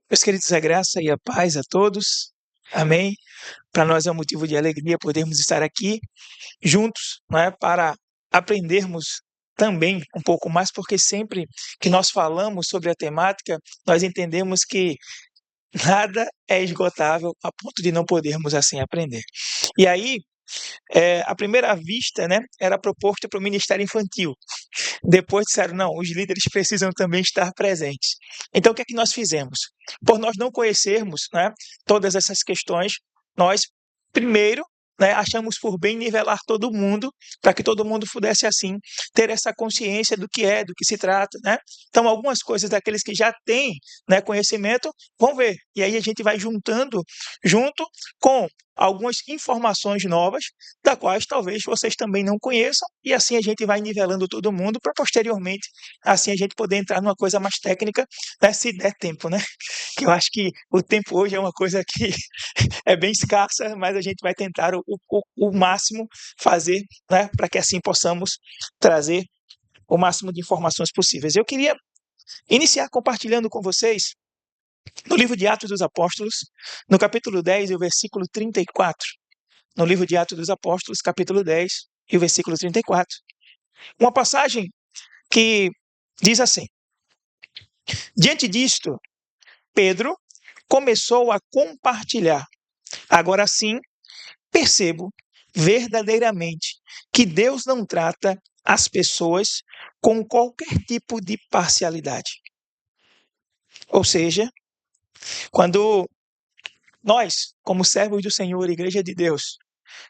Meus queridos, a graça e a paz a todos. Amém. Para nós é um motivo de alegria podermos estar aqui juntos, não é? Para aprendermos também um pouco mais, porque sempre que nós falamos sobre a temática, nós entendemos que nada é esgotável a ponto de não podermos assim aprender. E aí, à primeira vista, né, era proposto para o Ministério Infantil. Depois disseram, não, os líderes precisam também estar presentes. Então, o que é que nós fizemos? Por nós não conhecermos, né, todas essas questões, nós, primeiro, né, achamos por bem nivelar todo mundo, para que todo mundo pudesse, assim, ter essa consciência do que é, do que se trata, né? Então, algumas coisas daqueles que já têm, né, conhecimento, vão ver. E aí a gente vai juntando, junto com algumas informações novas, da quais talvez vocês também não conheçam, e assim a gente vai nivelando todo mundo para posteriormente, assim a gente poder entrar numa coisa mais técnica, né, se der tempo, né? Que eu acho que o tempo hoje é uma coisa que é bem escassa, mas a gente vai tentar o máximo fazer, né, para que assim possamos trazer o máximo de informações possíveis. Eu queria iniciar compartilhando com vocês no livro de Atos dos Apóstolos, no capítulo 10 e o versículo 34. No livro de Atos dos Apóstolos, capítulo 10 e o versículo 34. Uma passagem que diz assim: Diante disto, Pedro começou a compartilhar. Agora sim, percebo verdadeiramente que Deus não trata as pessoas com qualquer tipo de parcialidade. Ou seja, quando nós, como servos do Senhor, Igreja de Deus,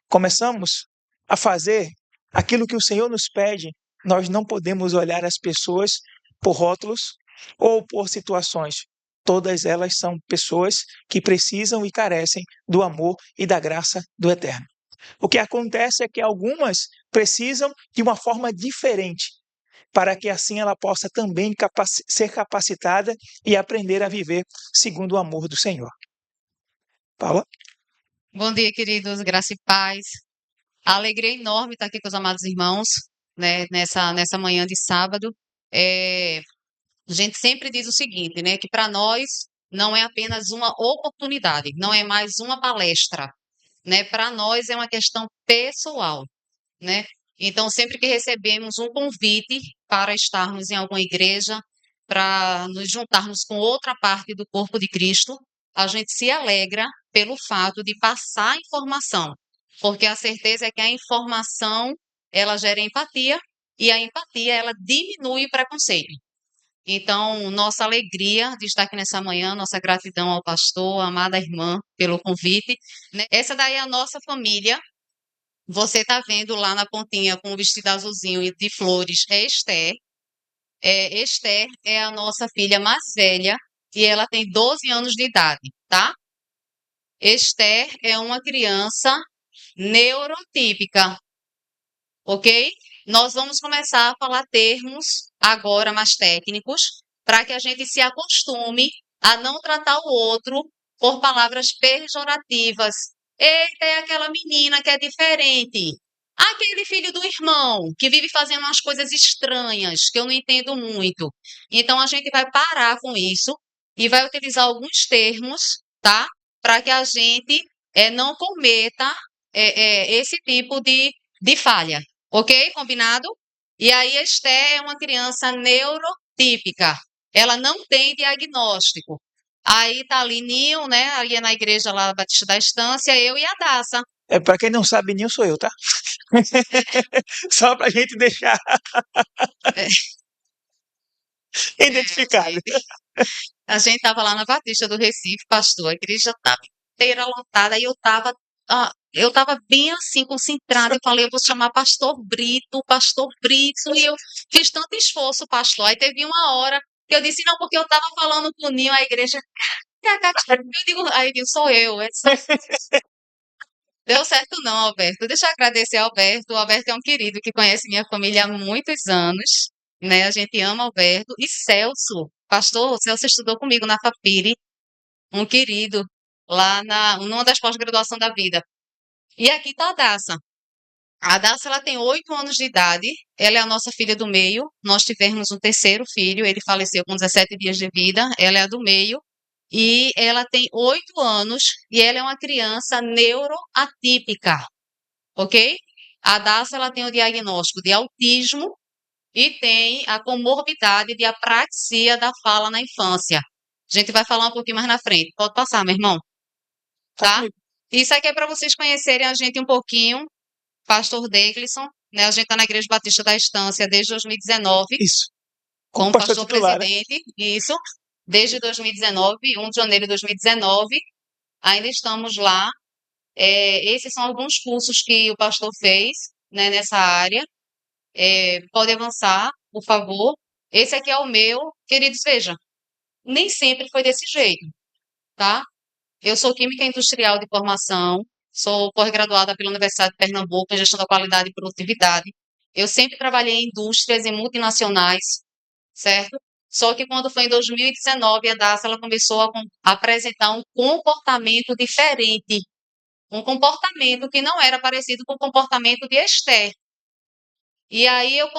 começamos a fazer aquilo que o Senhor nos pede, nós não podemos olhar as pessoas por rótulos ou por situações. Todas elas são pessoas que precisam e carecem do amor e da graça do Eterno. O que acontece é que algumas precisam de uma forma diferente, para que assim ela possa também ser capacitada e aprender a viver segundo o amor do Senhor. Paula? Bom dia, queridos, graça e paz. A alegria enorme estar aqui com os amados irmãos, né, nessa manhã de sábado. A gente sempre diz o seguinte, né, que para nós não é apenas uma oportunidade, não é mais uma palestra, né? Para nós é uma questão pessoal, né? Então, sempre que recebemos um convite para estarmos em alguma igreja, para nos juntarmos com outra parte do corpo de Cristo, a gente se alegra pelo fato de passar a informação, porque a certeza é que a informação, ela gera empatia, e a empatia, ela diminui o preconceito. Então, nossa alegria de estar aqui nessa manhã, nossa gratidão ao pastor, à amada irmã, pelo convite, né? Essa daí é a nossa família. Você está vendo lá na pontinha com o vestido azulzinho e de flores, é Esther. Esther é a nossa filha mais velha e ela tem 12 anos de idade, tá? Esther é uma criança neurotípica, ok? Nós vamos começar a falar termos agora mais técnicos para que a gente se acostume a não tratar o outro por palavras pejorativas. Eita, é aquela menina que é diferente. Aquele filho do irmão que vive fazendo umas coisas estranhas que eu não entendo muito. Então a gente vai parar com isso e vai utilizar alguns termos, tá? Para que a gente não cometa esse tipo de falha. Ok? Combinado? E aí, Esther é uma criança neurotípica. Ela não tem diagnóstico. Aí tá ali Ninho, né? Ali na igreja lá Batista da Estância, eu e a Daça. Para quem não sabe, Ninho sou eu, tá? Só para a gente deixar É, identificado. a gente tava lá na Batista do Recife, pastor. A igreja tava inteira lotada e eu tava bem assim, concentrada. Eu falei, eu vou chamar pastor Brito. E eu fiz tanto esforço, pastor. Aí teve uma hora que eu disse, não, porque eu tava falando com o Ninho, a igreja. Eu digo, aí eu digo, sou eu. Deu certo não, Alberto. Deixa eu agradecer ao Alberto. O Alberto é um querido que conhece minha família há muitos anos, né? A gente ama o Alberto. E Celso, pastor, o Celso estudou comigo na FAPIRI, um querido, lá numa das pós-graduação da vida. E aqui está a Daça. A Daça, ela tem 8 anos de idade. Ela é a nossa filha do meio. Nós tivemos um terceiro filho. Ele faleceu com 17 dias de vida. Ela é a do meio. e ela tem 8 anos e ela é uma criança neuroatípica, ok? A Daça, ela tem o diagnóstico de autismo e tem a comorbidade de apraxia da fala na infância. A gente vai falar um pouquinho mais na frente. Pode passar, meu irmão, Tá tá? comigo. Isso aqui é para vocês conhecerem a gente um pouquinho, Pastor Deglison, né? A gente está na Igreja Batista da Estância desde 2019, Isso. como Pastor pastor titular, né? presidente, isso, desde 2019, 1 de janeiro de 2019, ainda estamos lá. Esses são alguns cursos que o pastor fez, né, nessa área. Pode avançar, por favor. Esse aqui é o meu. Queridos, veja, nem sempre foi desse jeito, tá? Eu sou química industrial de formação, sou pós-graduada pela Universidade de Pernambuco em gestão da qualidade e produtividade. Eu sempre trabalhei em indústrias e multinacionais, certo? Só que quando foi em 2019, a DASA ela começou a apresentar um comportamento diferente, um comportamento que não era parecido com o comportamento de Esther. E aí eu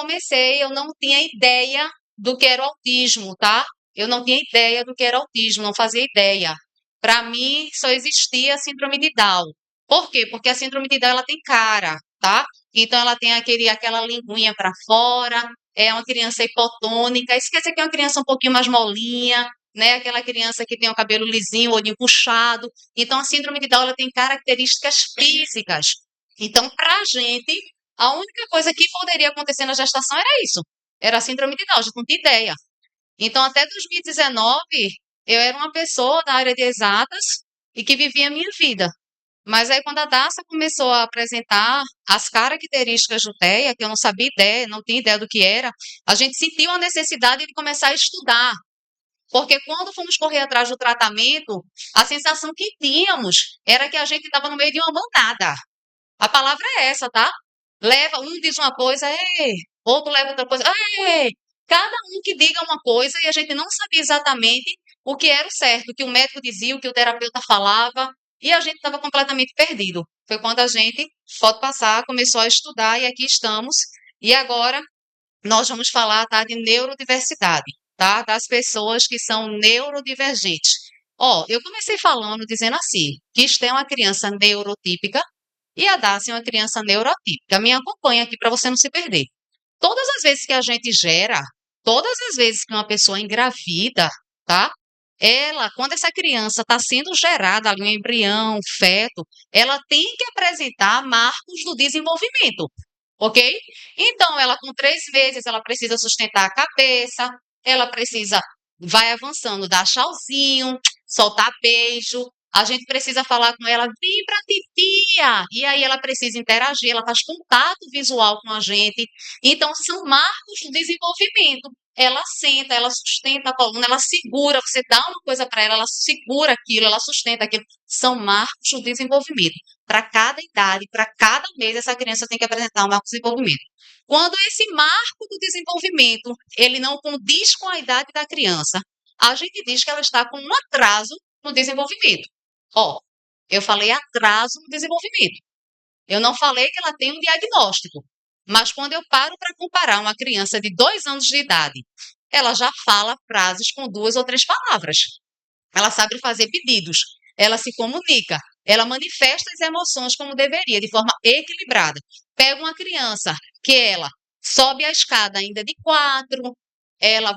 não tinha ideia do que era o autismo, tá? Eu não tinha ideia do que era autismo, não fazia ideia. Para mim, só existia a síndrome de Down. Por quê? Porque a síndrome de Down ela tem cara, tá? Então ela tem aquela linguinha para fora, é uma criança hipotônica. Isso quer dizer que é uma criança um pouquinho mais molinha, né? Aquela criança que tem o cabelo lisinho, o olhinho puxado. Então a síndrome de Down ela tem características físicas. Então, para a gente, a única coisa que poderia acontecer na gestação era isso. Era a síndrome de Down, a gente não tinha ideia. Então, até 2019, eu era uma pessoa da área de exatas e que vivia a minha vida. Mas aí, quando a Daça começou a apresentar as características do TEA, que eu não sabia ideia, não tinha ideia do que era, a gente sentiu a necessidade de começar a estudar. Porque quando fomos correr atrás do tratamento, a sensação que tínhamos era que a gente estava no meio de uma manada. A palavra é essa, tá? Leva, um diz uma coisa, ei, outro leva outra coisa, ei, cada um que diga uma coisa e a gente não sabia exatamente o que era o certo, o que o médico dizia, o que o terapeuta falava, e a gente estava completamente perdido. Foi quando a gente, pode passar, começou a estudar e aqui estamos. E agora nós vamos falar, tá, de neurodiversidade, tá? Das pessoas que são neurodivergentes. Ó, eu comecei falando, dizendo assim, que isto é uma criança neurotípica, e a Dácia é uma criança neurotípica. Me acompanha aqui para você não se perder. Todas as vezes que a gente gera, todas as vezes que uma pessoa engravida, tá? Ela, quando essa criança está sendo gerada ali, um embrião, um feto, ela tem que apresentar marcos do desenvolvimento, ok? Então, ela com 3 meses, ela precisa sustentar a cabeça, ela precisa, vai avançando, dar tchauzinho, soltar beijo, a gente precisa falar com ela, vem pra titia. E aí ela precisa interagir, ela faz contato visual com a gente. Então, são marcos do desenvolvimento. Ela senta, ela sustenta a coluna, ela segura, você dá uma coisa para ela segura aquilo, ela sustenta aquilo. São marcos do desenvolvimento. Para cada idade, para cada mês, essa criança tem que apresentar um marco de desenvolvimento. Quando esse marco do desenvolvimento, ele não condiz com a idade da criança, a gente diz que ela está com um atraso no desenvolvimento. Ó, eu falei atraso no desenvolvimento. Eu não falei que ela tem um diagnóstico. Mas quando eu paro para comparar uma criança de 2 anos de idade, ela já fala frases com 2 ou 3 palavras. Ela sabe fazer pedidos. Ela se comunica. Ela manifesta as emoções como deveria, de forma equilibrada. Pega uma criança que ela sobe a escada ainda de 4,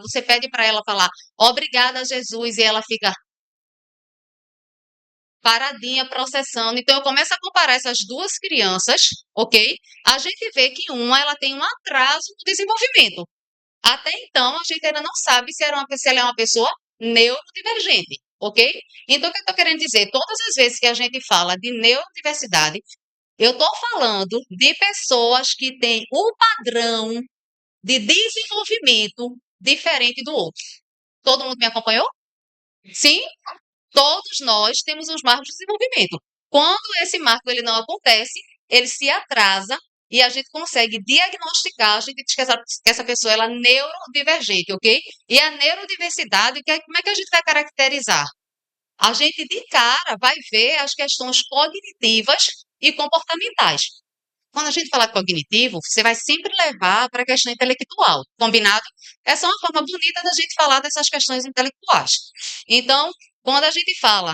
você pede para ela falar obrigada, Jesus, e ela fica paradinha, processando. Então, eu começo a comparar essas duas crianças, ok? A gente vê que uma, ela tem um atraso no desenvolvimento. Até então, a gente ainda não sabe se ela é uma pessoa neurodivergente, ok? Então, o que eu estou querendo dizer? Todas as vezes que a gente fala de neurodiversidade, eu estou falando de pessoas que têm um padrão de desenvolvimento diferente do outro. Todo mundo me acompanhou? Sim? Todos nós temos os marcos de desenvolvimento. Quando esse marco ele não acontece, ele se atrasa e a gente consegue diagnosticar, a gente diz que essa pessoa ela é neurodivergente, ok? E a neurodiversidade, como é que a gente vai caracterizar? A gente de cara vai ver as questões cognitivas e comportamentais. Quando a gente fala cognitivo, você vai sempre levar para a questão intelectual, combinado? Essa é uma forma bonita da gente falar dessas questões intelectuais. Então, Quando a gente fala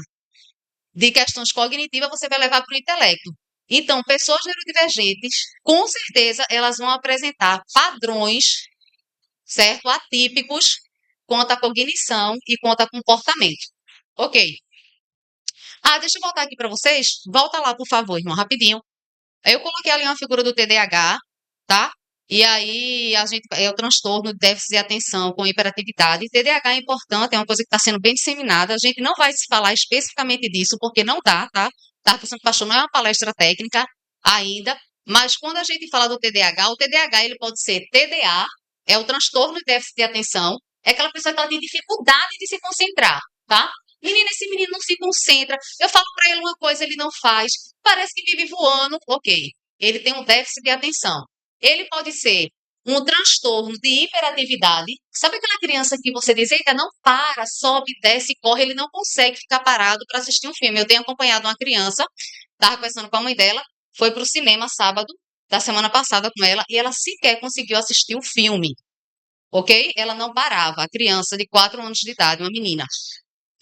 de questões cognitivas, você vai levar para o intelecto. Então, pessoas neurodivergentes, com certeza, elas vão apresentar padrões, certo? Atípicos quanto à cognição e quanto a comportamento. Ok. Ah, deixa eu voltar aqui para vocês. Volta lá, por favor, irmão, rapidinho. Eu coloquei ali uma figura do TDAH, tá? E aí a gente é o transtorno de déficit de atenção com hiperatividade. TDAH é importante, é uma coisa que está sendo bem disseminada. A gente não vai se falar especificamente disso, porque não dá, tá? Tá, Santo Pastor não é uma palestra técnica ainda, mas quando a gente fala do TDAH, o TDAH ele pode ser TDA, é o transtorno de déficit de atenção, é aquela pessoa que ela tem dificuldade de se concentrar, tá? Menina, esse menino não se concentra. Eu falo para ele uma coisa, ele não faz. Parece que vive voando. Ok. Ele tem um déficit de atenção. Ele pode ser um transtorno de hiperatividade. Sabe aquela criança que você diz, eita, não para, sobe, desce, corre, ele não consegue ficar parado para assistir um filme. Eu tenho acompanhado uma criança, estava conversando com a mãe dela, foi para o cinema sábado da semana passada com ela e ela sequer conseguiu assistir o filme. Ok? Ela não parava. A criança de 4 anos de idade, uma menina.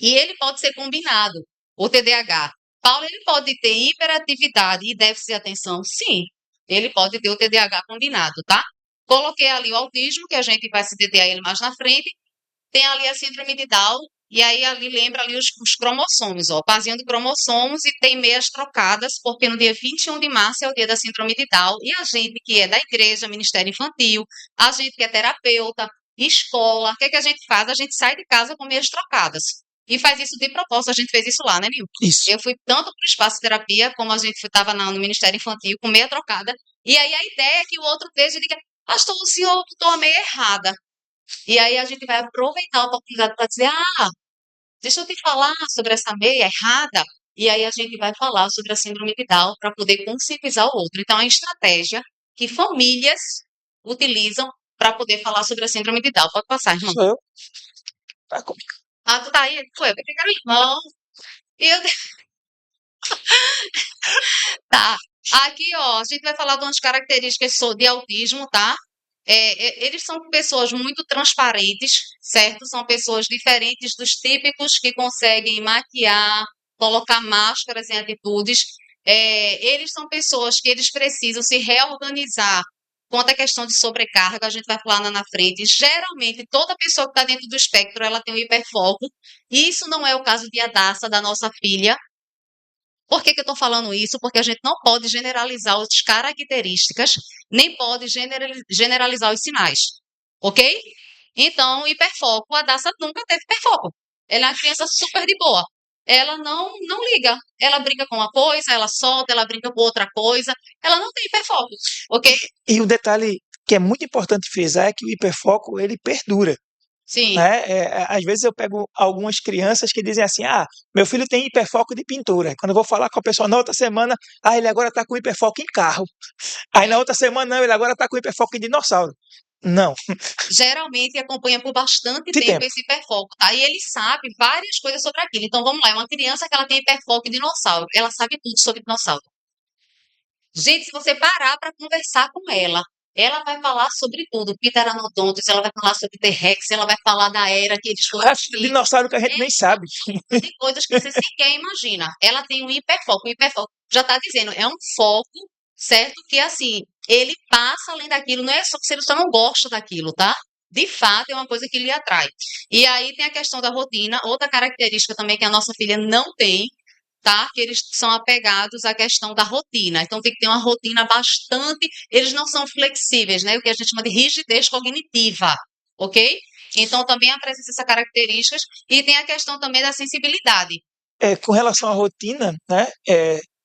E ele pode ser combinado, o TDAH. Paulo, ele pode ter hiperatividade e déficit de atenção? Sim, ele pode ter o TDAH combinado, tá? Coloquei ali o autismo, que a gente vai se deter a ele mais na frente. Tem ali a síndrome de Down, e aí ali lembra ali os cromossomos, ó, pazinho de cromossomos, e tem meias trocadas, porque no dia 21 de março é o dia da síndrome de Down, e a gente que é da igreja, Ministério Infantil, a gente que é terapeuta, escola, o que é que a gente faz? A gente sai de casa com meias trocadas. E faz isso de propósito, a gente fez isso lá, né, Nil? Isso. Eu fui tanto para o espaço de terapia, como a gente estava no Ministério Infantil, com meia trocada, e aí a ideia é que o outro veja e diga, pastor, o senhor botou a meia errada. E aí a gente vai aproveitar a oportunidade para dizer, deixa eu te falar sobre essa meia errada. E aí a gente vai falar sobre a síndrome de Down para poder conscientizar o outro. Então, é uma estratégia que famílias utilizam para poder falar sobre a síndrome de Down. Pode passar, irmão. Sou eu. Tá comigo. Tu tá aí? Foi, eu peguei o irmão. E eu... Tá. Aqui, ó, a gente vai falar de umas características de autismo, tá? Eles são pessoas muito transparentes, certo? São pessoas diferentes dos típicos que conseguem maquiar, colocar máscaras em atitudes. Eles são pessoas que eles precisam se reorganizar quanto à questão de sobrecarga, a gente vai falar lá na frente. Geralmente, toda pessoa que está dentro do espectro, ela tem um hiperfoco. Isso não é o caso de Adassa, da nossa filha. Por que eu estou falando isso? Porque a gente não pode generalizar as características, nem pode generalizar os sinais, ok? Então, hiperfoco, a Daça nunca teve hiperfoco. Ela é uma criança super de boa. Ela não liga. Ela brinca com uma coisa, ela solta, ela brinca com outra coisa. Ela não tem hiperfoco, ok? E o detalhe que é muito importante frisar é que o hiperfoco, ele perdura. Sim. Né? Às vezes eu pego algumas crianças que dizem assim, meu filho tem hiperfoco de pintura. Quando eu vou falar com a pessoa na outra semana, ele agora está com hiperfoco em carro. Aí na outra semana, não, ele agora está com hiperfoco em dinossauro. Não. Geralmente acompanha por bastante De tempo tempo. esse hiperfoco, tá? E ele sabe várias coisas sobre aquilo. Então vamos lá, é uma criança que ela tem hiperfoco em dinossauro. Ela sabe tudo sobre dinossauro. Gente, se você parar para conversar com ela vai falar sobre tudo. Pteranodontos, ela vai falar sobre T-Rex, ela vai falar da era que eles foram Acho que dinossauro que a gente nem sabe. tem coisas que você sequer imagina. Ela tem um hiperfoco. O hiperfoco já está dizendo, é um foco, certo? Que assim, ele passa além daquilo, não é só que você só não gosta daquilo, tá? De fato, é uma coisa que lhe atrai. E aí tem a questão da rotina, outra característica também que a nossa filha não tem, tá? Que eles são apegados à questão da rotina. Então tem que ter uma rotina bastante, eles não são flexíveis, né? O que a gente chama de rigidez cognitiva, ok? Então também apresenta essas características e tem a questão também da sensibilidade. Com relação à rotina, né,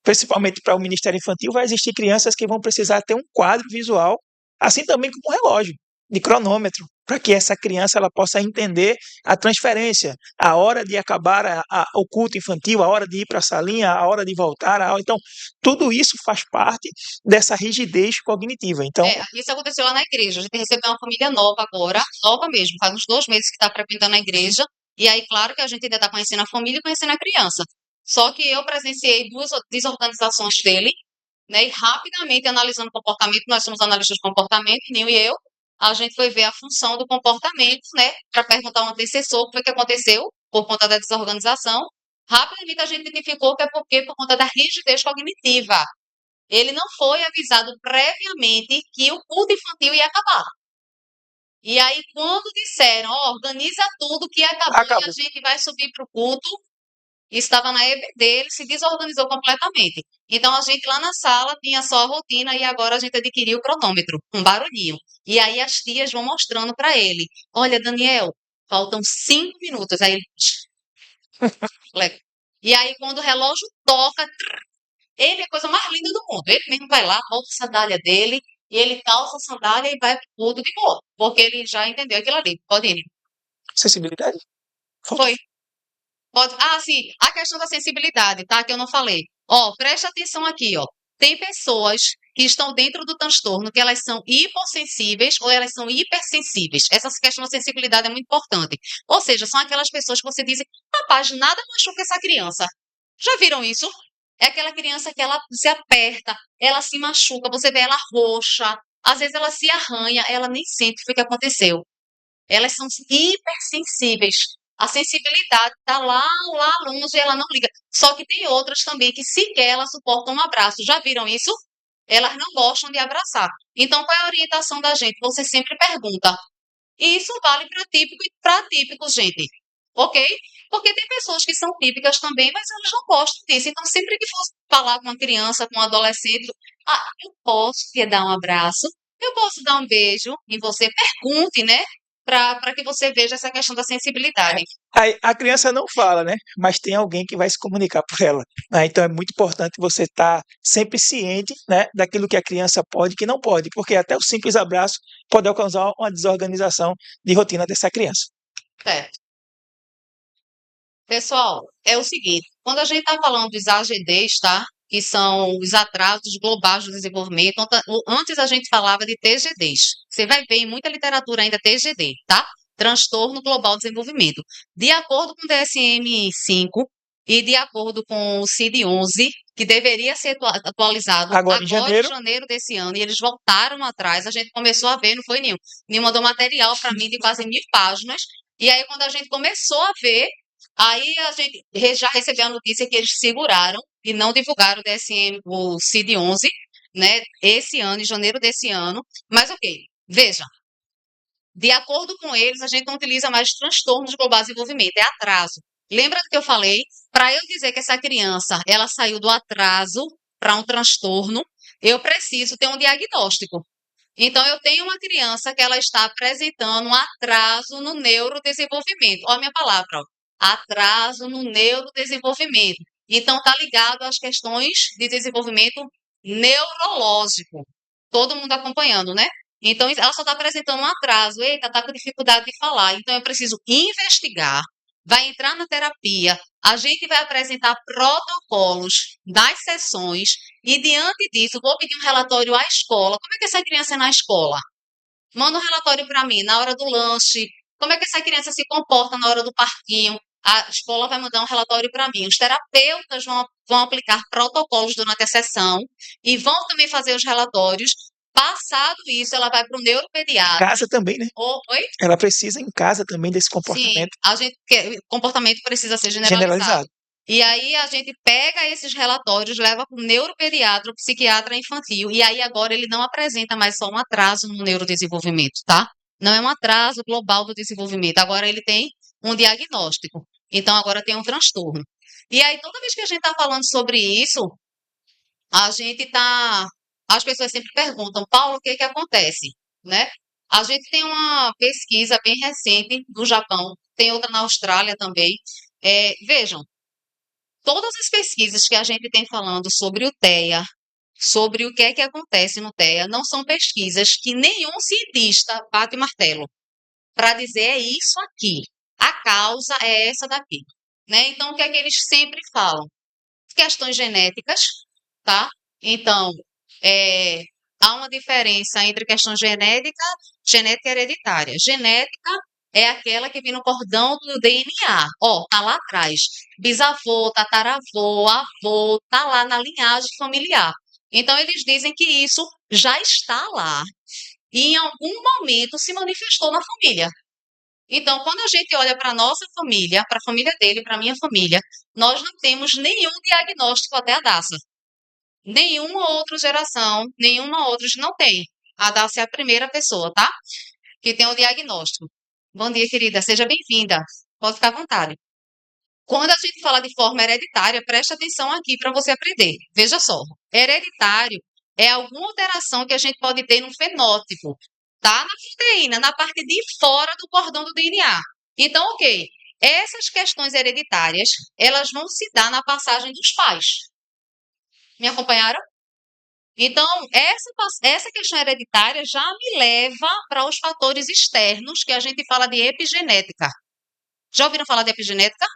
principalmente para o Ministério Infantil, vai existir crianças que vão precisar ter um quadro visual, assim também como um relógio de cronômetro, para que essa criança ela possa entender a transferência, a hora de acabar o culto infantil, a hora de ir para a salinha, a hora de voltar. Então, tudo isso faz parte dessa rigidez cognitiva. Então, isso aconteceu lá na igreja. A gente recebeu uma família nova agora, nova mesmo, faz uns 2 meses que está frequentando a igreja. E aí, claro que a gente ainda está conhecendo a família e conhecendo a criança. Só que eu presenciei 2 desorganizações dele, né? E rapidamente analisando o comportamento, nós somos analistas de comportamento, Nil e eu, a gente foi ver a função do comportamento, né? Para perguntar ao antecessor o que foi que aconteceu. por conta da desorganização. Rapidamente a gente identificou que é porque por conta da rigidez cognitiva. Ele não foi avisado previamente que o culto infantil ia acabar. E aí, quando disseram, ó, organiza tudo que acabou e a Acabou. gente vai subir para o culto, estava na EBD, ele se desorganizou completamente. Então, a gente lá na sala tinha só a rotina e agora a gente adquiriu o cronômetro, um barulhinho. E aí as tias vão mostrando para ele, olha, Daniel, faltam 5 minutos. Aí ele, e aí quando o relógio toca, ele é a coisa mais linda do mundo. Ele mesmo vai lá, bota a sandália dele, e ele calça a sandália e vai pro culto de boa. Porque ele já entendeu aquilo ali. Pode ir. Sensibilidade? Foi. Pode. Ah, sim. A questão da sensibilidade, tá? Que eu não falei. Ó, preste atenção aqui, ó. Tem pessoas que estão dentro do transtorno que elas são hipossensíveis ou elas são hipersensíveis. Essa questão da sensibilidade é muito importante. Ou seja, são aquelas pessoas que você diz, rapaz, nada machuca essa criança. Já viram isso? É aquela criança que ela se aperta, ela se machuca, você vê ela roxa, às vezes ela se arranha, ela nem sente o que aconteceu. Elas são hipersensíveis. A sensibilidade está lá longe e ela não liga. Só que tem outras também que sequer elas suportam um abraço. Já viram isso? Elas não gostam de abraçar. Então, qual é a orientação da gente? Você sempre pergunta. E isso vale para típico e para atípico, gente. Ok? Porque tem pessoas que são típicas também, mas elas não gostam disso. Então, sempre que for falar com uma criança, com um adolescente, eu posso te dar um abraço, eu posso dar um beijo em você, pergunte, né? Para que você veja essa questão da sensibilidade. Aí, a criança não fala, né? Mas tem alguém que vai se comunicar por ela, né? Então é muito importante você estar sempre ciente, né, daquilo que a criança pode e que não pode, porque até o simples abraço pode causar uma desorganização de rotina dessa criança. Certo. Pessoal, é o seguinte, quando a gente está falando dos AGDs, tá? Que são os atrasos globais do desenvolvimento, antes a gente falava de TGDs. Você vai ver em muita literatura ainda TGD, tá? Transtorno Global do Desenvolvimento. De acordo com o DSM-5 e de acordo com o CID-11, que deveria ser atualizado Agora, em agora em janeiro, janeiro desse ano, e eles voltaram atrás, a gente começou a ver, não foi nenhum. Nenhum mandou material para mim de quase 1.000 páginas, e aí quando a gente começou a ver, aí a gente já recebeu a notícia que eles seguraram e não divulgaram o DSM, o CID-11, né, esse ano, em janeiro desse ano. Mas ok, veja, de acordo com eles, a gente não utiliza mais transtornos globais de desenvolvimento, é atraso. Lembra do que eu falei? Para eu dizer que essa criança, ela saiu do atraso para um transtorno, eu preciso ter um diagnóstico. Então, eu tenho uma criança que ela está apresentando um atraso no neurodesenvolvimento. Olha a minha palavra, ó. Atraso no neurodesenvolvimento. Então, está ligado às questões de desenvolvimento neurológico. Todo mundo acompanhando, né? Então, ela só está apresentando um atraso. Eita, está com dificuldade de falar. Então, eu preciso investigar. Vai entrar na terapia. A gente vai apresentar protocolos das sessões. E, diante disso, vou pedir um relatório à escola. Como é que essa criança é na escola? Manda um relatório para mim na hora do lanche. Como é que essa criança se comporta na hora do parquinho? A escola vai mandar um relatório para mim. Os terapeutas vão aplicar protocolos durante a sessão e vão também fazer os relatórios. Passado isso, ela vai para o em neuropediatra. casa também, né? Oi? Ela precisa em casa também desse Sim, comportamento o comportamento precisa ser generalizado. generalizado. E aí a gente pega esses relatórios, leva para o neuropediatra, o psiquiatra infantil, e aí agora ele não apresenta mais só um atraso no neurodesenvolvimento, tá? Não é um atraso global do desenvolvimento, agora ele tem um diagnóstico. Então agora tem um transtorno. E aí toda vez que a gente está falando sobre isso, a gente tá. As pessoas sempre perguntam, Paulo, o que que acontece? Né? A gente tem uma pesquisa bem recente do Japão, tem outra na Austrália também. Vejam, todas as pesquisas que a gente tem falando sobre o TEA, sobre o que é que acontece no TEA, não são pesquisas que nenhum cientista bate o martelo para dizer é isso aqui, a causa é essa daqui. Né? Então, o que é que eles sempre falam? Questões genéticas, tá? Então, é, há uma diferença entre questão genética e hereditária. Genética é aquela que vem no cordão do DNA. Ó, tá lá atrás. Bisavô, tataravô, avô, tá lá na linhagem familiar. Então, eles dizem que isso já está lá e em algum momento se manifestou na família. Então, quando a gente olha para a nossa família, para a família dele, para a minha família, nós não temos nenhum diagnóstico até a Daça. Nenhuma outra geração, nenhuma outra não tem. A Daça é a primeira pessoa, tá? Que tem o diagnóstico. Bom dia, querida. Seja bem-vinda. Pode ficar à vontade. Quando a gente fala de forma hereditária, preste atenção aqui para você aprender. Veja só, hereditário é alguma alteração que a gente pode ter no fenótipo, tá? Na proteína, na parte de fora do cordão do DNA. Então, ok, essas questões hereditárias, elas vão se dar na passagem dos pais. Me acompanharam? Então, essa questão hereditária já me leva para os fatores externos, que a gente fala de epigenética. Já ouviram falar de epigenética?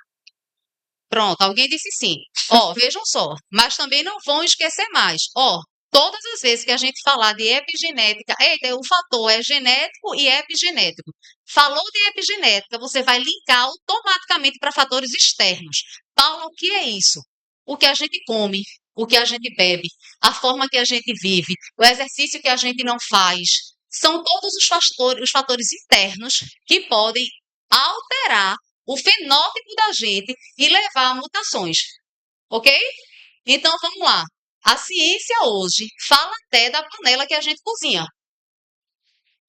Pronto, alguém disse sim. Ó, vejam só, mas também não vão esquecer mais. Ó, todas as vezes que a gente falar de epigenética, eita, o fator é genético e epigenético. Falou de epigenética, você vai linkar automaticamente para fatores externos. Paulo, o que é isso? O que a gente come, o que a gente bebe, a forma que a gente vive, o exercício que a gente não faz. São todos os fatores internos que podem alterar o fenótipo da gente e levar a mutações, ok? Então vamos lá. A ciência hoje fala até da panela que a gente cozinha.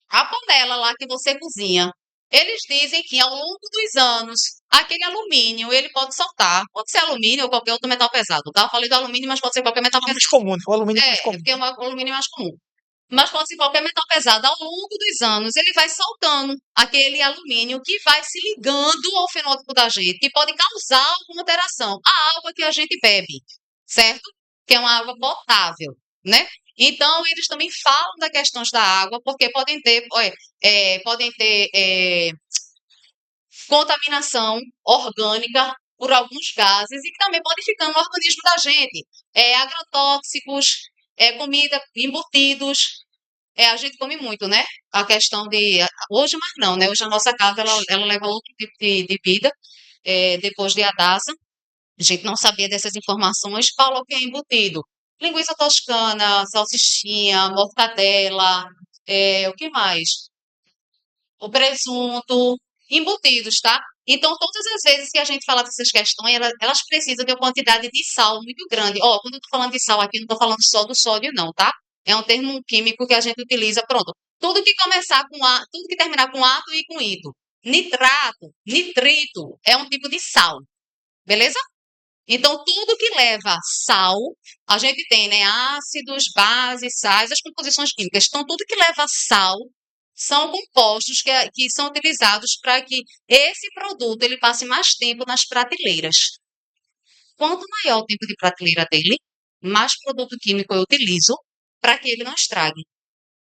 A panela lá que você cozinha, eles dizem que ao longo dos anos, aquele alumínio, ele pode soltar. Pode ser alumínio ou qualquer outro metal pesado, tá? Eu falei do alumínio, mas pode ser qualquer metal É o mais pesado. comum, né? O alumínio é mais comum. Porque o alumínio é mais comum. Mas pode ser qualquer metal pesado. Ao longo dos anos, ele vai soltando aquele alumínio que vai se ligando ao fenótipo da gente, que pode causar alguma alteração. A água que a gente bebe, certo? Que é uma água potável, né? Então, eles também falam das questões da água, porque podem ter contaminação orgânica por alguns gases e que também pode ficar no organismo da gente. Agrotóxicos, comida, embutidos, a gente come muito, né? A questão de. Hoje, mas não, né? Hoje a nossa casa ela leva outro tipo de vida, depois de Adassa. A gente não sabia dessas informações. Paulo, o que é embutido? Linguiça toscana, salsichinha, mortadela, o que mais? O presunto, embutidos, tá? Então, todas as vezes que a gente fala dessas questões, elas precisam de uma quantidade de sal muito grande. Ó, quando eu tô falando de sal aqui, não tô falando só do sódio, não, tá? É um termo químico que a gente utiliza, pronto. Tudo que começar com A, tudo que terminar com ato e com ito. Nitrato, nitrito, é um tipo de sal, beleza? Então, tudo que leva sal, a gente tem, né? Ácidos, bases, sais, as composições químicas. Então, tudo que leva sal são compostos que são utilizados para que esse produto ele passe mais tempo nas prateleiras. Quanto maior o tempo de prateleira dele, mais produto químico eu utilizo para que ele não estrague.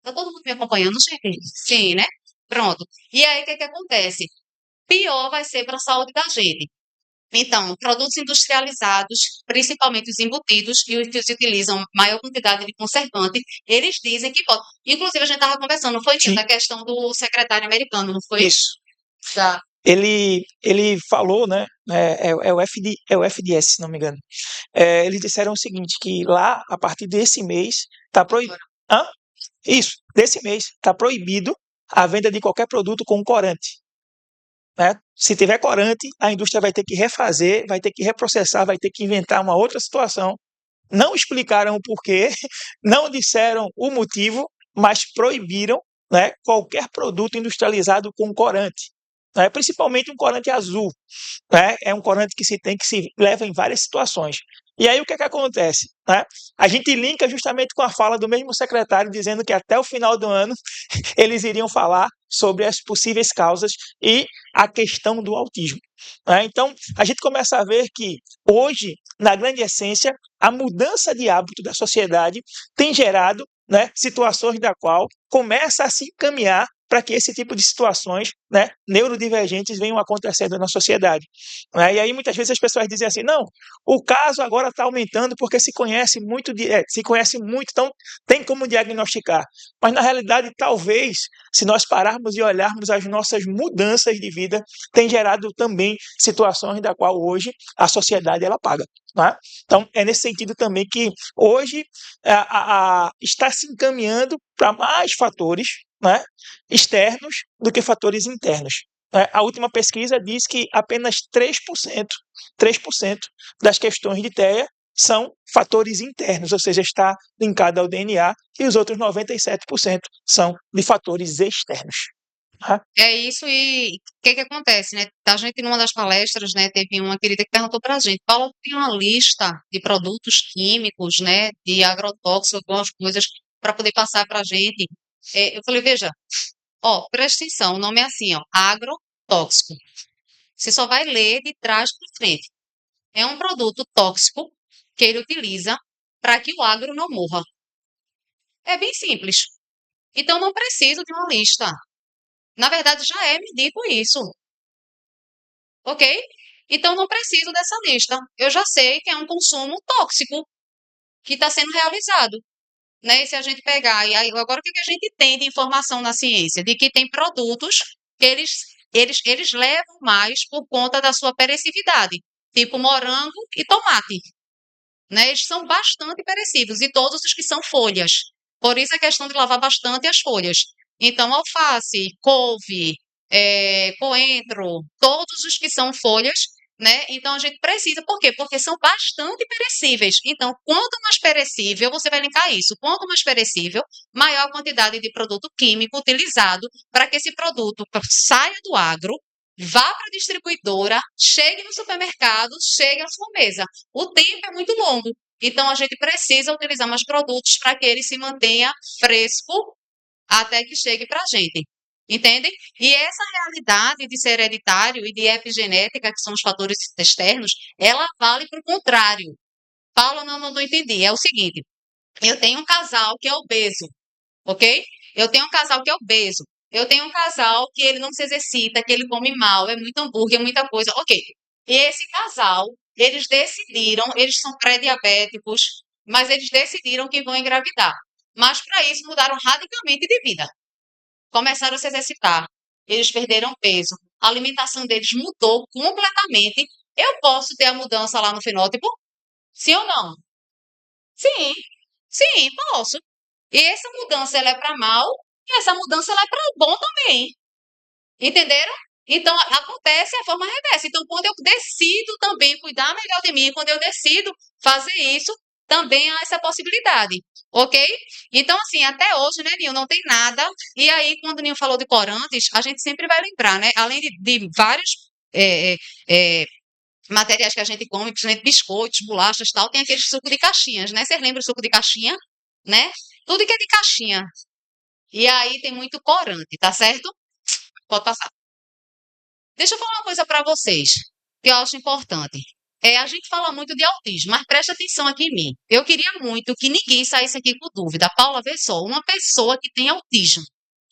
Tá todo mundo me acompanhando, gente? Sim, né? Pronto. E aí, o que acontece? Pior vai ser para a saúde da gente. Então, produtos industrializados, principalmente os embutidos e os que utilizam maior quantidade de conservante, eles dizem que pode. Inclusive, a gente estava conversando, não foi, Sim. da questão do secretário americano, não foi? Isso. Da... Ele falou, né? É o FDS, se não me engano. Eles disseram o seguinte, que lá, a partir desse mês, está proibido. Isso, desse mês, está proibido a venda de qualquer produto com corante. Né? Se tiver corante, a indústria vai ter que refazer, vai ter que reprocessar, vai ter que inventar uma outra situação. Não explicaram o porquê, não disseram o motivo, mas proibiram, né, qualquer produto industrializado com corante, né, principalmente um corante azul, né, é um corante que se leva em várias situações. E aí o que é que acontece? Né? A gente linka justamente com a fala do mesmo secretário dizendo que até o final do ano eles iriam falar sobre as possíveis causas e a questão do autismo. Né? Então, a gente começa a ver que hoje, na grande essência, a mudança de hábito da sociedade tem gerado, né, situações da qual começa a se encaminhar para que esse tipo de situações, né, neurodivergentes venham acontecendo na sociedade. Né? E aí muitas vezes as pessoas dizem assim, não, o caso agora está aumentando porque se conhece muito, então tem como diagnosticar. Mas na realidade, talvez, se nós pararmos e olharmos as nossas mudanças de vida, tem gerado também situações da qual hoje a sociedade ela paga. Né? Então, é nesse sentido também que hoje está se encaminhando para mais fatores, né, externos do que fatores internos. A última pesquisa diz que apenas 3% das questões de TEA são fatores internos, ou seja, está linkado ao DNA, e os outros 97% são de fatores externos. Tá? É isso, e o que acontece, né? A gente, numa das palestras, né, teve uma querida que perguntou pra gente, Paulo, tem uma lista de produtos químicos, né, de agrotóxicos, algumas coisas, para poder passar pra gente. Eu falei, veja, ó, presta atenção, o nome é assim, ó, agrotóxico. Você só vai ler de trás para frente. É um produto tóxico que ele utiliza para que o agro não morra. É bem simples. Então, não preciso de uma lista. Na verdade, já é me dito isso, ok? Então, não preciso dessa lista. Eu já sei que é um consumo tóxico que está sendo realizado, né? E se a gente pegar, e aí, agora o que a gente tem de informação na ciência? De que tem produtos que eles levam mais por conta da sua perecividade, tipo morango e tomate, né? Eles são bastante perecíveis, e todos os que são folhas. Por isso a questão de lavar bastante as folhas. Então, alface, couve, coentro, todos os que são folhas, né? Então, a gente precisa, por quê? Porque são bastante perecíveis. Então, quanto mais perecível, você vai linkar isso, quanto mais perecível, maior a quantidade de produto químico utilizado para que esse produto saia do agro, vá para a distribuidora, chegue no supermercado, chegue à sua mesa. O tempo é muito longo, então a gente precisa utilizar mais produtos para que ele se mantenha fresco até que chegue para a gente. Entende? E essa realidade de ser hereditário e de epigenética, que são os fatores externos, ela vale para o contrário. Paulo, não entendi. É o seguinte: eu tenho um casal que é obeso, ok? Eu tenho um casal que é obeso. Eu tenho um casal que ele não se exercita, que ele come mal, é muito hambúrguer, é muita coisa. Ok. E esse casal, eles decidiram, eles são pré-diabéticos, mas eles decidiram que vão engravidar. Mas para isso mudaram radicalmente de vida. Começaram a se exercitar. Eles perderam peso. A alimentação deles mudou completamente. Eu posso ter a mudança lá no fenótipo? Sim ou não? Sim, sim, posso. E essa mudança ela é para mal e essa mudança ela é para bom também. Entenderam? Então acontece a forma reversa. Então, quando eu decido também cuidar melhor de mim, quando eu decido fazer isso, também há essa possibilidade. Ok? Então, assim, até hoje, né, Ninho, não tem nada. E aí, quando o Ninho falou de corantes, a gente sempre vai lembrar, né? Além de vários é, é, é, materiais que a gente come, principalmente biscoitos, bolachas e tal, tem aquele suco de caixinhas, né? Vocês lembram do suco de caixinha? Né? Tudo que é de caixinha. E aí tem muito corante, tá certo? Pode passar. Deixa eu falar uma coisa para vocês, que eu acho importante. A gente fala muito de autismo, mas preste atenção aqui em mim. Eu queria muito que ninguém saísse aqui com dúvida. Paula, vê só, uma pessoa que tem autismo,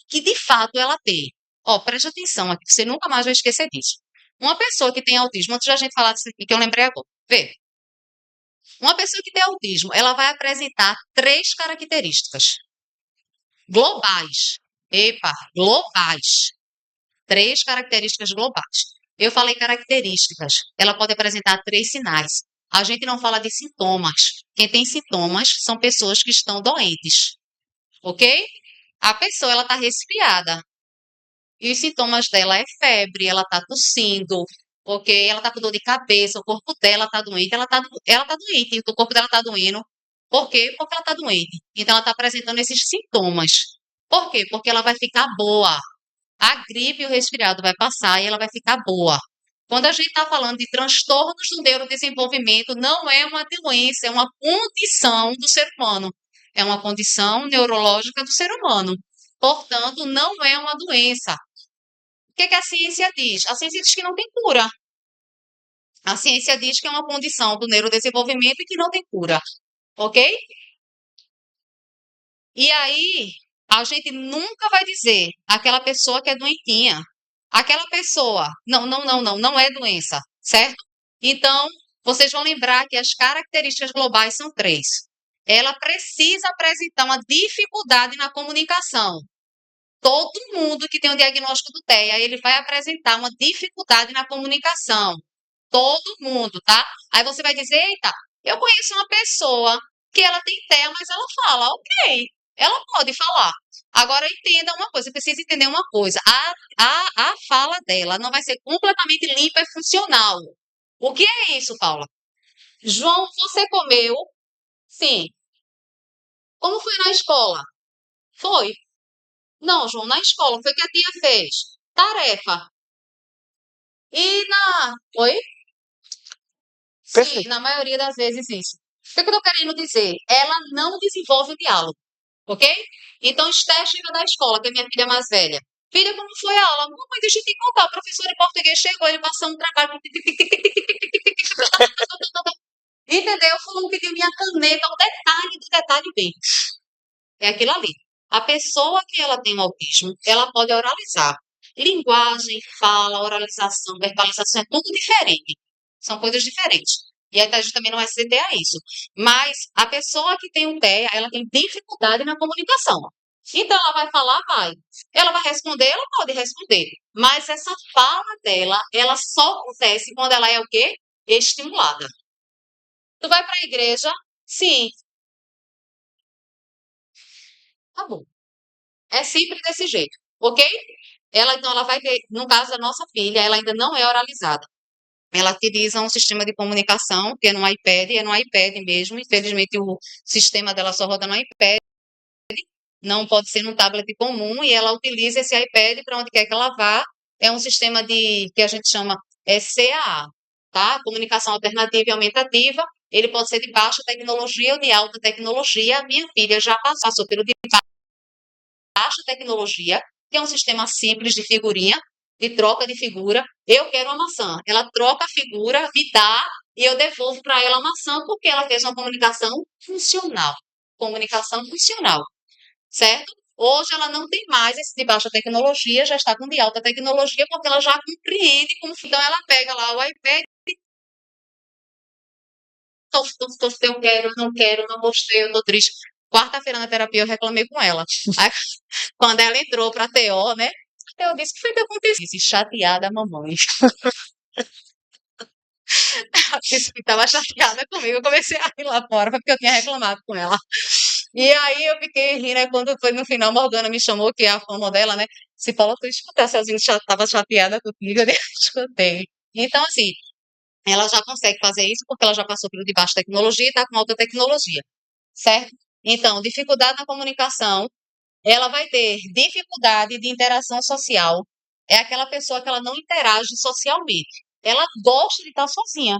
que de fato ela tem. Ó, preste atenção aqui, você nunca mais vai esquecer disso. Uma pessoa que tem autismo, antes da gente falar disso aqui, que eu lembrei agora. Vê, uma pessoa que tem autismo, ela vai apresentar três características globais. Epa, globais. Três características globais. Eu falei características. Ela pode apresentar três sinais. A gente não fala de sintomas. Quem tem sintomas são pessoas que estão doentes. Ok? A pessoa ela está resfriada. E os sintomas dela é febre, ela está tossindo, ok? Ela está com dor de cabeça, o corpo dela está doente, ela tá doente, o corpo dela está doendo. Por quê? Porque ela está doente. Então ela está apresentando esses sintomas. Por quê? Porque ela vai ficar boa. A gripe e o resfriado vai passar e ela vai ficar boa. Quando a gente está falando de transtornos do neurodesenvolvimento, não é uma doença, é uma condição do ser humano. É uma condição neurológica do ser humano. Portanto, não é uma doença. O que a ciência diz? A ciência diz que não tem cura. A ciência diz que é uma condição do neurodesenvolvimento e que não tem cura. Ok? E aí, a gente nunca vai dizer aquela pessoa que é doentinha. Aquela pessoa, não é doença, certo? Então, vocês vão lembrar que as características globais são três. Ela precisa apresentar uma dificuldade na comunicação. Todo mundo que tem o diagnóstico do TEA, ele vai apresentar uma dificuldade na comunicação. Todo mundo, tá? Aí você vai dizer, eita, eu conheço uma pessoa que ela tem TEA, mas ela fala, ok. Ela pode falar. Agora, entenda uma coisa, precisa entender uma coisa. A fala dela não vai ser completamente limpa e funcional. O que é isso, Paula? João, você comeu? Sim. Como foi na escola? Foi. Não, João, na escola, foi o que a tia fez. Tarefa. E na. Oi? Sim, Perfeito. na maioria das vezes isso. O que é que eu estou querendo dizer? Ela não desenvolve o diálogo, ok? Então, Esther chega da escola, que é minha filha mais velha. Filha, como foi a aula? Mamãe, deixa eu te contar. O professor de português chegou, ele passou um trabalho. Entendeu? Fulano pediu minha caneta, o detalhe do detalhe bem. É aquilo ali. A pessoa que ela tem um autismo, ela pode oralizar. Linguagem, fala, oralização, verbalização, é tudo diferente. São coisas diferentes. E a gente também não é CT a isso. Mas a pessoa que tem um TEA, ela tem dificuldade na comunicação. Então, ela vai falar, vai. Ela vai responder, ela pode responder. Mas essa fala dela, ela só acontece quando ela é o quê? Estimulada. Tu vai para a igreja? Sim. Tá bom. É sempre desse jeito, ok? Ela, então, ela vai ter, no caso da nossa filha, ela ainda não é oralizada. Ela utiliza um sistema de comunicação, que é no iPad mesmo. Infelizmente, o sistema dela só roda no iPad, não pode ser num tablet comum, e ela utiliza esse iPad para onde quer que ela vá. É um sistema que a gente chama CAA, tá? Comunicação alternativa e aumentativa. Ele pode ser de baixa tecnologia ou de alta tecnologia. A minha filha já passou pelo de baixa tecnologia, que é um sistema simples de figurinha, de troca de figura. Eu quero uma maçã. Ela troca a figura, me dá, e eu devolvo para ela a maçã, porque ela fez uma comunicação funcional. Comunicação funcional, certo? Hoje ela não tem mais esse de baixa tecnologia, já está com de alta tecnologia, porque ela já compreende como. Então ela pega lá o iPad, eu quero, não quero, não gostei, eu tô triste. Quarta-feira na terapia eu reclamei com ela. Aí, quando ela entrou para a TO, né? Eu disse, o que foi que aconteceu? Disse, chateada, mamãe. Ela disse que estava chateada comigo. Eu comecei a rir lá fora, porque eu tinha reclamado com ela. E aí eu fiquei rindo, né? Quando foi no final, Morgana me chamou, que é a fama dela, né? Se falou que eu escutasse, ela estava chateada comigo, eu nem escutei. Então, assim, ela já consegue fazer isso porque ela já passou pelo de baixa tecnologia e está com alta tecnologia, certo? Então, dificuldade na comunicação, ela vai ter dificuldade de interação social. É aquela pessoa que ela não interage socialmente. Ela gosta de estar sozinha.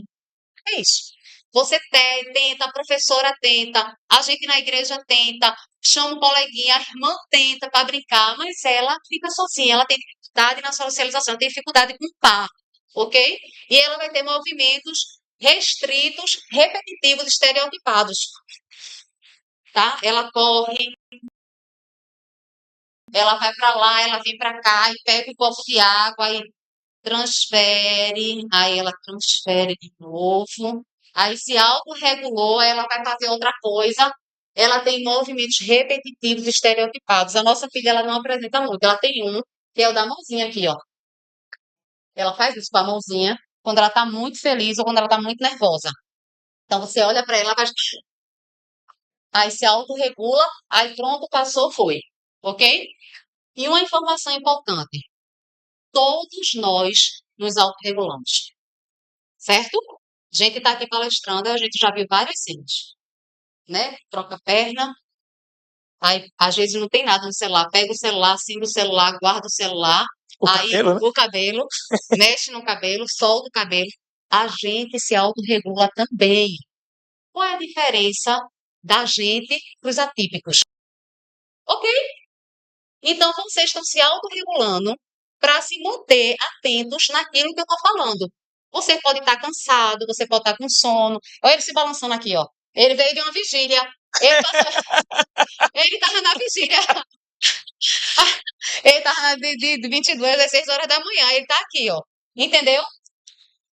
É isso. Você tenta, a professora tenta, a gente na igreja tenta, chama um coleguinha, a irmã tenta para brincar, mas ela fica sozinha. Ela tem dificuldade na socialização, tem dificuldade com o par, ok? E ela vai ter movimentos restritos, repetitivos, estereotipados, tá? Ela corre, ela vai para lá, ela vem para cá e pega um copo de água e transfere, aí ela transfere de novo, aí se autorregulou, aí ela vai fazer outra coisa. Ela tem movimentos repetitivos, estereotipados. A nossa filha, ela não apresenta muito, ela tem um, que é o da mãozinha aqui, ó. Ela faz isso com a mãozinha quando ela tá muito feliz ou quando ela tá muito nervosa. Então você olha para ela, ela faz... aí se autorregula, aí pronto, passou, foi. Ok? E uma informação importante: todos nós nos autorregulamos, certo? A gente está aqui palestrando, a gente já viu várias cenas, né? Troca a perna, aí às vezes não tem nada no celular, pega o celular, acende o celular, guarda o celular, O aí cabelo, né? o cabelo, mexe no cabelo, solta o cabelo. A gente se autorregula também. Qual é a diferença da gente para os atípicos? Ok? Então, vocês estão se autorregulando para se manter atentos naquilo que eu estou falando. Você pode estar cansado, você pode estar com sono. Olha ele se balançando aqui, ó. Ele veio de uma vigília. Ele ele estava na vigília. Ele estava de 22 às 6 horas da manhã. Ele está aqui, ó. Entendeu?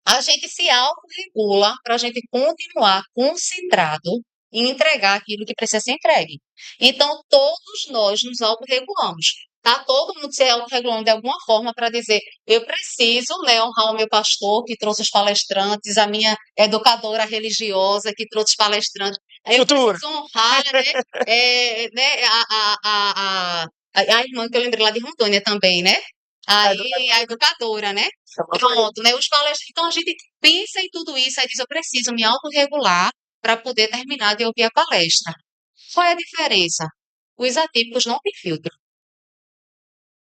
A gente se autorregula para a gente continuar concentrado em entregar aquilo que precisa ser entregue. Então, todos nós nos autorregulamos. Tá todo mundo se autorregulando de alguma forma para dizer, eu preciso, né, honrar o meu pastor que trouxe os palestrantes, a minha educadora religiosa que trouxe os palestrantes. Eu Futura. preciso honrar, né, a irmã que eu lembrei lá de Rondônia também, né? A Aí, a educadora educadora, né? chamou pra ele. Pronto, né? Os palestrantes. Então, a gente pensa em tudo isso, aí diz, eu preciso me autorregular para poder terminar de ouvir a palestra. Qual é a diferença? Os atípicos não têm filtro.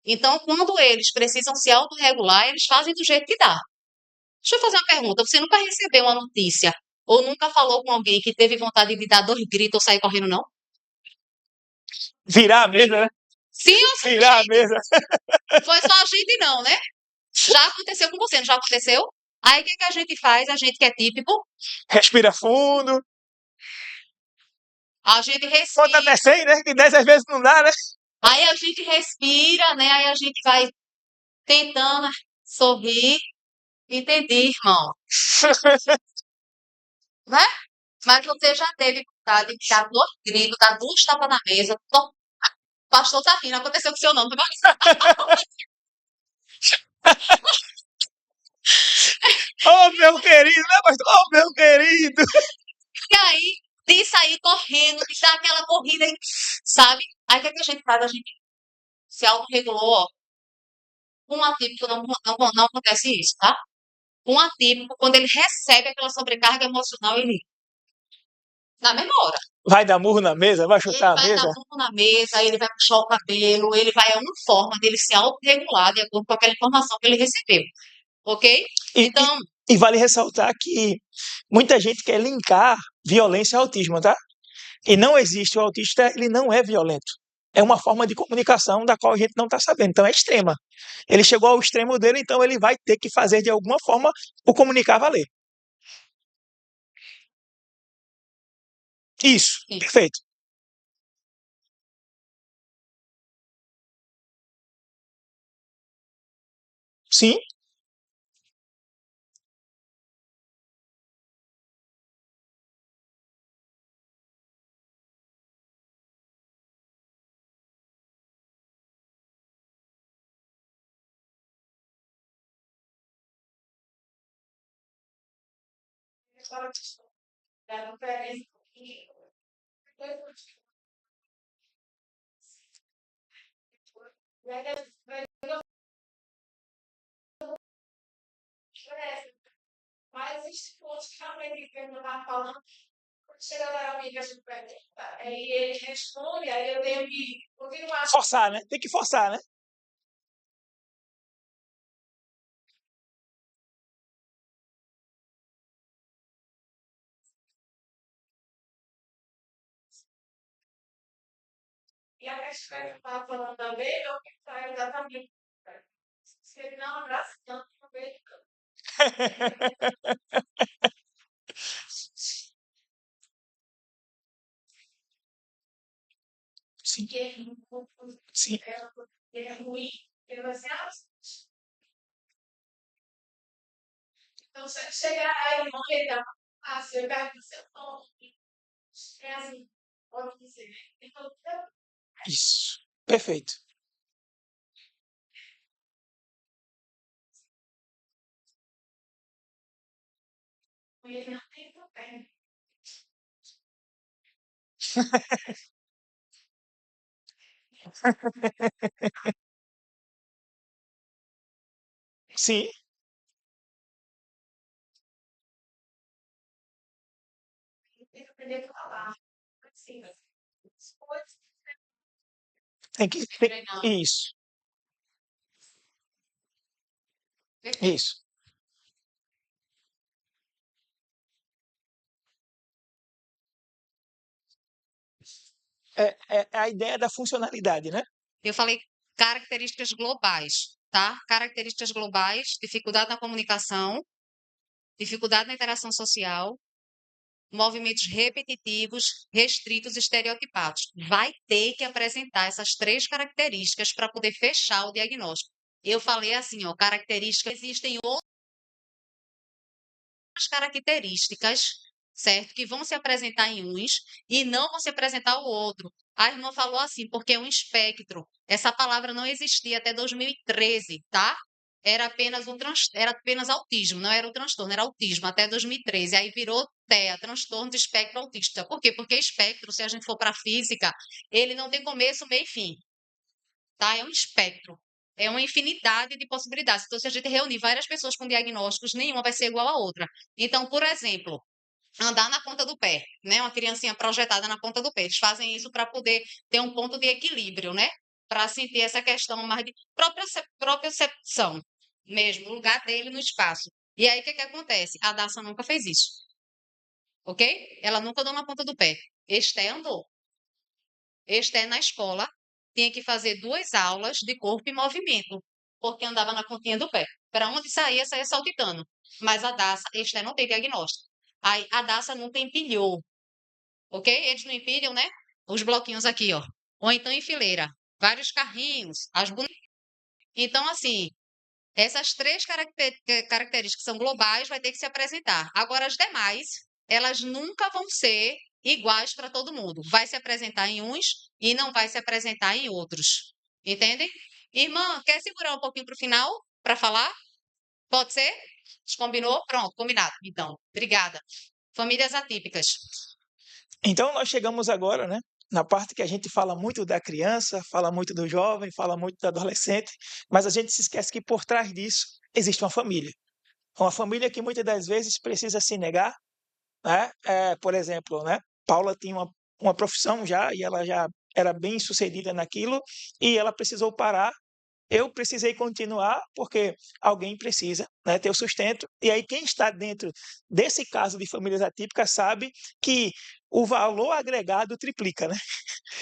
Então, quando eles precisam se autorregular, eles fazem do jeito que dá. Deixa eu fazer uma pergunta. Você nunca recebeu uma notícia ou nunca falou com alguém que teve vontade de dar 2 gritos ou sair correndo, não? Virar a mesa, né? Sim ou sim, Virar a gente? mesa. Foi só a gente não, né? Já aconteceu com você, não já aconteceu? Aí o que que a gente faz? A gente que é típico, Respira fundo. a gente Conta respira. até 100, né? Que 10 às vezes não dá, né? Aí a gente respira, né? Aí a gente vai tentando sorrir. Entendi, irmão, né? Mas você já teve vontade de dar 2 gritos, dar 2 tapas na mesa. Pastor tá rindo, aconteceu com o seu nome. Ô, meu querido, né, pastor? Ô, meu querido. E aí, de sair correndo, de dar aquela corrida, aí, sabe? Aí o que, é que a gente faz? A gente se autorregulou, ó. Com um atípico não acontece isso, tá? Com um atípico, quando ele recebe aquela sobrecarga emocional, ele, na mesma hora, Vai dar murro na mesa, vai ele chutar a vai dar mesa. murro na mesa, ele vai puxar o cabelo, ele vai, é uma forma dele se autorregular de acordo com aquela informação que ele recebeu, ok? E, e, Então, e vale ressaltar que muita gente quer linkar violência ao autismo, tá? E não existe, o autista, ele não é violento. É uma forma de comunicação da qual a gente não está sabendo. Então é extrema. Ele chegou ao extremo dele, então ele vai ter que fazer de alguma forma o comunicar valer. Isso, sim, perfeito. Sim, forçar, né? Tem que forçar, né? Sim, sim, isso. Perfeito. Sim, treinar. isso, Perfeito. isso. É a ideia da funcionalidade, né? Eu falei características globais, tá? Características globais, dificuldade na comunicação, dificuldade na interação social, movimentos repetitivos, restritos e estereotipados. Vai ter que apresentar essas 3 características para poder fechar o diagnóstico. Eu falei assim, ó, características, existem outras características, certo? Que vão se apresentar em uns e não vão se apresentar ao outro. A irmã falou assim, porque é um espectro. Essa palavra não existia até 2013, tá? era apenas autismo, não era o transtorno, era autismo até 2013. Aí virou TEA, transtorno de espectro autista. Por quê? Porque espectro, se a gente for para a física, ele não tem começo, meio e fim, tá? É um espectro. É uma infinidade de possibilidades. Então, se a gente reunir várias pessoas com diagnósticos, nenhuma vai ser igual à outra. Então, por exemplo, andar na ponta do pé, né? Uma criancinha projetada na ponta do pé. Eles fazem isso para poder ter um ponto de equilíbrio, né? Para sentir essa questão mais de propriocepção mesmo, o lugar dele no espaço. E aí, o que que acontece? A Daça nunca fez isso, ok? Ela nunca andou na ponta do pé. Esté andou. Esté na escola tinha que fazer 2 aulas de corpo e movimento, porque andava na pontinha do pé. Para onde saía, saía saltitando. Mas a Daça, Esté não tem diagnóstico. Aí, a Daça nunca empilhou, ok? Eles não empilham, né? Os bloquinhos aqui, ó. Ou então em fileira. Vários carrinhos, as bonecas. Então, assim, essas três características que são globais vai ter que se apresentar. Agora, as demais, elas nunca vão ser iguais para todo mundo. Vai se apresentar em uns e não vai se apresentar em outros. Entendem? Irmã, quer segurar um pouquinho para o final para falar? Pode ser? Combinou? Pronto, combinado. Então, obrigada. Famílias atípicas. Então, nós chegamos agora, né, na parte que a gente fala muito da criança, fala muito do jovem, fala muito do adolescente, mas a gente se esquece que por trás disso existe uma família. Uma família que muitas das vezes precisa se negar, né? Por exemplo, né, Paula tinha uma profissão já e ela já era bem sucedida naquilo e ela precisou parar. Eu precisei continuar porque alguém precisa, né, ter o sustento. E aí quem está dentro desse caso de famílias atípicas sabe que o valor agregado triplica, né?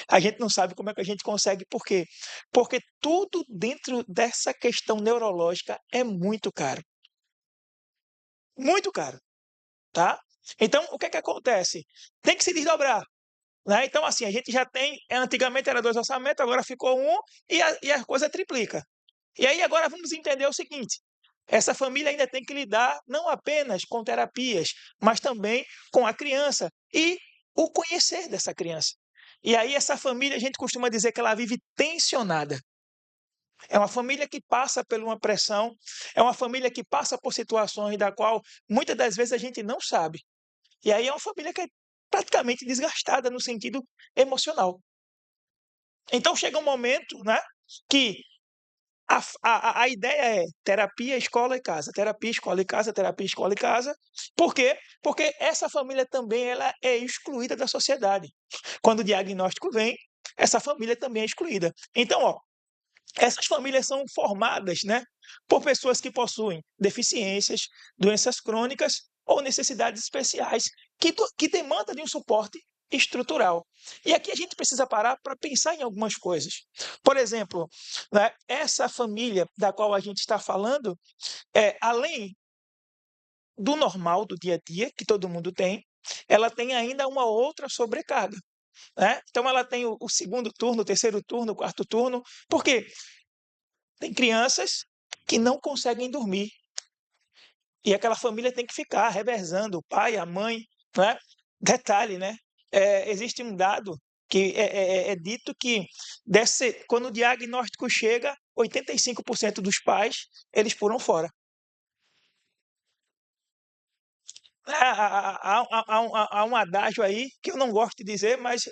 A gente não sabe como é que a gente consegue, por quê? Porque tudo dentro dessa questão neurológica é muito caro. Muito caro, tá? Então, o que é que acontece? Tem que se desdobrar, né? Então, assim, a gente já tem, antigamente era 2 orçamentos, agora ficou um e a coisa triplica. E aí agora vamos entender o seguinte: essa família ainda tem que lidar não apenas com terapias, mas também com a criança e o conhecer dessa criança. E aí essa família, a gente costuma dizer que ela vive tensionada. É uma família que passa por uma pressão, é uma família que passa por situações da qual muitas das vezes a gente não sabe. E aí é uma família que é praticamente desgastada no sentido emocional. Então chega um momento, né, que a ideia é terapia, escola e casa, terapia, escola e casa, terapia, escola e casa. Por quê? Porque essa família também ela é excluída da sociedade. Quando o diagnóstico vem, essa família também é excluída. Então, ó, essas famílias são formadas, né, por pessoas que possuem deficiências, doenças crônicas ou necessidades especiais que demandam de um suporte estrutural. E aqui a gente precisa parar para pensar em algumas coisas. Por exemplo, né, essa família da qual a gente está falando, além do normal do dia a dia, que todo mundo tem, ela tem ainda uma outra sobrecarga. Né? Então, ela tem o segundo turno, o terceiro turno, o quarto turno. Por quê? Tem crianças que não conseguem dormir. E aquela família tem que ficar revezando, o pai, a mãe, né? Detalhe, né? Existe um dado que é dito que quando o diagnóstico chega, 85% dos pais, eles pulam fora. Há um adágio aí que eu não gosto de dizer, mas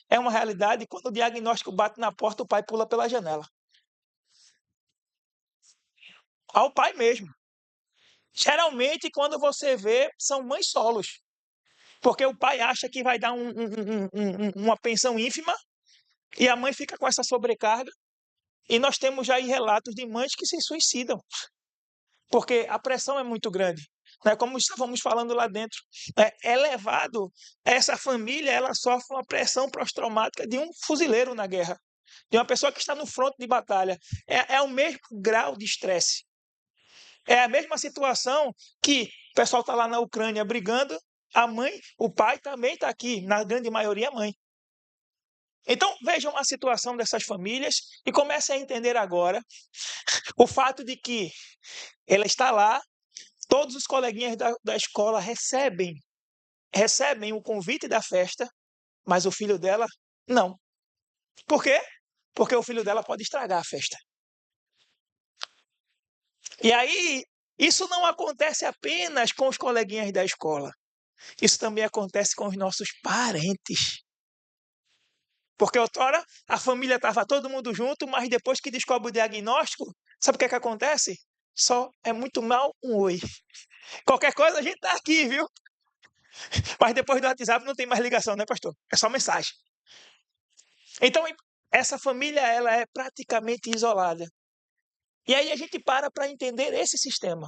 é uma realidade. Quando o diagnóstico bate na porta, o pai pula pela janela. Ao pai mesmo. Geralmente, quando você vê, são mães solos. Porque o pai acha que vai dar uma pensão ínfima e a mãe fica com essa sobrecarga. E nós temos já aí relatos de mães que se suicidam, porque a pressão é muito grande. Né? Como estávamos falando lá dentro, é levado, essa família ela sofre uma pressão pós-traumática de um fuzileiro na guerra, de uma pessoa que está no fronte de batalha. É o mesmo grau de estresse. É a mesma situação que o pessoal está lá na Ucrânia brigando, a mãe, o pai também está aqui, na grande maioria a mãe. Então vejam a situação dessas famílias e comecem a entender agora o fato de que ela está lá, todos os coleguinhas da escola recebem o convite da festa, mas o filho dela não. Por quê? Porque o filho dela pode estragar a festa. E aí, isso não acontece apenas com os coleguinhas da escola. Isso também acontece com os nossos parentes. Porque outrora a família estava todo mundo junto, mas depois que descobre o diagnóstico, sabe o que é que acontece? Só é muito mal um oi. Qualquer coisa a gente tá aqui, viu? Mas depois do WhatsApp não tem mais ligação, né, pastor? É só mensagem. Então, essa família ela é praticamente isolada. E aí a gente para entender esse sistema.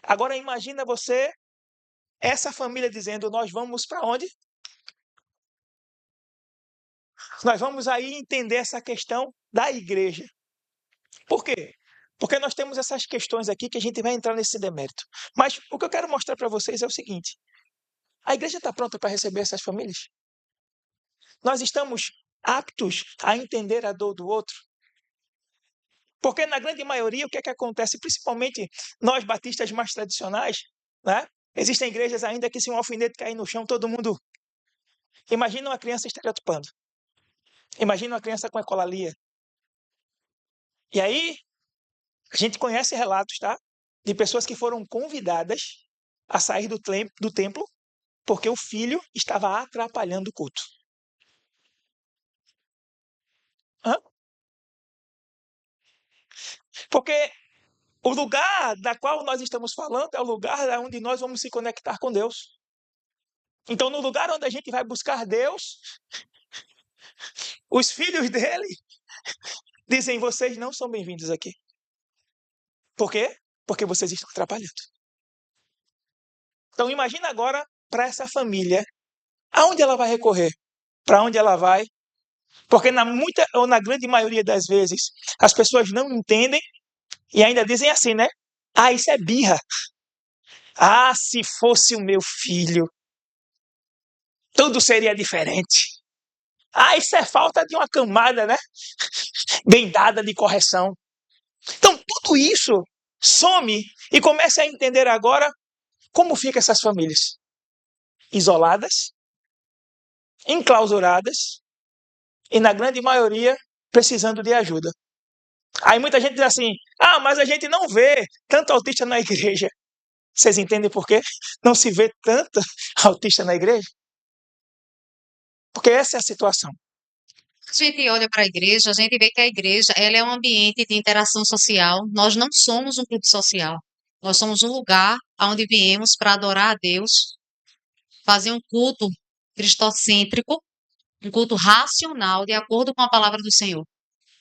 Agora imagina você, essa família dizendo, nós vamos para onde? Nós vamos aí entender essa questão da igreja. Por quê? Porque nós temos essas questões aqui que a gente vai entrar nesse demérito. Mas o que eu quero mostrar para vocês é o seguinte: a igreja está pronta para receber essas famílias? Nós estamos aptos a entender a dor do outro? Porque na grande maioria, o que é que acontece? Principalmente nós batistas mais tradicionais, né? Existem igrejas ainda que se um alfinete cair no chão, todo mundo... Imagina uma criança estereotipando. Imagina uma criança com ecolalia. E aí, a gente conhece relatos, tá? De pessoas que foram convidadas a sair do templo porque o filho estava atrapalhando o culto. Hã? Porque o lugar da qual nós estamos falando é o lugar onde nós vamos se conectar com Deus. Então, no lugar onde a gente vai buscar Deus, os filhos dele dizem: vocês não são bem-vindos aqui. Por quê? Porque vocês estão atrapalhando. Então, imagina agora para essa família, aonde ela vai recorrer? Para onde ela vai? Porque na muita ou na grande maioria das vezes, as pessoas não entendem e ainda dizem assim, né? Ah, isso é birra. Ah, se fosse o meu filho, tudo seria diferente. Ah, isso é falta de uma camada, né? Bem dada de correção. Então, tudo isso some e começa a entender agora como ficam essas famílias. Isoladas, enclausuradas e, na grande maioria, precisando de ajuda. Aí muita gente diz assim, ah, mas a gente não vê tanto autista na igreja. Vocês entendem por quê? Não se vê tanto autista na igreja? Porque essa é a situação. A gente olha para a igreja, a gente vê que a igreja ela é um ambiente de interação social. Nós não somos um clube social. Nós somos um lugar onde viemos para adorar a Deus, fazer um culto cristocêntrico, um culto racional, de acordo com a palavra do Senhor.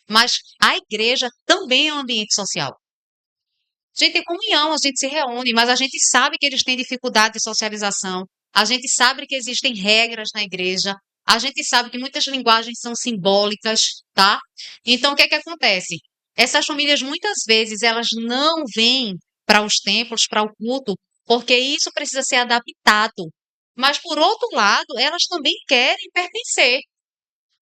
Mas a igreja também é um ambiente social. A gente tem comunhão, a gente se reúne, mas a gente sabe que eles têm dificuldade de socialização. A gente sabe que existem regras na igreja. A gente sabe que muitas linguagens são simbólicas, tá? Então, o que é que acontece? Essas famílias, muitas vezes, elas não vêm para os templos, para o culto, porque isso precisa ser adaptado. Mas, por outro lado, elas também querem pertencer.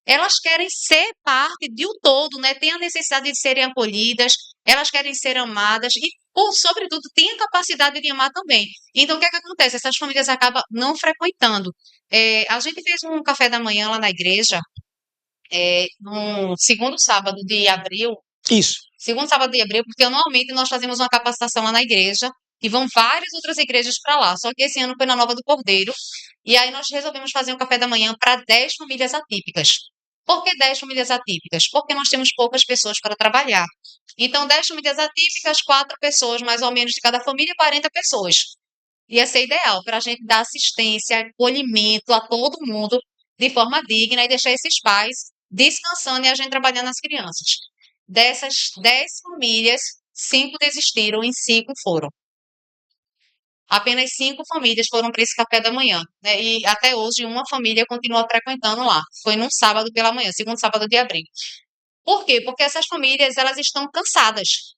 Elas querem ser parte de um todo, né? Têm a necessidade de serem acolhidas, elas querem ser amadas e, sobretudo, têm a capacidade de amar também. Então, o que é que acontece? Essas famílias acabam não frequentando. A gente fez um café da manhã lá na igreja, no segundo sábado de abril, Isso. segundo sábado de abril, porque anualmente nós fazemos uma capacitação lá na igreja e vão várias outras igrejas para lá. Só que esse ano foi na Nova do Cordeiro. E aí nós resolvemos fazer um café da manhã para 10 famílias atípicas. Por que 10 famílias atípicas? Porque nós temos poucas pessoas para trabalhar. Então, 10 famílias atípicas, 4 pessoas, mais ou menos, de cada família, 40 pessoas. Ia ser ideal para a gente dar assistência, acolhimento a todo mundo de forma digna e deixar esses pais descansando e a gente trabalhando nas crianças. Dessas 10 famílias, 5 desistiram e 5 foram. Apenas 5 famílias foram para esse café da manhã, né? E até hoje uma família continua frequentando lá. Foi num sábado pela manhã, segundo sábado de abril. Por quê? Porque essas famílias elas estão cansadas.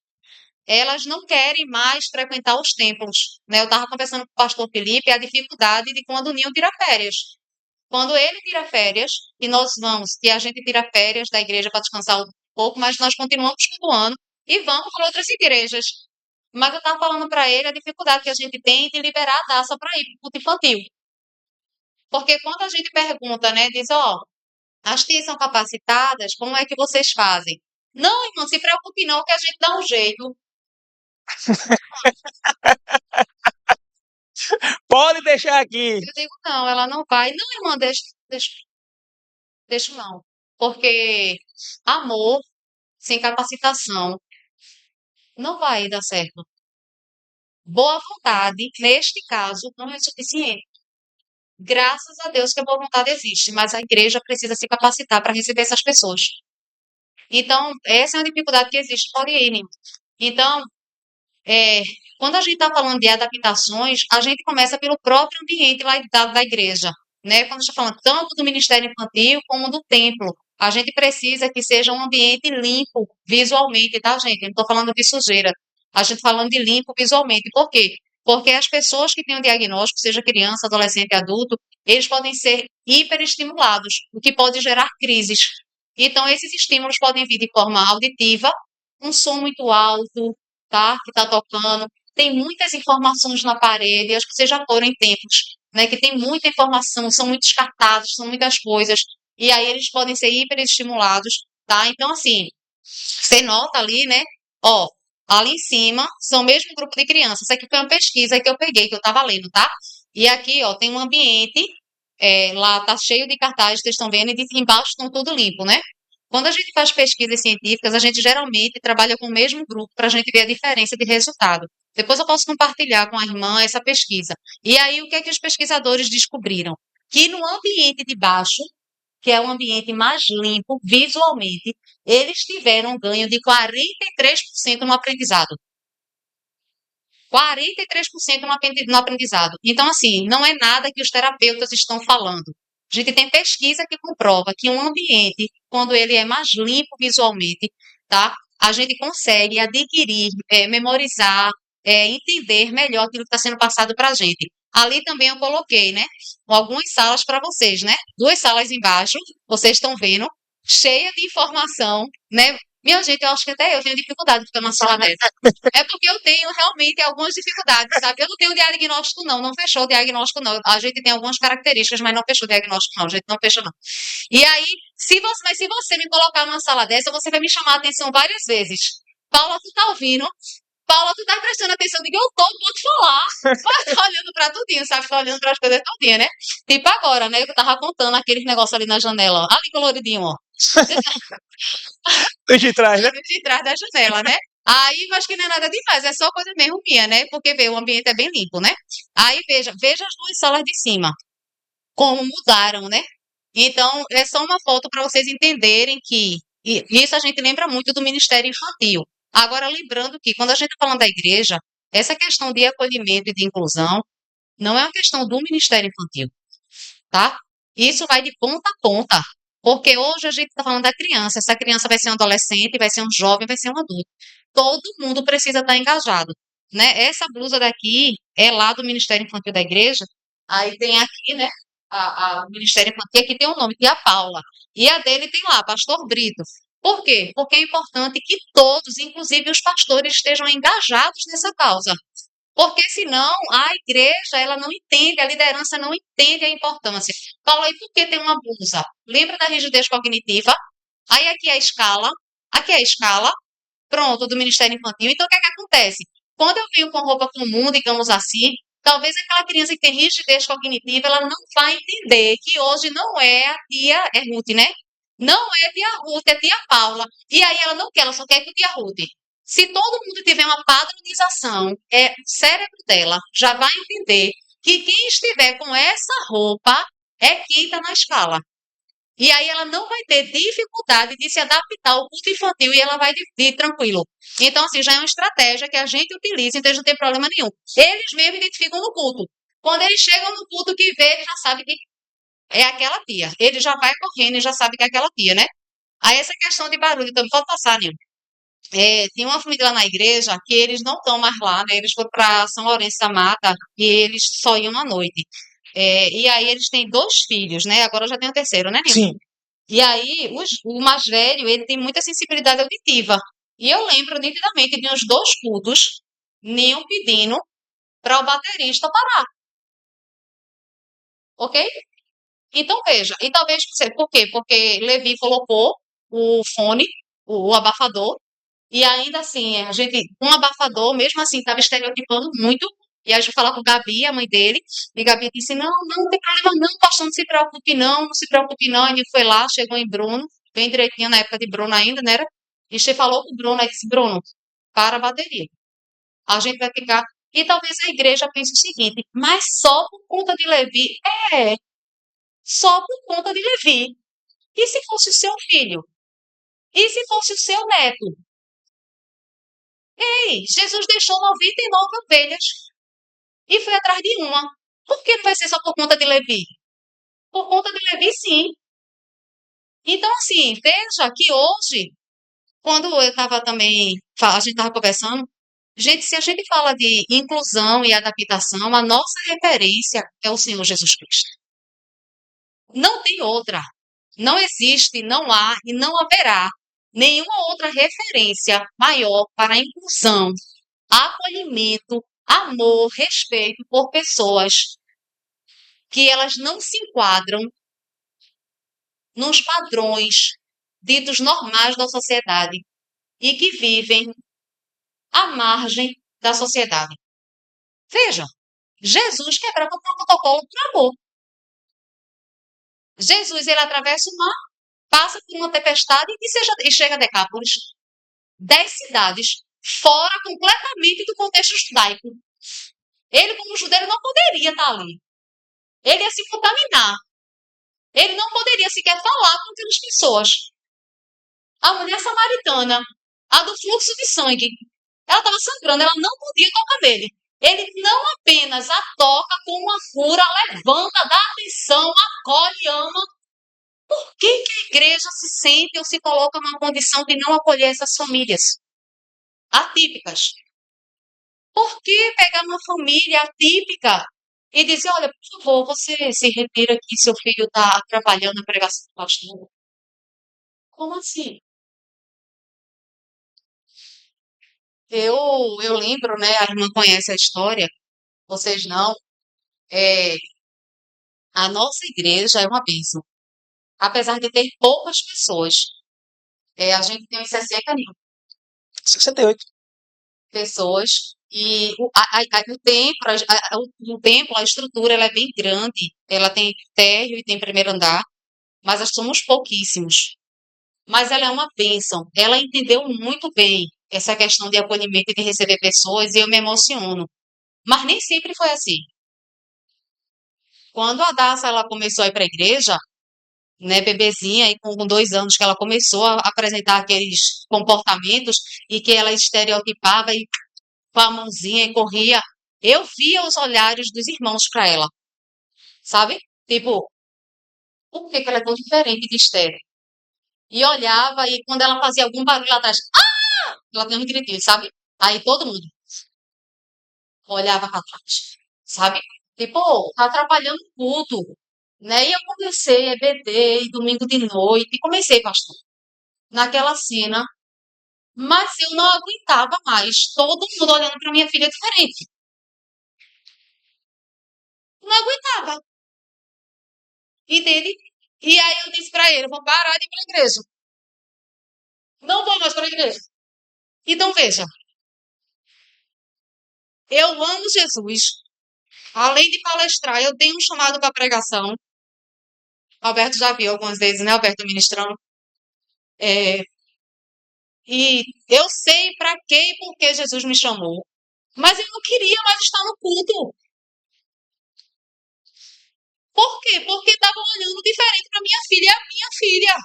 Elas não querem mais frequentar os templos, né? Eu estava conversando com o pastor Felipe a dificuldade de quando o Ninho tira férias. Quando ele tira férias, e nós vamos, e a gente tira férias da igreja para descansar um pouco, mas nós continuamos cultuando e vamos para outras igrejas. Mas eu estava falando para ele a dificuldade que a gente tem de liberar a Daça para ir para o culto infantil. Porque quando a gente pergunta, né, diz, ó, as tias são capacitadas, como é que vocês fazem? Não, irmão, se preocupe não, que a gente dá um jeito. Pode deixar aqui. Eu digo, não, ela não vai. Não, irmã, deixa, deixa não. Porque amor sem capacitação não vai dar certo. Boa vontade, neste caso, não é suficiente. Graças a Deus que a boa vontade existe, mas a igreja precisa se capacitar para receber essas pessoas. Então, essa é uma dificuldade que existe, Pauline. Então, é, quando a gente está falando de adaptações, a gente começa pelo próprio ambiente lá da igreja, né? Quando a gente está falando tanto do ministério infantil como do templo, a gente precisa que seja um ambiente limpo visualmente, tá, gente? Eu não estou falando de sujeira. A gente tá falando de limpo visualmente. Por quê? Porque as pessoas que têm o diagnóstico, seja criança, adolescente, adulto, eles podem ser hiperestimulados, o que pode gerar crises. Então, esses estímulos podem vir de forma auditiva, um som muito alto, tá? Que está tocando. Tem muitas informações na parede, acho que vocês já foram em templos, né? Que tem muita informação, são muitos cartazes, são muitas coisas. E aí eles podem ser hiperestimulados, tá? Então, assim, você nota ali, né? Ó, ali em cima são o mesmo grupo de crianças. Isso aqui foi uma pesquisa que eu peguei, que eu estava lendo, tá? E aqui, ó, tem um ambiente, lá tá cheio de cartazes, vocês estão vendo, e embaixo estão tudo limpo, né? Quando a gente faz pesquisas científicas, a gente geralmente trabalha com o mesmo grupo para a gente ver a diferença de resultado. Depois eu posso compartilhar com a irmã essa pesquisa. E aí, o que é que os pesquisadores descobriram? Que no ambiente de baixo, que é um ambiente mais limpo visualmente, eles tiveram um ganho de 43% no aprendizado. 43% no aprendizado. Então, assim, não é nada que os terapeutas estão falando. A gente tem pesquisa que comprova que um ambiente, quando ele é mais limpo visualmente, tá? A gente consegue adquirir, memorizar, entender melhor aquilo que está sendo passado para a gente. Ali também eu coloquei, né? Algumas salas para vocês, né? Duas salas embaixo, vocês estão vendo, cheia de informação, né? Minha gente, eu acho que até eu tenho dificuldade de ficar numa sala dessa. É porque eu tenho realmente algumas dificuldades, sabe? Eu não tenho diagnóstico, não. Não fechou o diagnóstico, não. A gente tem algumas características, mas não fechou o diagnóstico, não. A gente não fechou, não. E aí, mas se você me colocar numa sala dessa, você vai me chamar a atenção várias vezes. Paula, tu tá ouvindo? Paula, tu tá prestando atenção? Eu digo, eu tô, pode falar. Mas tá olhando pra tudinho, sabe? Tá olhando pras coisas tudinho, né? Tipo agora, né? Eu tava contando aqueles negócios ali na janela, ó. Ali coloridinho, ó. De trás, né? De trás da janela, né? Aí, mas que não é nada demais, é só coisa mesmo minha, né? Porque vê, o ambiente é bem limpo, né? Aí veja as duas salas de cima, como mudaram, né? Então, é só uma foto para vocês entenderem que isso a gente lembra muito do Ministério Infantil. Agora, lembrando que quando a gente está falando da igreja, essa questão de acolhimento e de inclusão não é uma questão do Ministério Infantil, tá? Isso vai de ponta a ponta. Porque hoje a gente está falando da criança. Essa criança vai ser um adolescente, vai ser um jovem, vai ser um adulto. Todo mundo precisa estar engajado, né? Essa blusa daqui é lá do Ministério Infantil da Igreja. Aí tem aqui, né? O Ministério Infantil, aqui tem o nome, Tia Paula. E a dele tem lá, Pastor Brito. Por quê? Porque é importante que todos, inclusive os pastores, estejam engajados nessa causa. Porque senão a igreja, ela não entende, a liderança não entende a importância. Fala aí, por que tem uma blusa? Lembra da rigidez cognitiva? Aí aqui é a escala, pronto, do Ministério Infantil. Então, o que é que acontece? Quando eu venho com roupa comum, digamos assim, talvez aquela criança que tem rigidez cognitiva, ela não vai entender que hoje não é a tia, é Ruth, né? Não é a tia Ruth, é a tia Paula. E aí ela não quer, ela só quer que o tia Ruth. Se todo mundo tiver uma padronização, o cérebro dela já vai entender que quem estiver com essa roupa é quem está na escala. E aí ela não vai ter dificuldade de se adaptar ao culto infantil e ela vai de tranquilo. Então, assim, já é uma estratégia que a gente utiliza, então eles não tem problema nenhum. Eles mesmo identificam no culto. Quando eles chegam no culto que vê, ele já sabe que é aquela tia. Ele já vai correndo e já sabe que é aquela tia, né? Aí essa questão de barulho, então, pode passar, Nil. Tinha uma família lá na igreja que eles não estão mais lá, né? Eles foram para São Lourenço da Mata e eles só iam à noite. E aí eles têm dois filhos, né? Agora já tem o terceiro, né, Nil? Sim. E aí, o mais velho, ele tem muita sensibilidade auditiva. E eu lembro nitidamente de uns dois cultos, Ninho pedindo para o baterista parar, ok? Então veja, e talvez você, por quê? Porque Levi colocou o fone, o abafador, E ainda assim, a gente, um abafador, mesmo assim, estava estereotipando muito. E aí eu fui falar com Gabi, a mãe dele, e Gabi disse: não, não tem problema não, pastor, não se preocupe não, não se preocupe não. Ele foi lá, chegou em Bruno, bem direitinho na época de Bruno ainda, né? E você falou com o Bruno, aí disse: Bruno, para a bateria. A gente vai ficar. E talvez a igreja pense o seguinte: mas só por conta de Levi? É, só por conta de Levi. E se fosse o seu filho? E se fosse o seu neto? Ei, Jesus deixou 99 ovelhas e foi atrás de uma. Por que não vai ser só por conta de Levi? Por conta de Levi, sim. Então, assim, veja que hoje, quando eu estava também, a gente estava conversando, gente, se a gente fala de inclusão e adaptação, a nossa referência é o Senhor Jesus Cristo. Não tem outra. Não existe, não há e não haverá nenhuma outra referência maior para a inclusão, acolhimento, amor, respeito por pessoas que elas não se enquadram nos padrões ditos normais da sociedade e que vivem à margem da sociedade. Veja, Jesus quebrava o protocolo do amor. Jesus, ele atravessa o mar, passa por uma tempestade e chega a Decápolis. 10 cidades fora completamente do contexto judaico. Ele, como judeu, não poderia estar ali. Ele ia se contaminar. Ele não poderia sequer falar com aquelas pessoas. A mulher samaritana, a do fluxo de sangue, ela estava sangrando, ela não podia tocar nele. Ele não apenas a toca com uma cura, levanta, dá atenção, acolhe, ama. Por que a igreja se sente ou se coloca numa condição de não acolher essas famílias atípicas? Por que pegar uma família atípica e dizer, olha, por favor, você se retira aqui, seu filho está atrapalhando a pregação do pastor? Como assim? Eu lembro, né? A irmã conhece a história, vocês não. É, a nossa igreja é uma bênção. Apesar de ter poucas pessoas, a gente tem uns 60 mil 68. pessoas. E o templo, o templo, a estrutura, ela é bem grande. Ela tem térreo e tem primeiro andar, mas nós somos pouquíssimos. Mas ela é uma bênção. Ela entendeu muito bem essa questão de acolhimento e de receber pessoas, e eu me emociono. Mas nem sempre foi assim. Quando a Daça ela começou a ir para a igreja, né, bebezinha, e com 2 anos que ela começou a apresentar aqueles comportamentos e que ela estereotipava e com a mãozinha e corria, eu via os olhares dos irmãos para ela, sabe? Tipo, por que que ela é tão diferente de Esther? E olhava e quando ela fazia algum barulho lá atrás, ela deu um gritinho, sabe? Aí todo mundo olhava para trás, sabe? Tipo, tá atrapalhando tudo, né? E eu comecei a EBD, e domingo de noite, e comecei, pastor, naquela cena, mas eu não aguentava mais, todo mundo olhando para minha filha diferente. Não aguentava, entende? E aí eu disse para ele, eu vou parar de ir para a igreja. Não vou mais para a igreja. Então veja, eu amo Jesus. Além de palestrar, eu tenho um chamado para pregação. Alberto já viu algumas vezes, né, Alberto ministrando. É, e eu sei para que e por que Jesus me chamou. Mas eu não queria mais estar no culto. Por quê? Porque estavam olhando diferente para minha filha, e a minha filha.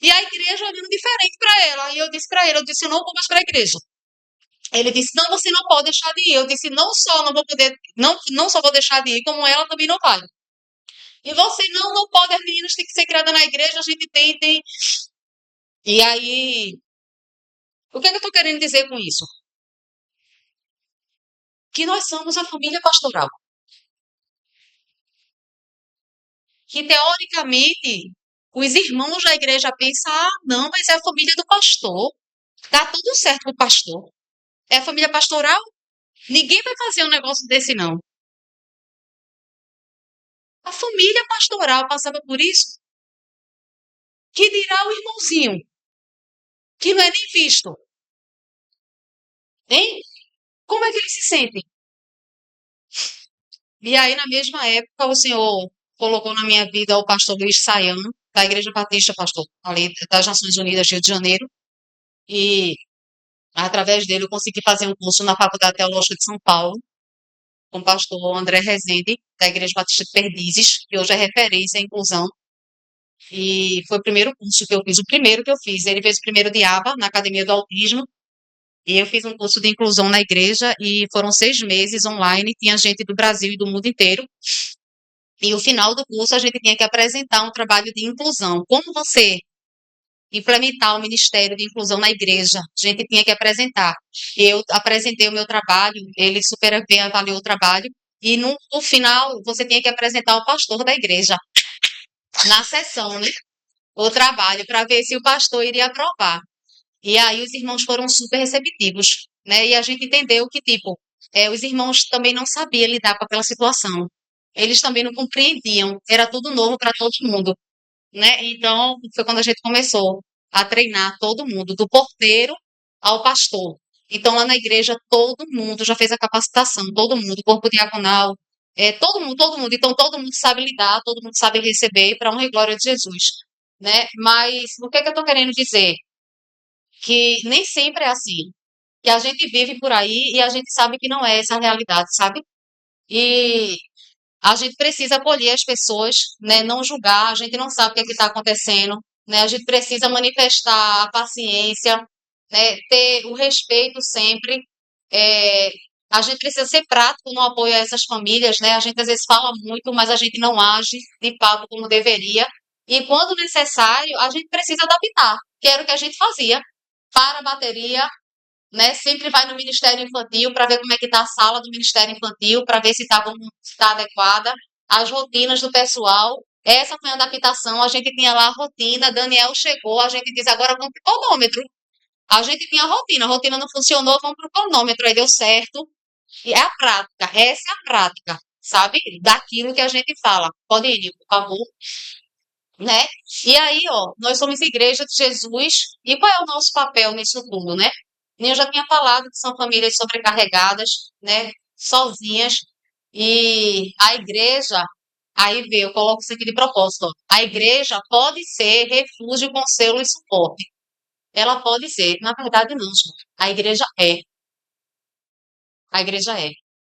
E a igreja olhando diferente para ela. E eu disse para ele, eu disse, eu não vou mais para a igreja. Ele disse, não, você não pode deixar de ir. Eu disse, não só não vou poder, não só vou deixar de ir, como ela também não vai. E você não pode, as meninas têm que ser criadas na igreja, a gente tem. E aí, o que é que eu estou querendo dizer com isso? Que nós somos a família pastoral. Que teoricamente os irmãos da igreja pensam, ah, não, mas é a família do pastor. Tá tudo certo com o pastor. É a família pastoral? Ninguém vai fazer um negócio desse, não. A família pastoral passava por isso. Que dirá o irmãozinho? que não é nem visto. Hein? Como é que eles se sentem? E aí, na mesma época, o Senhor colocou na minha vida o pastor Luiz Saiano, da Igreja Batista, pastor, ali das Nações Unidas, Rio de Janeiro. E, através dele, eu consegui fazer um curso na Faculdade Teológica de São Paulo, com o pastor André Rezende, da Igreja Batista de Perdizes, que hoje é referência em inclusão. E foi o primeiro curso que eu fiz, o primeiro que eu fiz. Ele fez o primeiro de ABA, na Academia do Autismo, e eu fiz um curso de inclusão na igreja, e foram 6 meses online, tinha gente do Brasil e do mundo inteiro. E o final do curso a gente tinha que apresentar um trabalho de inclusão. Como você implementar o Ministério de Inclusão na igreja? A gente tinha que apresentar. Eu apresentei o meu trabalho, ele super bem avaliou o trabalho, e no final você tinha que apresentar ao pastor da igreja, na sessão, né? O trabalho, para ver se o pastor iria aprovar. E aí os irmãos foram super receptivos, né? E a gente entendeu que, tipo, os irmãos também não sabiam lidar com aquela situação. Eles também não compreendiam, era tudo novo para todo mundo, né? Então, foi quando a gente começou a treinar todo mundo, do porteiro ao pastor. Então, lá na igreja, todo mundo já fez a capacitação, todo mundo, corpo diaconal, todo mundo. Então, todo mundo sabe lidar, todo mundo sabe receber, para honra e glória de Jesus, né? Mas, o que é que eu estou querendo dizer? Que nem sempre é assim. Que a gente vive por aí e a gente sabe que não é essa a realidade, sabe? E a gente precisa acolher as pessoas, né? Não julgar, a gente não sabe o que é que está acontecendo, né? A gente precisa manifestar a paciência, né? Ter o respeito sempre. É, a gente precisa ser prático no apoio a essas famílias, né? A gente às vezes fala muito, mas a gente não age de fato como deveria. E quando necessário, a gente precisa adaptar, que era o que a gente fazia. Para a bateria, né? Sempre vai no Ministério Infantil para ver como é que está a sala do Ministério Infantil, para ver se está adequada, as rotinas do pessoal. Essa foi a adaptação, a gente tinha lá a rotina, Daniel chegou, a gente diz agora vamos para o cronômetro. A gente tinha a rotina não funcionou, vamos para o cronômetro, aí deu certo. E é a prática, essa é a prática, sabe? Daquilo que a gente fala. Pode ir, por favor, né? E aí, ó, nós somos Igreja de Jesus, e qual é o nosso papel nisso tudo, né? Eu já tinha falado que são famílias sobrecarregadas, né? Sozinhas, e a igreja, aí vê, eu coloco isso aqui de propósito, ó. A igreja pode ser refúgio, consolo e suporte. Ela pode ser, na verdade não, gente. A igreja é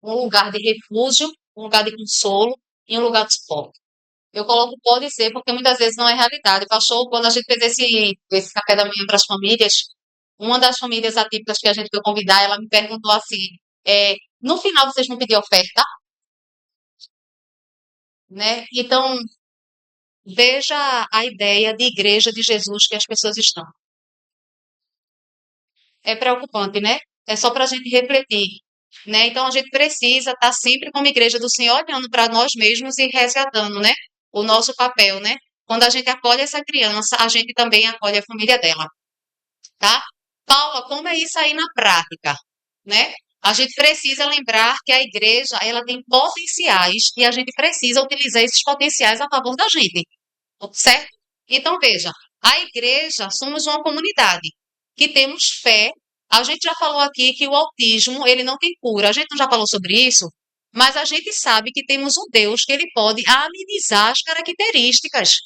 um lugar de refúgio, um lugar de consolo e um lugar de suporte. Eu coloco pode ser, porque muitas vezes não é realidade. Pastor, quando a gente fez esse café da manhã para as famílias, uma das famílias atípicas que a gente foi convidar, ela me perguntou assim, no final vocês não pediram oferta, né? Então, veja a ideia de igreja de Jesus que as pessoas estão. É preocupante, né? É só para a gente refletir, né? Então, a gente precisa estar sempre como igreja do Senhor, olhando para nós mesmos e resgatando, né? O nosso papel, né? Quando a gente acolhe essa criança, a gente também acolhe a família dela, tá? Paula, como é isso aí na prática, né? A gente precisa lembrar que a igreja, ela tem potenciais e a gente precisa utilizar esses potenciais a favor da gente, certo? Então, veja, a igreja, somos uma comunidade que temos fé. A gente já falou aqui que o autismo, ele não tem cura. A gente não já falou sobre isso? Mas a gente sabe que temos um Deus que ele pode amenizar as características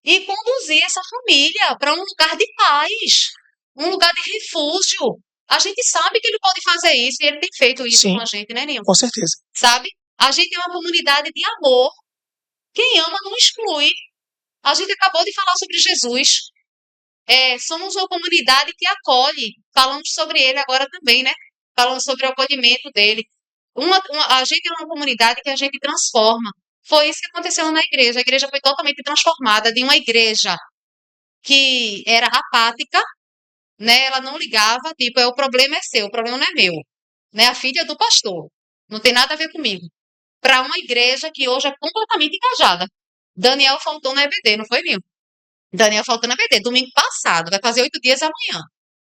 e conduzir essa família para um lugar de paz, um lugar de refúgio. A gente sabe que ele pode fazer isso e ele tem feito isso Sim, com a gente, né, Nil? com certeza. Sabe? A gente é uma comunidade de amor. Quem ama não exclui. A gente acabou de falar sobre Jesus. Somos uma comunidade que acolhe. Falamos sobre ele agora também, né? Falamos sobre o acolhimento dele. A gente é uma comunidade que a gente transforma. Foi isso que aconteceu na igreja. A igreja foi totalmente transformada de uma igreja que era apática, né? Ela não ligava, tipo, o problema é seu, o problema não é meu, né? A filha do pastor, não tem nada a ver comigo. Para uma igreja que hoje é completamente engajada. Daniel faltou na EBD, não foi, Nil? Daniel faltou na EBD, domingo passado, vai fazer 8 dias amanhã.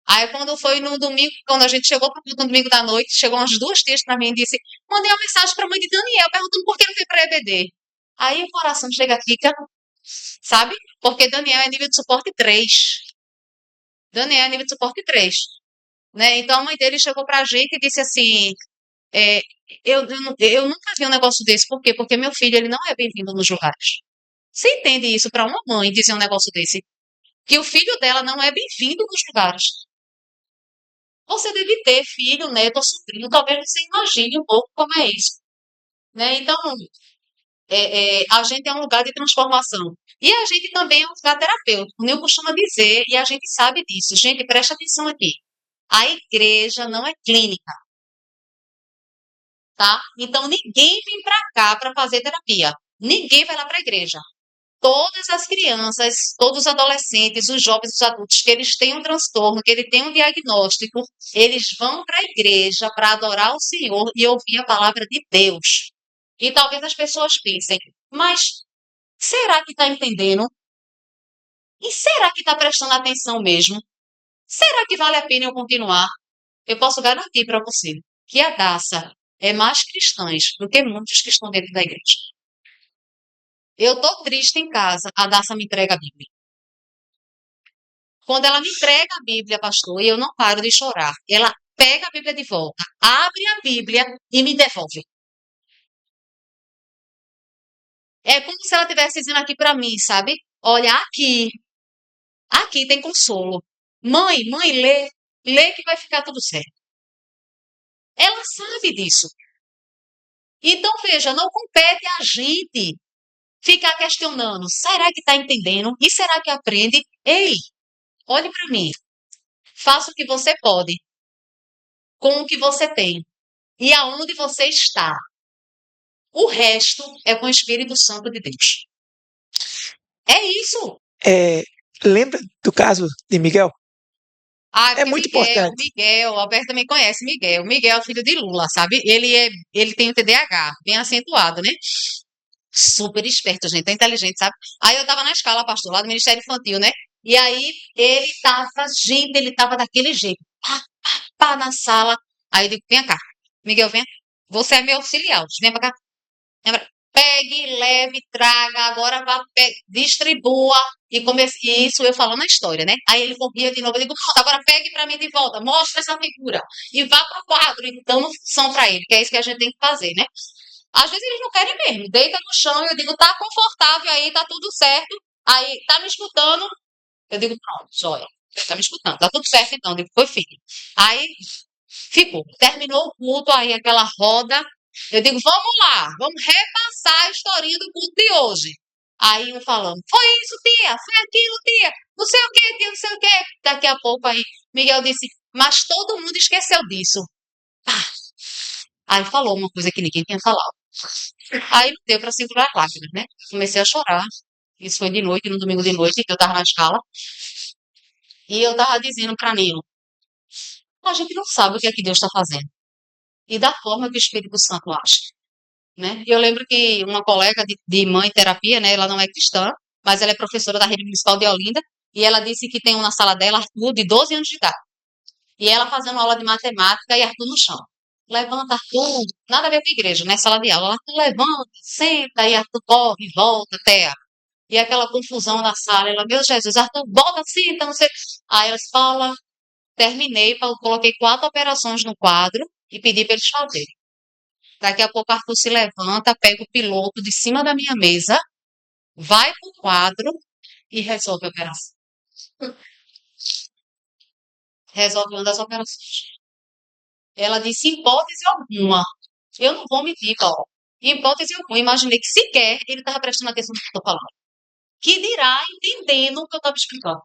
Aí, quando foi no domingo, quando a gente chegou para o domingo da noite, chegou umas 2 tias para mim e disse: mandei uma mensagem para a mãe de Daniel, perguntando por que não foi para a EBD. Aí o coração chega aqui, sabe? Porque Daniel é nível de suporte 3. Daniel é nível de suporte 3, né? Então a mãe dele chegou pra gente e disse assim, é, eu nunca vi um negócio desse. Por quê? Porque meu filho, ele não é bem-vindo nos lugares. Você entende isso para uma mãe dizer um negócio desse? Que o filho dela não é bem-vindo nos lugares. Você deve ter filho, neto ou sobrinho, talvez você imagine um pouco como é isso, né? Então, a gente é um lugar de transformação. E a gente também é um lugar terapêutico. O Nil costuma dizer, e a gente sabe disso. Gente, presta atenção aqui. A igreja não é clínica, tá? Então, ninguém vem para cá para fazer terapia. Ninguém vai lá para a igreja. Todas as crianças, todos os adolescentes, os jovens, os adultos, que eles têm um transtorno, que ele tem um diagnóstico, eles vão para a igreja para adorar o Senhor e ouvir a palavra de Deus. E talvez as pessoas pensem, mas será que está entendendo? E será que está prestando atenção mesmo? Será que vale a pena eu continuar? Eu posso garantir para você que a Daça é mais cristãs do que muitos que estão dentro da igreja. Eu estou triste em casa, a Daça me entrega a Bíblia. Quando ela me entrega a Bíblia, pastor, eu não paro de chorar. Ela pega a Bíblia de volta, abre a Bíblia e me devolve. É como se ela estivesse dizendo aqui para mim, sabe? Olha, aqui tem consolo. Mãe, lê que vai ficar tudo certo. Ela sabe disso. Então, veja, não compete a gente ficar questionando. Será que está entendendo? E será que aprende? Ei, olhe para mim. Faça o que você pode com o que você tem e aonde você está. O resto é com o Espírito Santo de Deus. É isso. É, lembra do caso de Miguel? Ah, É porque muito importante. Miguel, o Alberto também conhece Miguel. Miguel é o filho de Lula, sabe? Ele tem o TDAH, bem acentuado, né? Super esperto, gente, é inteligente, sabe? Aí eu tava na escala, pastor, lá do Ministério Infantil, né? E aí ele tava daquele jeito, pá, na sala. Aí eu digo, vem cá, Miguel, vem, você é meu auxiliar, vem pra cá. Lembra? Pegue, leve, traga, agora vá, distribua. E isso eu falando na história, né? Aí ele corria de novo, eu digo, pronto, agora pegue para mim de volta, mostra essa figura e vá para o quadro e dando função para ele, que é isso que a gente tem que fazer, né? Às vezes eles não querem mesmo, deita no chão e eu digo, tá confortável aí, tá tudo certo. Aí, tá me escutando? Eu digo, pronto, joia, tá me escutando, tá tudo certo então. Eu digo, foi filho. Aí ficou, terminou o culto, aí aquela roda. Eu digo, vamos lá, vamos repassar a historinha do culto de hoje. Aí um falando, foi isso, tia, foi aquilo, tia, não sei o que, tia, não sei o que. Daqui a pouco aí, Miguel disse, mas todo mundo esqueceu disso. Pá. Aí falou uma coisa que ninguém tinha falado. Aí não deu para segurar as lágrimas, né? Comecei a chorar. Isso foi de noite, no domingo de noite, que eu tava na escala. E eu tava dizendo para Nilo, a gente não sabe o que é que Deus está fazendo. E da forma que o Espírito Santo age. Né? E eu lembro que uma colega de mãe terapia, né, ela não é cristã, mas ela é professora da rede municipal de Olinda, e ela disse que tem um na sala dela, Arthur, de 12 anos de idade. E ela fazendo aula de matemática e Arthur no chão. Levanta, Arthur, nada a ver com a igreja, né? Sala de aula. Arthur levanta, senta, e Arthur corre, volta, até. E aquela confusão na sala. Ela, meu Jesus, Arthur, volta, senta, não sei. Aí ela fala, terminei, coloquei 4 operações no quadro e pedi para eles fazerem. Daqui a pouco Arthur se levanta, pega o piloto de cima da minha mesa, vai pro quadro e resolve a operação. Resolve uma das operações. Ela disse, em hipótese alguma, eu não vou mentir, Paulo. Em hipótese alguma, imaginei que sequer ele estava prestando atenção no que eu estou falando. Que dirá entendendo o que eu estava explicando.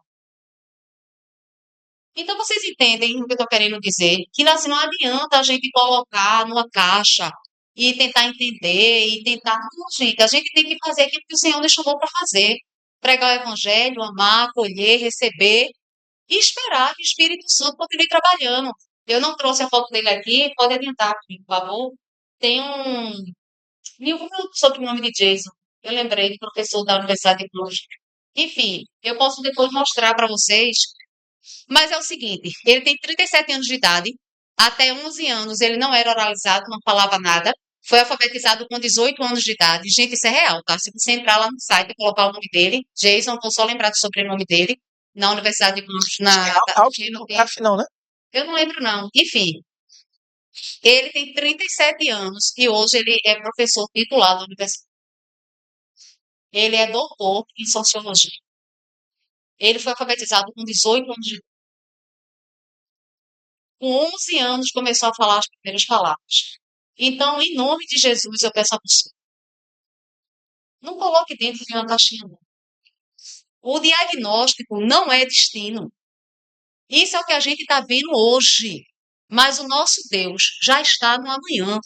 Então vocês entendem o que eu estou querendo dizer? Que assim, não adianta a gente colocar numa caixa e tentar entender e tentar. Não, gente, a gente tem que fazer aquilo que o Senhor nos chamou para fazer. Pregar o Evangelho, amar, acolher, receber e esperar que o Espírito Santo continue trabalhando. Eu não trouxe a foto dele aqui, pode adiantar, por favor. Tem um. Como é o sobrenome de Jason? Eu lembrei de professor da Universidade de Cluj. Enfim, eu posso depois mostrar para vocês. Mas é o seguinte, ele tem 37 anos de idade, até 11 anos ele não era oralizado, não falava nada, foi alfabetizado com 18 anos de idade. Gente, isso é real, tá? Se você entrar lá no site e colocar o nome dele, Jason, vou só lembrar do sobrenome dele, na Universidade de Campos, Alto não, né? eu não lembro não, enfim. Ele tem 37 anos e hoje ele é professor titular da universidade. Ele é doutor em sociologia. Ele foi alfabetizado com 18 anos de idade. Com 11 anos começou a falar as primeiras palavras. Então, em nome de Jesus, eu peço a você, não coloque dentro de uma caixinha, não. O diagnóstico não é destino. Isso é o que a gente está vendo hoje. Mas o nosso Deus já está no amanhã.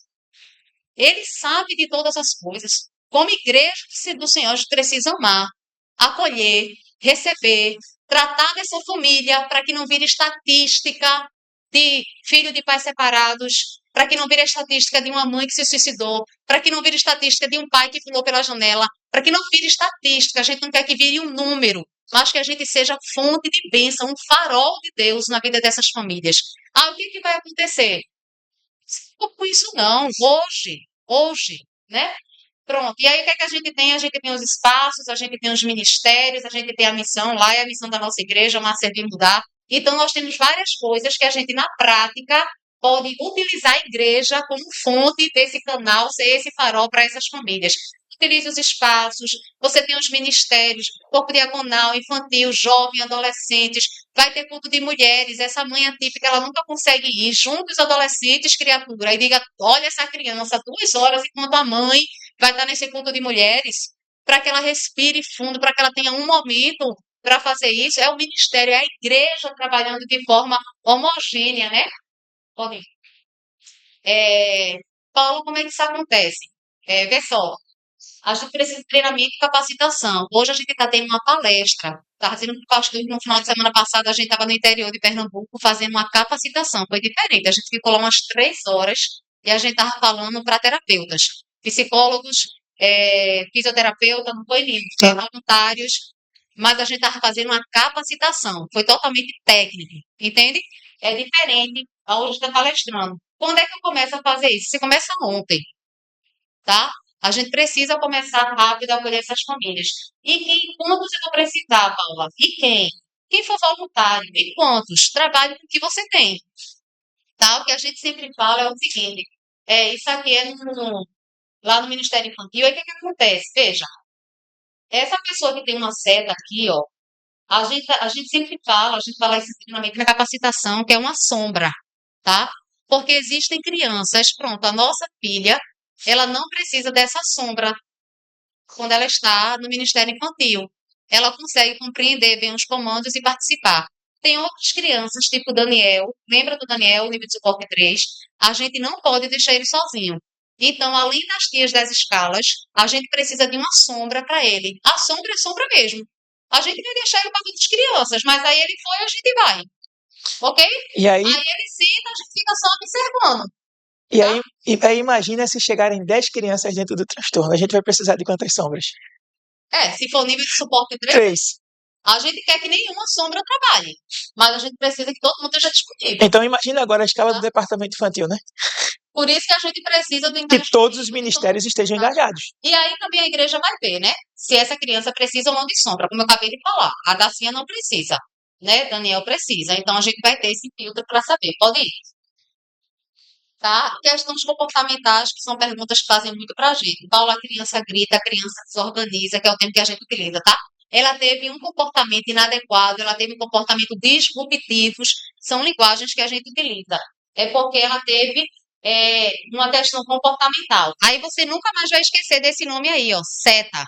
Ele sabe de todas as coisas. Como igreja do Senhor, a gente precisa amar, acolher, receber, tratar dessa família para que não vire estatística de filho de pais separados, para que não vire estatística de uma mãe que se suicidou, para que não vire estatística de um pai que pulou pela janela, para que não vire estatística. A gente não quer que vire um número, mas que a gente seja fonte de bênção, um farol de Deus na vida dessas famílias. Ah, o que vai acontecer? Não com isso não, hoje, né? Pronto, e aí o que é que a gente tem? A gente tem os espaços, a gente tem os ministérios, a gente tem a missão, lá é a missão da nossa igreja, amar, servir, mudar. Então nós temos várias coisas que a gente, na prática, pode utilizar a igreja como fonte desse canal, ser esse farol para essas famílias. Utilize os espaços, você tem os ministérios, corpo diaconal, infantil, jovem, adolescentes, vai ter culto de mulheres, essa mãe atípica, ela nunca consegue ir junto os adolescentes, criatura, e diga, olha essa criança 2 horas enquanto a mãe vai estar nesse culto de mulheres, para que ela respire fundo, para que ela tenha um momento para fazer isso. É o ministério, é a igreja trabalhando de forma homogênea, né? Pode ir. Paulo, como é que isso acontece? Vê só, a gente precisa de treinamento e capacitação. Hoje a gente está tendo uma palestra. Estava fazendo um pastor no final de semana passada, a gente estava no interior de Pernambuco fazendo uma capacitação. Foi diferente. A gente ficou lá umas 3 horas e a gente estava falando para terapeutas, psicólogos, fisioterapeuta, não foi livre, foi voluntários, mas a gente estava fazendo uma capacitação. Foi totalmente técnica, entende? É diferente aonde está palestrando. Quando é que eu começo a fazer isso? Você começa ontem, tá? A gente precisa começar rápido a acolher essas famílias. Quantos eu vou precisar, Paula? E quem? Quem for voluntário. E quantos? Trabalhe com o que você tem. Tá? O que a gente sempre fala é o seguinte: isso aqui é lá no Ministério Infantil. Aí o que acontece? Veja, essa pessoa que tem uma seta aqui, ó, a gente sempre fala, a gente fala isso treinamento na capacitação, que é uma sombra, tá? Porque existem crianças, pronto, a nossa filha, ela não precisa dessa sombra quando ela está no Ministério Infantil. Ela consegue compreender bem os comandos e participar. Tem outras crianças, tipo Daniel, lembra do Daniel, nível de suporte 3? A gente não pode deixar ele sozinho. Então, além das tias das escalas, a gente precisa de uma sombra para ele. A sombra é sombra mesmo. A gente vai deixar ele para outras crianças, mas aí ele foi, a gente vai. Ok? E aí, Aí ele senta, a gente fica só observando. e aí imagina se chegarem 10 crianças dentro do transtorno. A gente vai precisar de quantas sombras? Se for nível de suporte 3, 3. a gente quer que nenhuma sombra trabalhe, mas a gente precisa que todo mundo esteja disponível. Então imagina agora a escala do departamento infantil, né? Por isso que a gente precisa do Que investimento. todos os ministérios estejam engajados. E aí também a igreja vai ver, né? Se essa criança precisa ou não de sombra, como eu acabei de falar. A Dacinha não precisa, né? Daniel precisa. Então a gente vai ter esse filtro para saber. Pode ir. Tá? Questões comportamentais, que são perguntas que fazem muito pra gente. Paula, a criança grita, a criança desorganiza, que é o tempo que a gente utiliza, tá? Ela teve um comportamento inadequado, ela teve um comportamento disruptivos, são linguagens que a gente utiliza. É porque ela teve uma questão comportamental. Aí você nunca mais vai esquecer desse nome aí, ó, seta.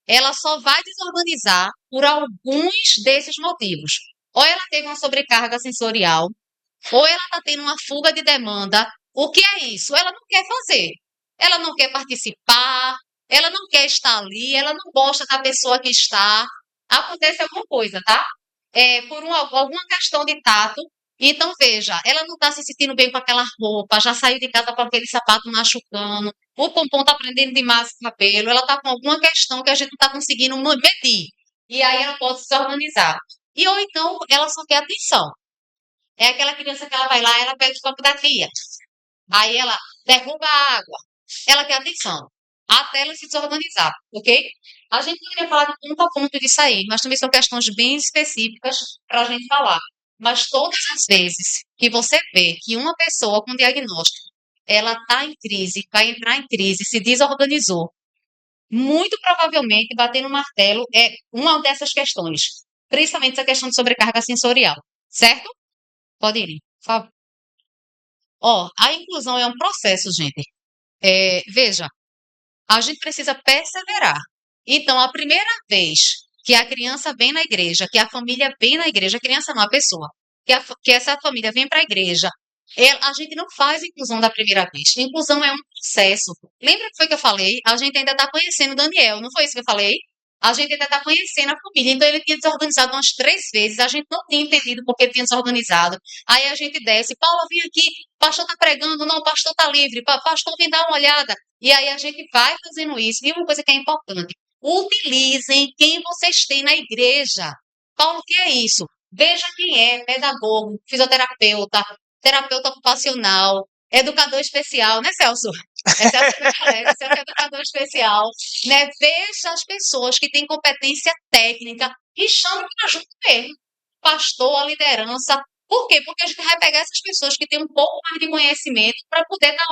Ela só vai desorganizar por alguns desses motivos. Ou ela teve uma sobrecarga sensorial, ou ela está tendo uma fuga de demanda. O que é isso? Ela não quer fazer. Ela não quer participar, ela não quer estar ali, ela não gosta da pessoa que está. Acontece alguma coisa, tá? Por alguma questão de tato. Então, veja, ela não está se sentindo bem com aquela roupa, já saiu de casa com aquele sapato machucando, o pompom está prendendo demais o cabelo, ela está com alguma questão que a gente não está conseguindo medir. E aí ela pode se organizar. Ou então, ela só quer atenção. É aquela criança que ela vai lá, ela pega o copo da tia. Aí ela derruba a água. Ela quer atenção. até ela se desorganizar, ok? A gente poderia falar de ponto a ponto disso aí, mas também são questões bem específicas para a gente falar. Mas todas as vezes que você vê que uma pessoa com diagnóstico, ela está em crise, vai entrar em crise, se desorganizou, muito provavelmente bater no martelo é uma dessas questões, principalmente essa questão de sobrecarga sensorial, certo? Pode ir, por favor. Ó, a inclusão é um processo, gente. Veja, a gente precisa perseverar. Então, a primeira vez que a criança vem na igreja, que a família vem na igreja, a criança não, a pessoa, que essa família vem para a igreja, a gente não faz inclusão da primeira vez. Inclusão é um processo. Lembra que foi que eu falei? A gente ainda está conhecendo o Daniel, não foi isso que eu falei? A gente ainda está conhecendo a família. Então, ele tinha desorganizado umas 3 vezes. A gente não tinha entendido porque ele tinha desorganizado. Aí a gente desce. Paula, vem aqui. O pastor está pregando. Não, o pastor está livre. Pastor, vem dar uma olhada. E aí a gente vai fazendo isso. E uma coisa que é importante: utilizem quem vocês têm na igreja. Paulo, o que é isso? Veja quem é: pedagogo, fisioterapeuta, terapeuta ocupacional, educador especial, né, Celso? É Celso que parece, Celso é educador especial, né? Veja as pessoas que têm competência técnica e chame para junto mesmo. Pastor, a liderança. Por quê? Porque a gente vai pegar essas pessoas que têm um pouco mais de conhecimento para poder estar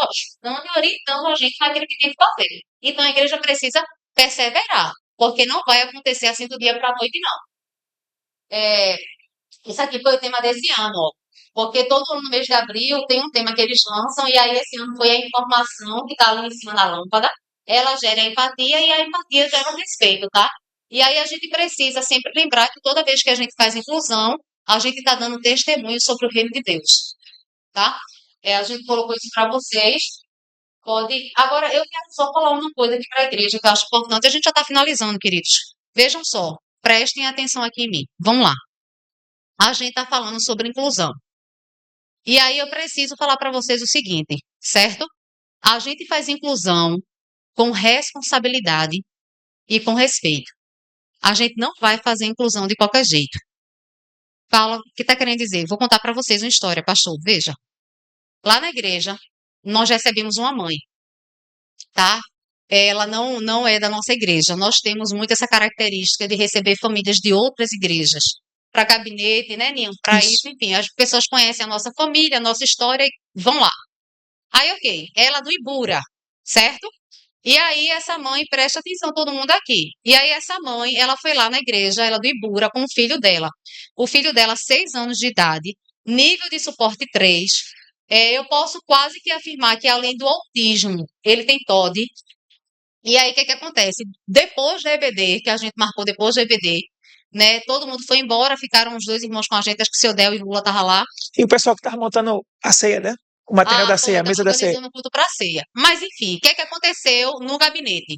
ajudando e orientando a gente naquilo que tem que fazer. Então a igreja precisa perseverar, porque não vai acontecer assim do dia para a noite, não. É, isso aqui foi o tema desse ano, ó. Porque todo ano no mês de abril tem um tema que eles lançam, e aí esse ano foi a informação que está ali em cima da lâmpada. Ela gera empatia e a empatia gera respeito, tá? E aí a gente precisa sempre lembrar que toda vez que a gente faz inclusão, a gente está dando testemunho sobre o reino de Deus, tá? A gente colocou isso para vocês. Pode. Agora, eu quero só falar uma coisa aqui para a igreja que eu acho importante. A gente já está finalizando, queridos. Vejam só, prestem atenção aqui em mim. Vamos lá. A gente está falando sobre inclusão. E aí eu preciso falar para vocês o seguinte, certo? A gente faz inclusão com responsabilidade e com respeito. A gente não vai fazer inclusão de qualquer jeito. Fala, o que está querendo dizer? Vou contar para vocês uma história, pastor. Veja, lá na igreja, nós recebemos uma mãe, tá? Ela não é da nossa igreja. Nós temos muito essa característica de receber famílias de outras igrejas para gabinete, né, Ninho? Para Isso. isso, enfim, as pessoas conhecem a nossa família, a nossa história e vão lá. Aí, ok, ela do Ibura, certo? E aí, essa mãe, presta atenção, todo mundo aqui. E aí, essa mãe, ela foi lá na igreja, ela do Ibura, com o filho dela. O filho dela, 6 anos de idade, nível de suporte 3. Eu posso quase que afirmar que, além do autismo, ele tem TOD. E aí, o que que acontece? Depois da EBD, que a gente marcou depois da EBD, né? Todo mundo foi embora, ficaram os dois irmãos com a gente, acho que o seu Del e Lula estavam lá. E o pessoal que tava montando a ceia, né? O material da ceia, Foi, a estava mesa da ceia. organizando o culto para ceia. Mas, enfim, o que que aconteceu no gabinete?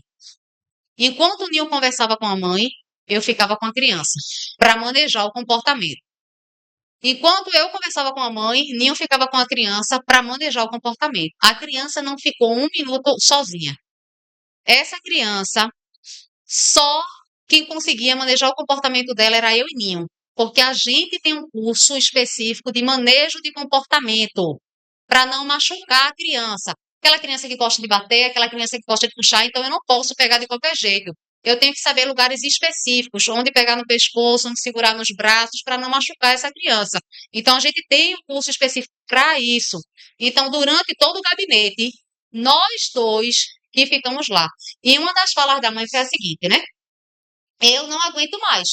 Enquanto o Nil conversava com a mãe, eu ficava com a criança, para manejar o comportamento. Enquanto eu conversava com a mãe, Ninho ficava com a criança para manejar o comportamento. A criança não ficou um minuto sozinha. Essa criança, só quem conseguia manejar o comportamento dela era eu e Ninho. Porque a gente tem um curso específico de manejo de comportamento para não machucar a criança. Aquela criança que gosta de bater, aquela criança que gosta de puxar, então eu não posso pegar de qualquer jeito. Eu tenho que saber lugares específicos, onde pegar no pescoço, onde segurar nos braços, para não machucar essa criança. Então, a gente tem um curso específico para isso. Então, durante todo o gabinete, nós dois que ficamos lá. E uma das falas da mãe foi a seguinte, né? Eu não aguento mais.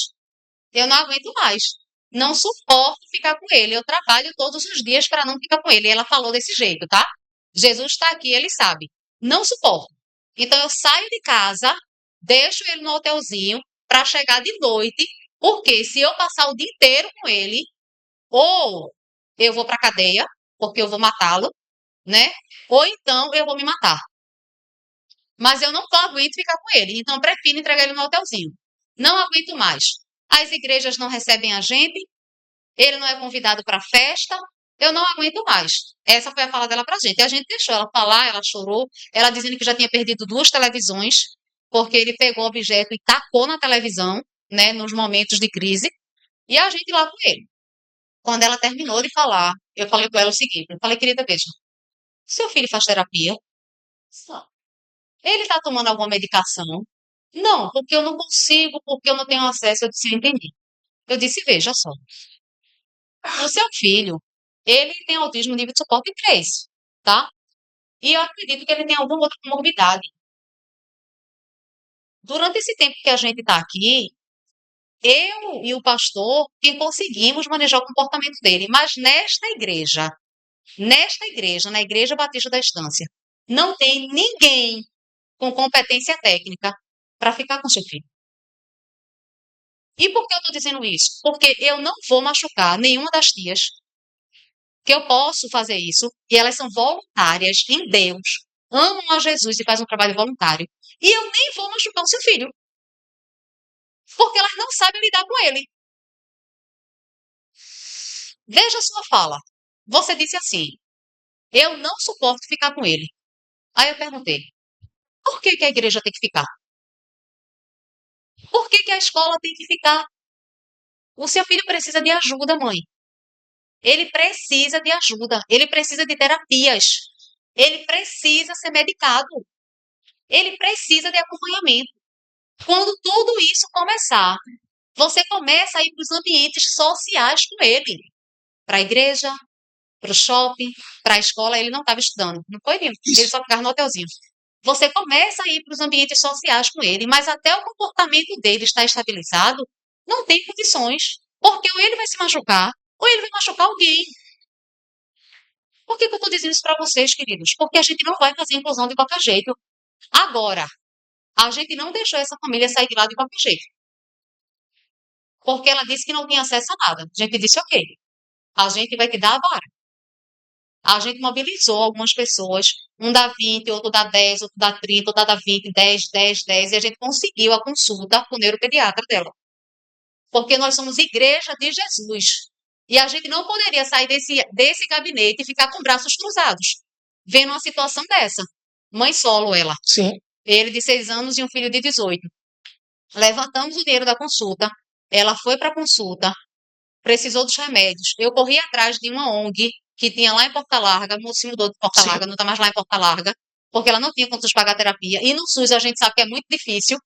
Eu não aguento mais. Não suporto ficar com ele. Eu trabalho todos os dias para não ficar com ele. E ela falou desse jeito, tá? Jesus está aqui, ele sabe. Não suporto. Então eu saio de casa, deixo ele no hotelzinho para chegar de noite, porque se eu passar o dia inteiro com ele, ou eu vou para cadeia, porque eu vou matá-lo, né? Ou então eu vou me matar. Mas eu não aguento ficar com ele, então eu prefiro entregar ele no hotelzinho. Não aguento mais. As igrejas não recebem a gente, ele não é convidado para festa, eu não aguento mais. Essa foi a fala dela pra gente. E a gente deixou ela falar, ela chorou, ela dizendo que já tinha perdido 2 televisões, porque ele pegou o objeto e tacou na televisão, né, nos momentos de crise, e a gente lá com ele. Quando ela terminou de falar, eu falei com ela o seguinte, eu falei, querida, veja, seu filho faz terapia? Só. Ele está tomando alguma medicação? Não, porque eu não consigo, porque eu não tenho acesso. Eu disse, eu entendi. Eu disse, veja só, o seu filho, ele tem autismo nível de suporte 3, tá? E eu acredito que ele tem alguma outra comorbidade. Durante esse tempo que a gente está aqui, eu e o pastor que conseguimos manejar o comportamento dele. Mas nesta igreja, na Igreja Batista da Estância, não tem ninguém com competência técnica para ficar com seu filho. E por que eu estou dizendo isso? Porque eu não vou machucar nenhuma das tias, que eu posso fazer isso, e elas são voluntárias em Deus, amam a Jesus e fazem um trabalho voluntário. E eu nem vou machucar o seu filho, porque elas não sabem lidar com ele. Veja a sua fala. Você disse assim: eu não suporto ficar com ele. Aí eu perguntei: por que que a igreja tem que ficar? Por que que a escola tem que ficar? O seu filho precisa de ajuda, mãe. Ele precisa de ajuda. Ele precisa de terapias. Ele precisa ser medicado. Ele precisa de acompanhamento. Quando tudo isso começar, você começa a ir para os ambientes sociais com ele. Para a igreja, para o shopping, para a escola. Ele não estava estudando. Não foi, Nilo? Ele Isso. só ficava no hotelzinho. Você começa a ir para os ambientes sociais com ele, mas até o comportamento dele estar estabilizado, não tem condições. Porque ou ele vai se machucar, ou ele vai machucar alguém. Por que que eu estou dizendo isso para vocês, queridos? Porque a gente não vai fazer inclusão de qualquer jeito. Agora, a gente não deixou essa família sair de lá de qualquer jeito. Porque ela disse que não tinha acesso a nada. A gente disse, ok, a gente vai te dar a vara. A gente mobilizou algumas pessoas, um dá 20, outro dá 10, outro dá 30, outro dá 20, 10, 10, 10, e a gente conseguiu a consulta com o neuropediatra dela. Porque nós somos igreja de Jesus. E a gente não poderia sair desse gabinete e ficar com braços cruzados, vendo uma situação dessa. Mãe solo, ela. Sim. Ele de 6 anos e um filho de 18. Levantamos o dinheiro da consulta. Ela foi para a consulta, precisou dos remédios. Eu corri atrás de uma ONG que tinha lá em Porta Larga, se mudou de Porta Sim. Larga, não está mais lá em Porta Larga, porque ela não tinha condições de pagar terapia. E no SUS a gente sabe que é muito difícil.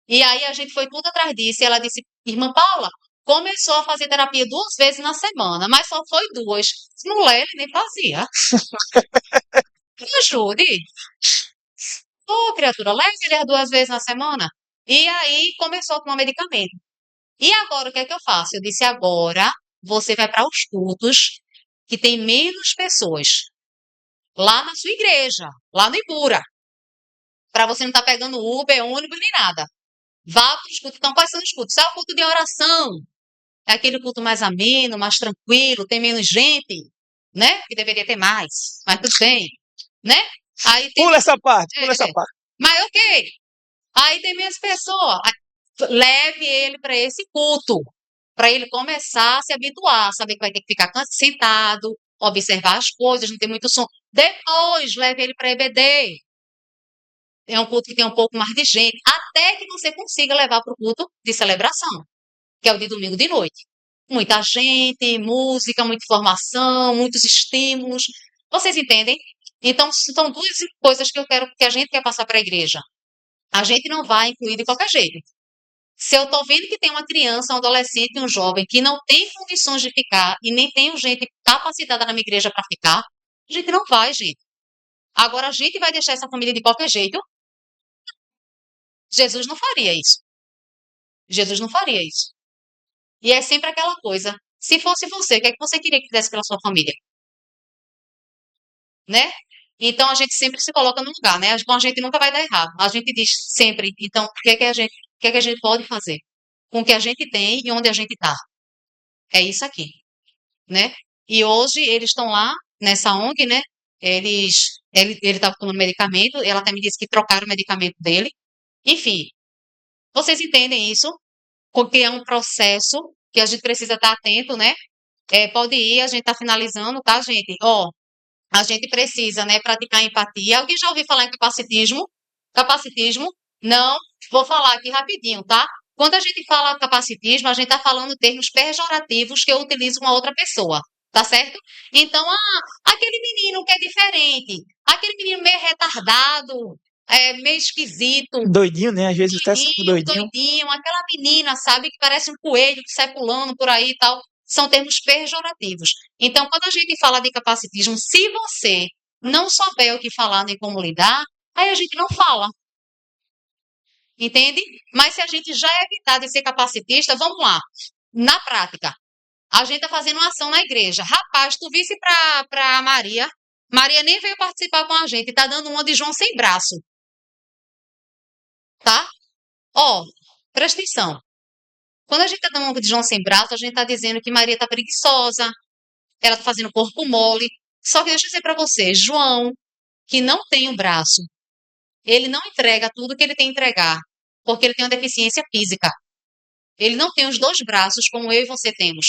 E aí a gente foi tudo atrás disso. E ela disse, irmã Paula, começou a fazer terapia 2 vezes na semana, mas só foi 2. Mulher, ele nem fazia. Me ajude. Ô, criatura, leve ele as 2 vezes na semana. E aí começou a tomar medicamento. E agora o que é que eu faço? Eu disse, agora você vai para os cultos que tem menos pessoas. Lá na sua igreja, lá no Ibura. Para você não estar pegando Uber, ônibus, nem nada. Vá para os cultos. Então, quais são os cultos? É o culto de oração. É aquele culto mais ameno, mais tranquilo, tem menos gente, né? Que deveria ter mais, mas tudo bem, né? Aí tem... Pula essa parte, pula essa É, parte. mas ok. Aí tem menos pessoas. Leve ele para esse culto, para ele começar a se habituar, saber que vai ter que ficar sentado, observar as coisas, não tem muito som. Depois, leve ele para EBD. É um culto que tem um pouco mais de gente, até que você consiga levar para o culto de celebração, que é o de domingo de noite. Muita gente, música, muita informação, muitos estímulos. Vocês entendem? Então, são 2 coisas que eu quero que a gente quer passar para a igreja. A gente não vai incluir de qualquer jeito. Se eu estou vendo que tem uma criança, um adolescente, um jovem que não tem condições de ficar e nem tem gente capacitada na minha igreja para ficar, a gente não vai, gente. Agora, a gente vai deixar essa família de qualquer jeito? Jesus não faria isso. Jesus não faria isso. E é sempre aquela coisa. Se fosse você, o que é que você queria que fizesse pela sua família? Né? Então a gente sempre se coloca no lugar, né? Com a gente nunca vai dar errado. A gente diz sempre, então, o que é que a gente pode fazer? Com o que a gente tem e onde a gente está. É isso aqui, né? E hoje eles estão lá nessa ONG, né? Ele estava tomando medicamento, ela até me disse que trocaram o medicamento dele. Enfim, vocês entendem isso? Porque é um processo que a gente precisa estar atento, né? Pode ir, a gente está finalizando, tá, gente? Ó, a gente precisa, né, praticar empatia. Alguém já ouviu falar em capacitismo? Capacitismo? Não. Vou falar aqui rapidinho, tá? Quando a gente fala capacitismo, a gente está falando termos pejorativos que eu utilizo uma outra pessoa, tá certo? Então, aquele menino que é diferente, aquele menino meio retardado, meio esquisito, Doidinho, né? Às vezes até doidinho, doidinho. doidinho, aquela menina, sabe, que parece um coelho que sai pulando por aí e tal, são termos pejorativos. Então, quando a gente fala de capacitismo, se você não souber o que falar nem como lidar, aí a gente não fala, entende? Mas se a gente já evitar de ser capacitista, vamos lá, na prática, a gente tá fazendo uma ação na igreja. Rapaz, tu visse pra Maria, Maria nem veio participar com a gente, tá dando uma de João sem braço, tá? Ó, presta atenção. Quando a gente tá dando uma de João sem braço, a gente tá dizendo que Maria tá preguiçosa, ela tá fazendo corpo mole. Só que deixa eu dizer pra você, João, que não tem um braço, ele não entrega tudo que ele tem que entregar, porque ele tem uma deficiência física. Ele não tem os dois braços como eu e você temos.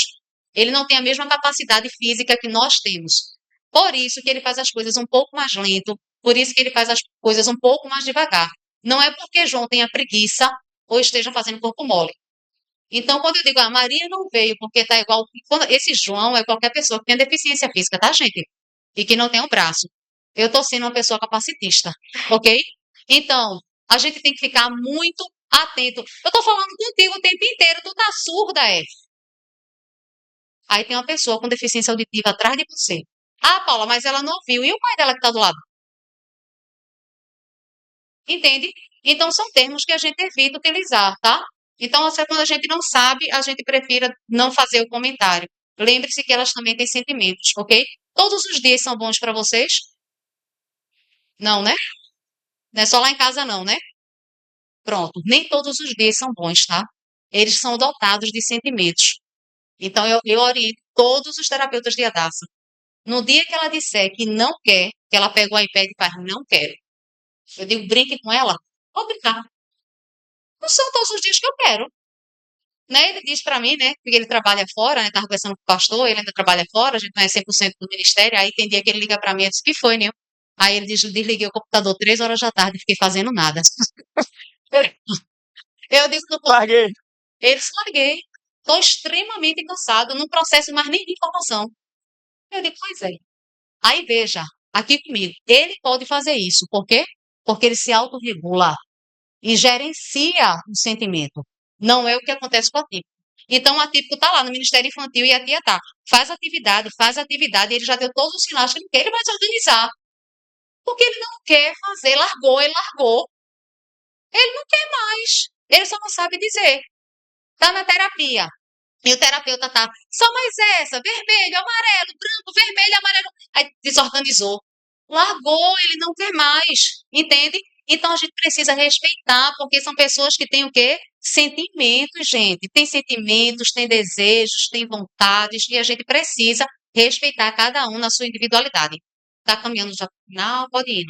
Ele não tem a mesma capacidade física que nós temos. Por isso que ele faz as coisas um pouco mais lento, por isso que ele faz as coisas um pouco mais devagar. Não é porque João tenha preguiça ou esteja fazendo corpo mole. Então, quando eu digo, a Maria não veio porque tá igual. Esse João é qualquer pessoa que tem deficiência física, tá, gente? E que não tem um braço. Eu tô sendo uma pessoa capacitista, ok? Então, a gente tem que ficar muito atento. Eu tô falando contigo o tempo inteiro, tu tá surda, é? Aí tem uma pessoa com deficiência auditiva atrás de você. Ah, Paula, mas ela não viu. E o pai dela que tá do lado? Entende? Então, são termos que a gente evita utilizar, tá? Então, quando a gente não sabe, a gente prefira não fazer o comentário. Lembre-se que elas também têm sentimentos, ok? Todos os dias são bons para vocês? Não, né? Não é só lá em casa, não, né? Pronto. Nem todos os dias são bons, tá? Eles são dotados de sentimentos. Então, eu oriento todos os terapeutas de Hadassah. No dia que ela disser que não quer, que ela pega o iPad e faz, não quero. Eu digo, brinque com ela. Vou brincar. Não são todos os dias que eu quero. Né? Ele diz para mim, né, que ele trabalha fora, né, tava conversando com o pastor, ele ainda trabalha fora, a gente não é 100% do ministério, aí tem dia que ele liga para mim e diz, que foi, né? Aí ele diz, desliguei o computador 3 horas da tarde e fiquei fazendo nada. Eu digo, Larguei. eles larguei, estou extremamente cansado, não processo mais nem de informação. Eu digo, pois é. Aí veja, aqui comigo, ele pode fazer isso, por quê? Porque ele se autorregula e gerencia o sentimento. Não é o que acontece com a típico. Então, a típico está lá no Ministério Infantil e a tia tá. Faz atividade, ele já deu todos os sinais que ele quer, ele vai se organizar. Porque ele não quer fazer, ele largou. Ele não quer mais. Ele só não sabe dizer. Está na terapia. E o terapeuta tá, só mais essa, vermelho, amarelo, branco, vermelho, amarelo. Aí desorganizou. Largou, ele não quer mais, entende? Então a gente precisa respeitar, porque são pessoas que têm o quê? Sentimentos, gente. Tem sentimentos, tem desejos, tem vontades, e a gente precisa respeitar cada um na sua individualidade. Tá caminhando já pro final? Pode ir.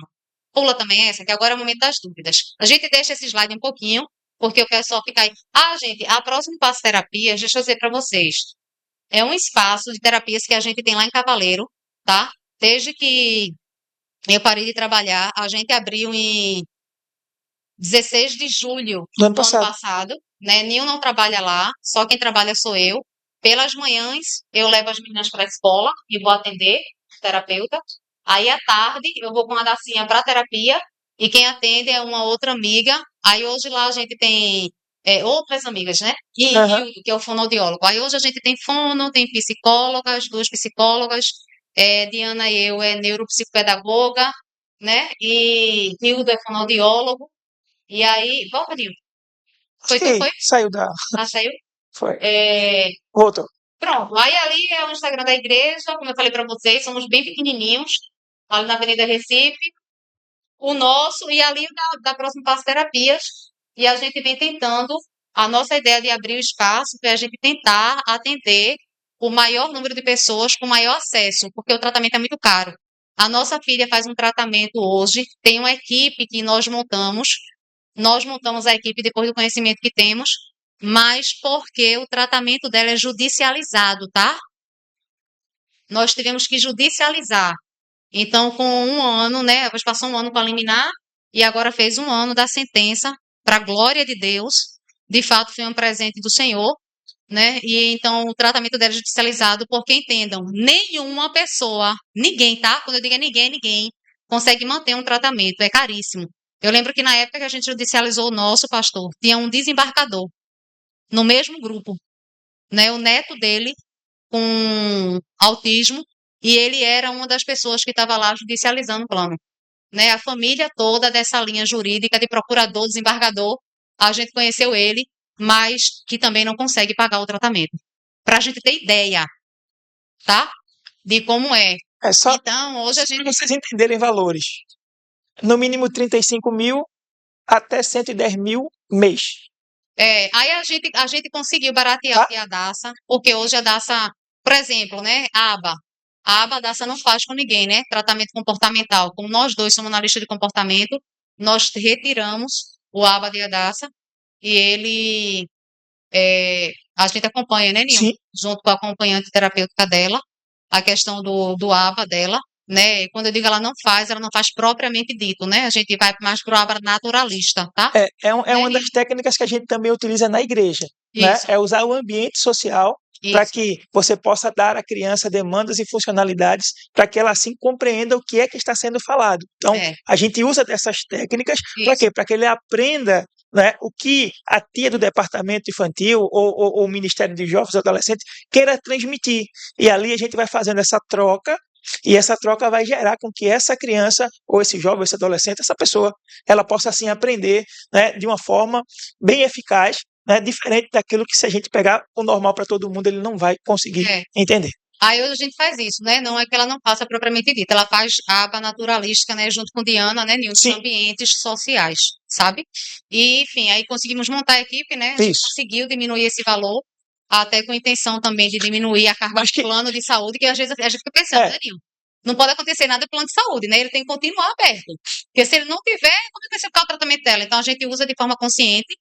Pula também essa, que agora é o momento das dúvidas. A gente deixa esse slide um pouquinho, porque o pessoal fica aí. Ah, gente, a próxima passo terapia, deixa eu dizer para vocês. É um espaço de terapias que a gente tem lá em Cavaleiro, tá? Desde que eu parei de trabalhar, a gente abriu em 16 de julho Do ano do ano passado. passado, né? Nenhum não trabalha lá, só quem trabalha sou eu. Pelas manhãs, eu levo as meninas para a escola e vou atender o terapeuta. Aí, à tarde, eu vou com a Dacinha para terapia e quem atende é uma outra amiga. Aí, hoje lá a gente tem outras amigas, né? E Aham. Hildo, que é o fonoaudiólogo. Aí, hoje a gente tem fono, tem psicólogas, duas psicólogas. Diana e eu é neuropsicopedagoga, né? E Hildo é fonoaudiólogo. E aí, volta, Nil. Acho Foi tu, que foi? saiu da. Ah, saiu? Foi. É, Voltou. pronto. Aí ali é o Instagram da igreja, como eu falei para vocês, somos bem pequenininhos, ali na Avenida Recife. O nosso, e ali o da Próxima Passo Terapias. E a gente vem tentando, a nossa ideia de abrir o espaço é a gente tentar atender o maior número de pessoas com maior acesso, porque o tratamento é muito caro. A nossa filha faz um tratamento hoje, tem uma equipe que nós montamos a equipe depois do conhecimento que temos, mas porque o tratamento dela é judicializado, tá? Nós tivemos que judicializar. Então, com um ano, né? Passou um ano para liminar e agora fez um ano da sentença, para a glória de Deus. De fato, foi um presente do Senhor, né? E então o tratamento dela é judicializado, porque entendam, nenhuma pessoa, ninguém, tá? Quando eu digo é ninguém, ninguém consegue manter um tratamento, é caríssimo. Eu lembro que na época que a gente judicializou o nosso pastor, tinha um desembarcador no mesmo grupo, né? O neto dele com autismo e ele era uma das pessoas que estava lá judicializando o plano, né? A família toda dessa linha jurídica de procurador, desembargador, a gente conheceu ele, mas que também não consegue pagar o tratamento. Para a gente ter ideia, tá? De como é. É só Então, hoje a gente. para vocês entenderem valores. No mínimo 35 mil até 110 mil mês. Aí a gente conseguiu baratear Tá? aqui a DASA, porque hoje a DASA, por exemplo, né? A aba, a DASA não faz com ninguém, né? Tratamento comportamental. Como nós dois somos na lista de comportamento, nós retiramos o aba de ADASA e a gente acompanha, né, Nil? Sim. Junto com a acompanhante terapêutica dela, a questão do aba dela, né? Quando eu digo ela não faz propriamente dito, né? A gente vai mais pro aba naturalista, tá? É Né, uma Nil? das técnicas que a gente também utiliza na igreja, né? Isso, É usar o ambiente social para isso, que você possa dar à criança demandas e funcionalidades para que ela assim compreenda o que é que está sendo falado. Então, é, a gente usa dessas técnicas para isso, quê? Para que ele aprenda, né, o que a tia do departamento infantil ou o Ministério de Jovens e Adolescentes queira transmitir. E ali a gente vai fazendo essa troca e essa troca vai gerar com que essa criança, ou esse jovem, ou esse adolescente, essa pessoa, ela possa assim aprender, né, de uma forma bem eficaz, né, diferente daquilo que se a gente pegar o normal para todo mundo, ele não vai conseguir é. entender. Aí hoje a gente faz isso, né? Não é que ela não faça propriamente dita, ela faz a aba naturalística, né? Junto com Diana, né, Nilson, Sim, ambientes sociais, sabe? E, enfim, aí conseguimos montar a equipe, né? A gente isso. conseguiu diminuir esse valor, até com a intenção também de diminuir a carga Acho do que plano de saúde, que às vezes a gente fica pensando, é, né, Nil? Não pode acontecer nada do plano de saúde, né? Ele tem que continuar aberto. Porque se ele não tiver, como é que vai ser o tratamento dela? Então a gente usa de forma consciente,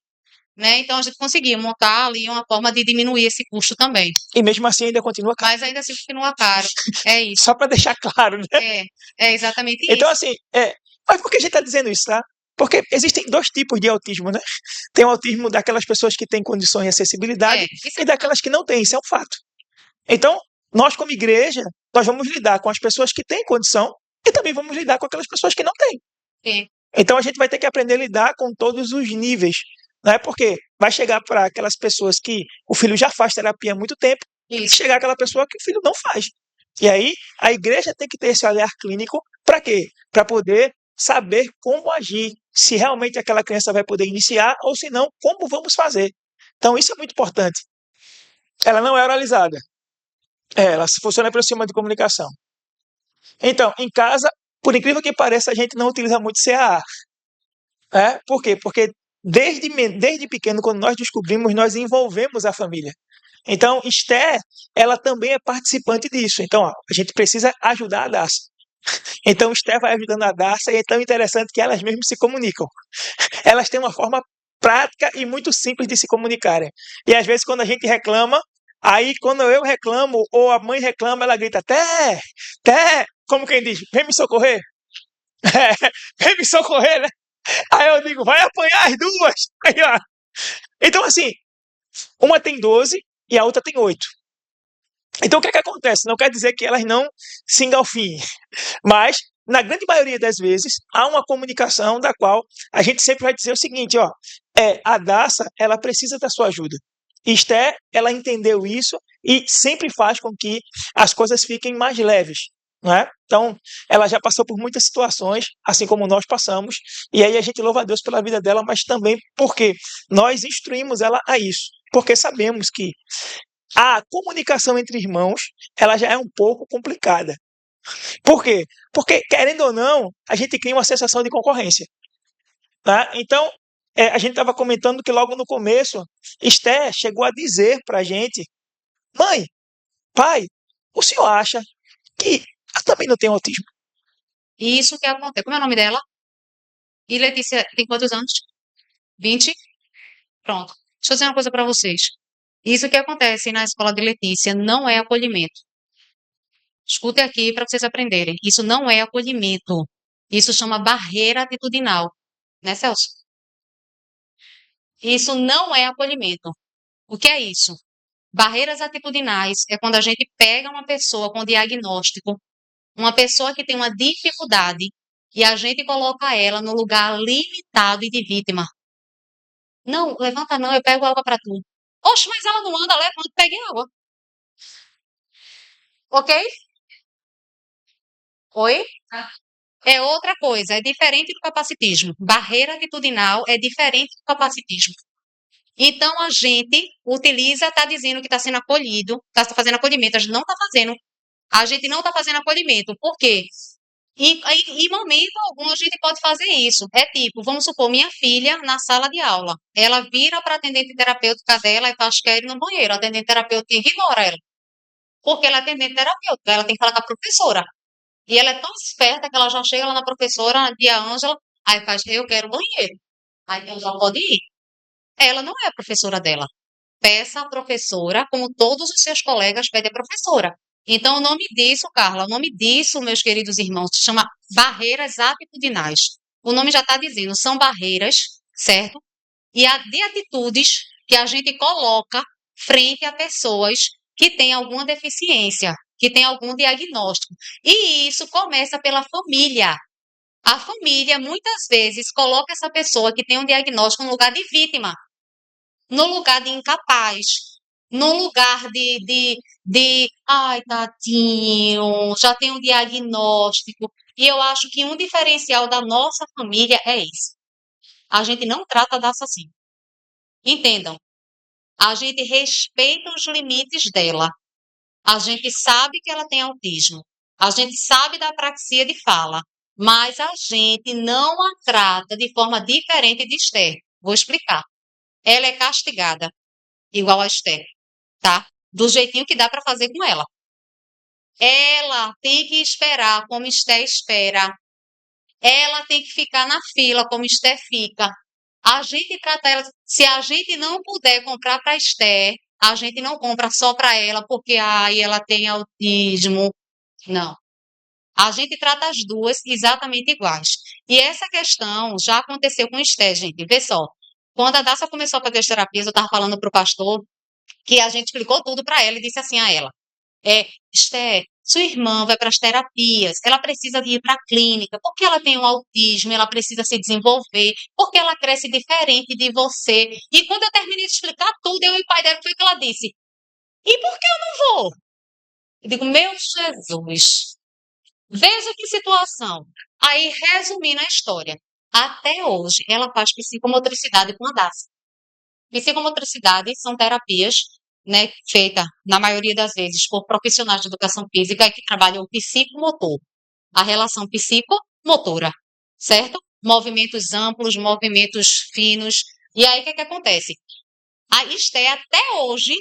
né? Então a gente conseguiu montar ali uma forma de diminuir esse custo também. e mesmo assim ainda continua caro. Mas ainda assim continua caro. É isso. Só para deixar claro, né? É exatamente Então, isso. assim, mas por que a gente está dizendo isso, tá? Porque existem dois tipos de autismo, né? Tem o autismo daquelas pessoas que têm condições de acessibilidade Isso e é daquelas que não têm, isso é um fato. Então, nós como igreja, nós vamos lidar com as pessoas que têm condição e também vamos lidar com aquelas pessoas que não têm. é, Então a gente vai ter que aprender a lidar com todos os níveis, né? Porque vai chegar para aquelas pessoas que o filho já faz terapia há muito tempo, e isso. chegar aquela pessoa que o filho não faz. E aí a igreja tem que ter esse olhar clínico para quê? Para poder saber como agir, se realmente aquela criança vai poder iniciar ou se não, como vamos fazer. Então isso é muito importante. Ela não é oralizada. Ela funciona pelo sistema de comunicação. Então, em casa, por incrível que pareça, a gente não utiliza muito CAA. Por quê? Porque desde pequeno, quando nós descobrimos, nós envolvemos a família. Então, Esther, ela também é participante disso. Então, ó, a gente precisa ajudar a Darcy. Então, Esther vai ajudando a Darcy e é tão interessante que elas mesmas se comunicam. Elas têm uma forma prática e muito simples de se comunicarem. E às vezes, quando a gente reclama, aí quando eu reclamo ou a mãe reclama, ela grita: Té, Té, como quem diz, vem me socorrer. Vem me socorrer, né? Aí eu digo, vai apanhar as duas. Aí, ó. Então, assim, uma tem 12 e a outra tem 8. Então, o que é que acontece? Não quer dizer que elas não se engalfinhem, mas, na grande maioria das vezes, há uma comunicação da qual a gente sempre vai dizer o seguinte, ó, a Daça, ela precisa da sua ajuda. Esté, ela entendeu isso e sempre faz com que as coisas fiquem mais leves. Né? Então, ela já passou por muitas situações, assim como nós passamos, e aí a gente louva a Deus pela vida dela, mas também porque nós instruímos ela a isso, porque sabemos que a comunicação entre irmãos, ela já é um pouco complicada. Por quê? Porque, querendo ou não, a gente cria uma sensação de concorrência. Tá? Então, a gente estava comentando que logo no começo, Esté chegou a dizer para a gente, mãe, pai, o senhor acha que eu também não tenho autismo? Isso que acontece. Como é o nome dela? E Letícia tem quantos anos? 20? Pronto. Deixa eu dizer uma coisa para vocês. Isso que acontece na escola de Letícia não é acolhimento. Escute aqui para vocês aprenderem. Isso não é acolhimento. Isso chama barreira atitudinal. Né, Celso? Isso não é acolhimento. O que é isso? Barreiras atitudinais é quando a gente pega uma pessoa com diagnóstico, uma pessoa que tem uma dificuldade, e a gente coloca ela no lugar limitado e de vítima. Não, levanta não, eu pego água para tu. Oxe, mas ela não anda, levanta, pegue água. Ok? Oi? É outra coisa, é diferente do capacitismo. Barreira atitudinal é diferente do capacitismo. Então a gente utiliza, está dizendo que está sendo acolhido, está fazendo acolhimento, a gente não está fazendo. A gente não está fazendo acolhimento. Por quê? Em momento algum a gente pode fazer isso. É tipo, vamos supor, minha filha na sala de aula. Ela vira para a atendente terapêutica dela e faz quer ir no banheiro. A atendente terapêutica ignora ela. Porque ela é atendente terapêutica, ela tem que falar com a professora. E ela é tão esperta que ela já chega lá na professora, na tia Ângela, aí faz, eu quero banheiro. Aí ela já pode ir. Ela não é a professora dela. Peça a professora, como todos os seus colegas pedem a professora. Então, o nome disso, Carla, o nome disso, meus queridos irmãos, se chama barreiras atitudinais. O nome já está dizendo, são barreiras, certo? E de atitudes que a gente coloca frente a pessoas que têm alguma deficiência, que têm algum diagnóstico. E isso começa pela família. A família, muitas vezes, coloca essa pessoa que tem um diagnóstico no lugar de vítima, no lugar de incapaz, no lugar ai, tadinho, já tem um diagnóstico. E eu acho que um diferencial da nossa família é esse. A gente não trata da assim. Entendam, a gente respeita os limites dela. A gente sabe que ela tem autismo. A gente sabe da apraxia de fala. Mas a gente não a trata de forma diferente de Esther. Vou explicar. Ela é castigada, igual a Esther, tá? Do jeitinho que dá para fazer com ela. Ela tem que esperar como Esther espera. Ela tem que ficar na fila como Esther fica. A gente trata ela. Se a gente não puder comprar para Esther, a gente não compra só para ela, porque ai, ela tem autismo. Não. A gente trata as duas exatamente iguais. E essa questão já aconteceu com Esther, gente. Vê só. Quando a Daça começou a fazer as terapias, eu estava falando para o pastor que a gente explicou tudo para ela e disse assim a ela: Esther, sua irmã vai para as terapias, ela precisa de ir para a clínica, porque ela tem um autismo, ela precisa se desenvolver, porque ela cresce diferente de você. E quando eu terminei de explicar tudo, eu e o pai dela, foi que ela disse: e por que eu não vou? Eu digo, meu Jesus, veja que situação. Aí, resumindo a história, até hoje ela faz psicomotricidade com a Daça. Psicomotricidade são terapias, né, feitas, na maioria das vezes, por profissionais de educação física que trabalham o psicomotor, a relação psicomotora, certo? Movimentos amplos, movimentos finos. E aí, o que é que acontece? A Esté, até hoje,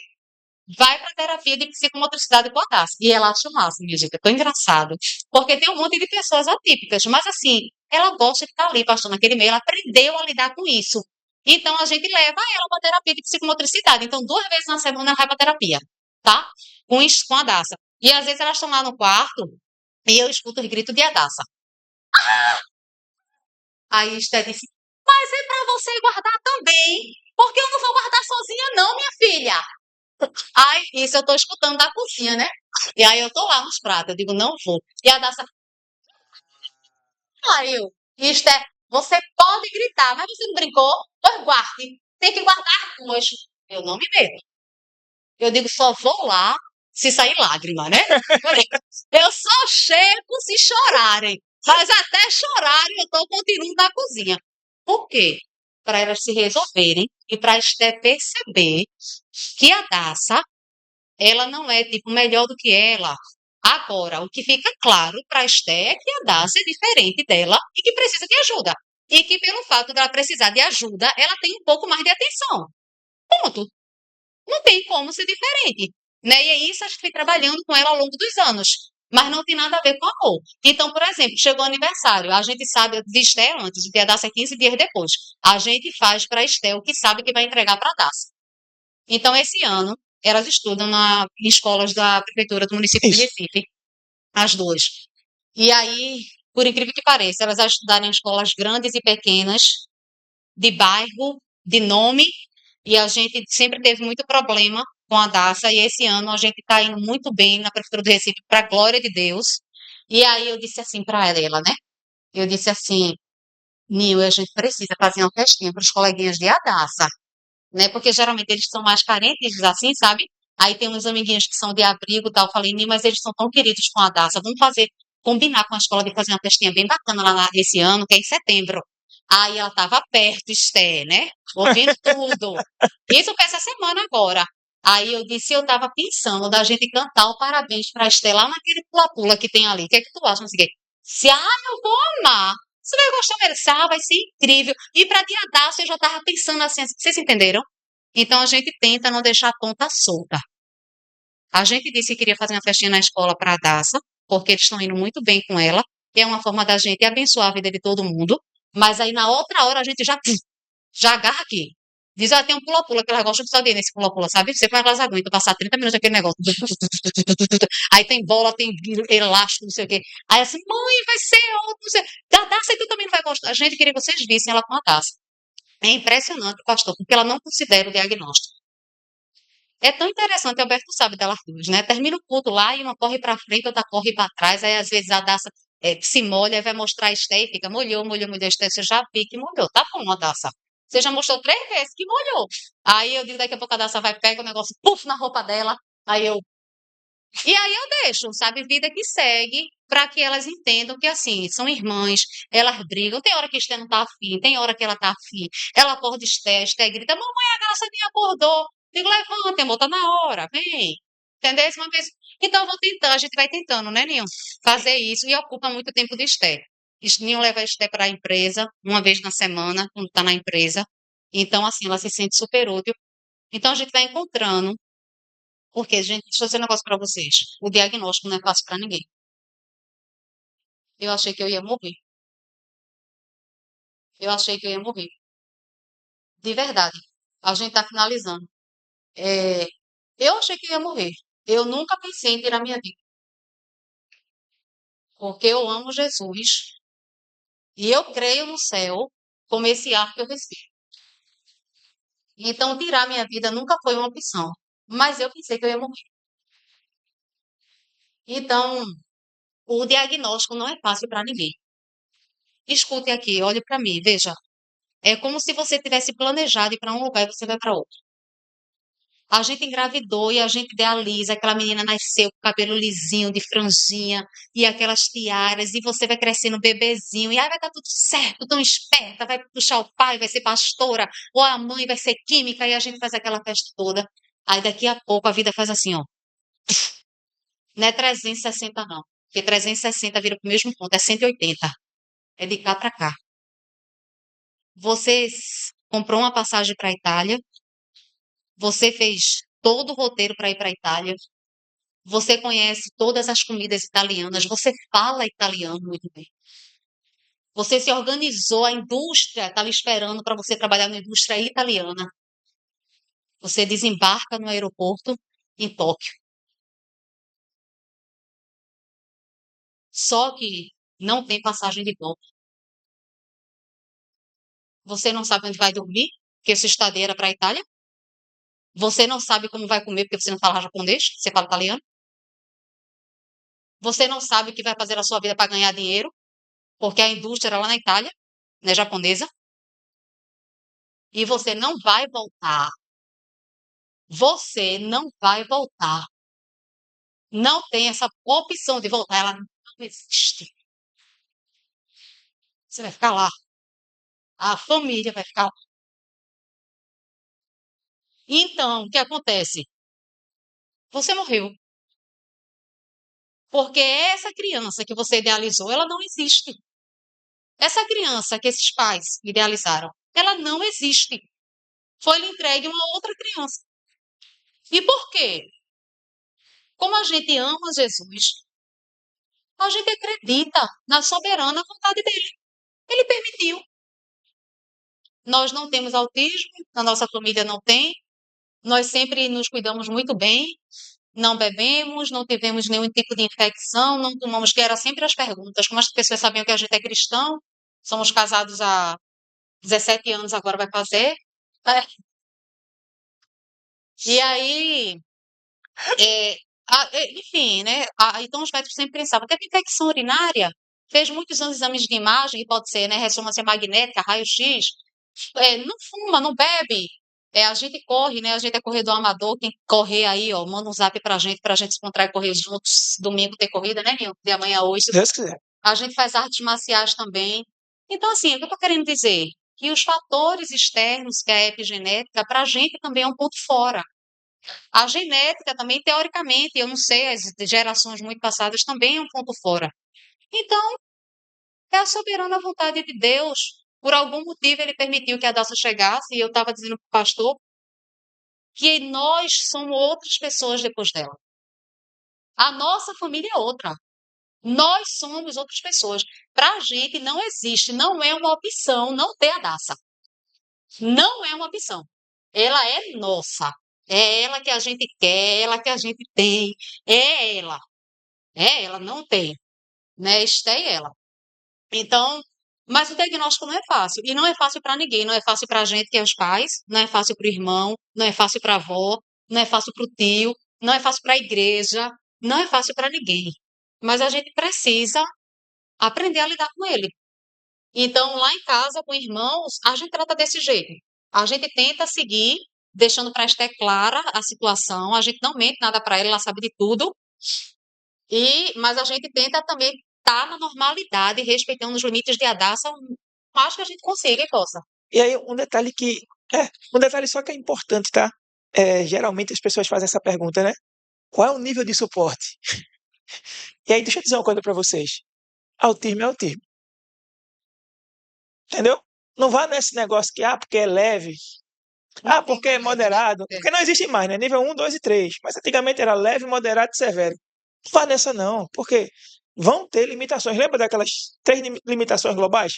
vai para terapia de psicomotricidade com a Tassi. E ela acha massa, minha gente, é tão engraçado. Porque tem um monte de pessoas atípicas, mas assim, ela gosta de estar ali, passando naquele meio, ela aprendeu a lidar com isso. Então, a gente leva ela para terapia de psicomotricidade. Então, 2 vezes na semana ela vai para terapia, tá? Com a Daça. E às vezes elas estão lá no quarto e eu escuto os gritos de Adassa. Aí Esté disse, mas é para você guardar também, porque eu não vou guardar sozinha não, minha filha. Ai, isso eu tô escutando da cozinha, né? E aí eu tô lá nos pratos, eu digo, não vou. E a Daça, aí eu, Esté, você pode gritar, mas você não brincou? Pois guarde, tem que guardar duas. Eu não me meto. Eu digo, só vou lá se sair lágrima, né? Eu só chego se chorarem. Mas até chorarem eu continuo na cozinha. Por quê? Para elas se resolverem e para Esté perceber que a Daça ela não é tipo melhor do que ela. Agora, o que fica claro para a Esté é que a Daça é diferente dela e que precisa de ajuda. E que pelo fato dela precisar de ajuda, ela tem um pouco mais de atenção. Ponto. Não tem como ser diferente. Né? E é isso que a gente foi trabalhando com ela ao longo dos anos. Mas não tem nada a ver com amor. Então, por exemplo, chegou o aniversário, a gente sabe de Esté antes, o dia da Daça é 15 dias depois. A gente faz para a Esté o que sabe que vai entregar para a Daça. Então, esse ano, elas estudam em escolas da prefeitura do município de Isso. Recife, as duas. E aí, por incrível que pareça, elas vão estudar em escolas grandes e pequenas, de bairro, de nome, e a gente sempre teve muito problema com a Daça, e esse ano a gente está indo muito bem na prefeitura do Recife, para a glória de Deus. E aí eu disse assim para ela, né? Eu disse assim, Nil, a gente precisa fazer uma festinha para os coleguinhas de Hadassah, né? Porque geralmente eles são mais carentes, assim, sabe? Aí tem uns amiguinhos que são de abrigo e tal. Eu falei, Nil, mas eles são tão queridos com a Hadassah. Vamos fazer, combinar com a escola de fazer uma festinha bem bacana lá esse ano, que é em setembro. Aí ela estava perto, Esté, né? Ouvindo tudo. Isso foi essa semana agora. Aí eu disse, eu estava pensando da gente cantar o parabéns para a Esté lá naquele pula-pula que tem ali. O que é que tu acha? Não sei o quê. Se, eu vou amar. Você vai gostar mesmo. Vai ser incrível. E para dia eu já estava pensando assim, vocês entenderam? Então a gente tenta não deixar a ponta solta. A gente disse que queria fazer uma festinha na escola para a Daça, porque eles estão indo muito bem com ela, que é uma forma da gente abençoar a vida de todo mundo, mas aí na outra hora a gente já agarra aqui. Diz, tem um pula-pula, que elas gostam de só de ir nesse pula-pula, sabe? Você faz elas aguentam passar 30 minutos aquele negócio. Aí tem bola, tem elástico, não sei o quê. Aí assim, mãe, vai ser outro, não sei. Da Daça tu também não vai gostar. A gente queria que vocês vissem ela com a Daça. É impressionante, pastor, porque ela não considera o diagnóstico. É tão interessante, Alberto sabe delas duas, né? Termina o culto lá e uma corre para frente, outra corre para trás, aí às vezes a Daça se molha, aí vai mostrar a Esté e fica, molhou, molhou, molhou, Esté, você já vi que molhou, tá bom, a Daça. Você já mostrou 3 vezes que molhou. Aí eu digo, daqui a pouco a Daça vai, pega o negócio, puf, na roupa dela, aí eu... E aí eu deixo, sabe, vida que segue, para que elas entendam que, assim, são irmãs, elas brigam, tem hora que a Esté não tá afim, tem hora que ela tá afim, ela acorda Esté, a Esté grita, mamãe, a Daça nem acordou. Digo, levanta, amor, tá na hora, vem. Entendeu? Uma vez. Então, eu vou tentando, a gente vai tentando, né, Ninho? Fazer isso e ocupa muito tempo de Esté. Ninho leva a Esté para a empresa, uma vez na semana, quando está na empresa. Então, assim, ela se sente super útil. Então, a gente vai encontrando. Porque, gente, deixa eu dizer um negócio para vocês. O diagnóstico não é fácil para ninguém. Eu achei que eu ia morrer. Eu achei que eu ia morrer. De verdade. A gente está finalizando. É, eu achei que eu ia morrer. Eu nunca pensei em tirar minha vida. Porque eu amo Jesus e eu creio no céu como esse ar que eu respiro. Então, tirar minha vida nunca foi uma opção. Mas eu pensei que eu ia morrer. Então, o diagnóstico não é fácil para ninguém. Escute aqui, olhe para mim, veja. É como se você tivesse planejado ir para um lugar e você vai para outro. A gente engravidou e a gente idealiza, aquela menina nasceu com cabelo lisinho, de franjinha, e aquelas tiaras, e você vai crescendo bebezinho, e aí vai dar tudo certo, tão esperta, vai puxar o pai, vai ser pastora, ou a mãe vai ser química, e a gente faz aquela festa toda. Aí daqui a pouco a vida faz assim, ó. Não é 360 não, porque 360 vira pro mesmo ponto, é 180. É de cá para cá. Você comprou uma passagem para a Itália, você fez todo o roteiro para ir para a Itália, você conhece todas as comidas italianas, você fala italiano muito bem. Você se organizou, a indústria estava esperando para você trabalhar na indústria italiana. Você desembarca no aeroporto em Tóquio. Só que não tem passagem de volta. Você não sabe onde vai dormir, porque sua estadia era para a Itália. Você não sabe como vai comer, porque você não fala japonês, você fala italiano. Você não sabe o que vai fazer a sua vida para ganhar dinheiro, porque a indústria era lá na Itália, né, japonesa. E você não vai voltar. Você não vai voltar. Não tem essa opção de voltar. Ela não existe. Você vai ficar lá. A família vai ficar lá. Então, o que acontece? Você morreu. Porque essa criança que você idealizou, ela não existe. Essa criança que esses pais idealizaram, ela não existe. Foi-lhe entregue uma outra criança. E por quê? Como a gente ama Jesus, a gente acredita na soberana vontade dele. Ele permitiu. Nós não temos autismo, na nossa família não tem. Nós sempre nos cuidamos muito bem, não bebemos, não tivemos nenhum tipo de infecção, não tomamos, que era sempre as perguntas. Como as pessoas sabiam que a gente é cristão, somos casados há 17 anos, agora vai fazer. É. E aí, enfim, né? Então os médicos sempre pensavam, teve infecção urinária? fez muitos anos exames de imagem, pode ser, né, ressonância magnética, raio-x, não fuma, não bebe, a gente corre, né, a gente é corredor amador, quem correr aí, ó, manda um zap pra gente se encontrar e correr juntos, domingo tem corrida, né, Nil? De amanhã a hoje. Se Deus quiser. A gente faz artes marciais também. Então, assim, o que eu tô querendo dizer? Que os fatores externos, que é a epigenética, pra gente também é um ponto fora. A genética também, teoricamente, eu não sei, as gerações muito passadas também é um ponto fora. Então, é a soberana vontade de Deus. Por algum motivo, ele permitiu que a Daça chegasse, e eu estava dizendo para o pastor que nós somos outras pessoas depois dela. A nossa família é outra. Nós somos outras pessoas. Para a gente não existe, não é uma opção não ter a Daça. Não é uma opção. Ela é nossa. É ela que a gente quer, é ela que a gente tem. É ela. É ela, não tem. Né? Esta é ela. Então, mas o diagnóstico não é fácil. E não é fácil para ninguém. Não é fácil para a gente, que é os pais. Não é fácil para o irmão. Não é fácil para a avó. Não é fácil para o tio. Não é fácil para a igreja. Não é fácil para ninguém. Mas a gente precisa aprender a lidar com ele. Então, lá em casa, com irmãos, a gente trata desse jeito. A gente tenta seguir, deixando para a Esté clara a situação. A gente não mente nada para ela sabe de tudo. Mas a gente tenta também estar na normalidade, respeitando os limites de Adassa, o mais que a gente consiga e possa. E aí, um detalhe só que é importante, tá? Geralmente as pessoas fazem essa pergunta, né? Qual é o nível de suporte? E aí, deixa eu dizer uma coisa pra vocês. Autismo é autismo. Entendeu? Não vá nesse negócio que, porque é leve, porque é moderado. Porque não existe mais, né? Nível 1, 2 e 3. Mas antigamente era leve, moderado e severo. Não vá nessa não, porque vão ter limitações. Lembra daquelas 3 limitações globais?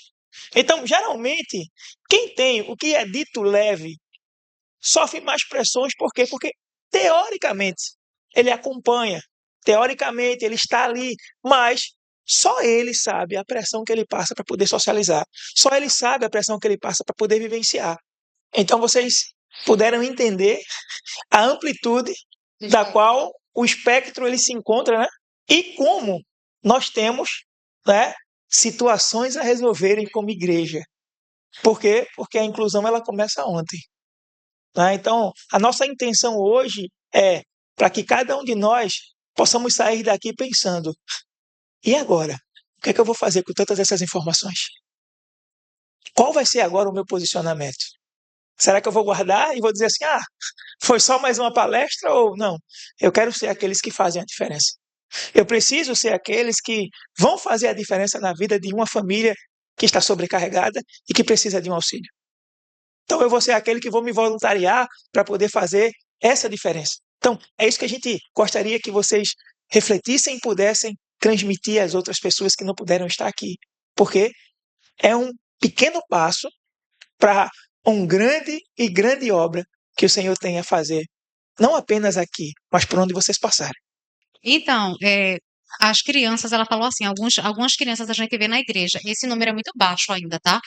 Então, geralmente, quem tem o que é dito leve sofre mais pressões. Por quê? Porque, teoricamente, ele acompanha. Teoricamente, ele está ali. Mas só ele sabe a pressão que ele passa para poder socializar. Só ele sabe a pressão que ele passa para poder vivenciar. Então, vocês puderam entender a amplitude da qual o espectro ele se encontra, né? E como nós temos, né, situações a resolverem como igreja. Por quê? Porque a inclusão ela começa ontem. Né? Então, a nossa intenção hoje é para que cada um de nós possamos sair daqui pensando: e agora? O que é que eu vou fazer com todas essas informações? Qual vai ser agora o meu posicionamento? Será que eu vou guardar e vou dizer assim, foi só mais uma palestra ou não? Eu quero ser aqueles que fazem a diferença. Eu preciso ser aqueles que vão fazer a diferença na vida de uma família que está sobrecarregada e que precisa de um auxílio. Então eu vou ser aquele que vou me voluntariar para poder fazer essa diferença. Então é isso que a gente gostaria que vocês refletissem e pudessem transmitir às outras pessoas que não puderam estar aqui. Porque é um pequeno passo para uma grande obra que o Senhor tem a fazer, não apenas aqui, mas por onde vocês passarem. Então, as crianças, ela falou assim, algumas crianças a gente vê na igreja. Esse número é muito baixo ainda, tá?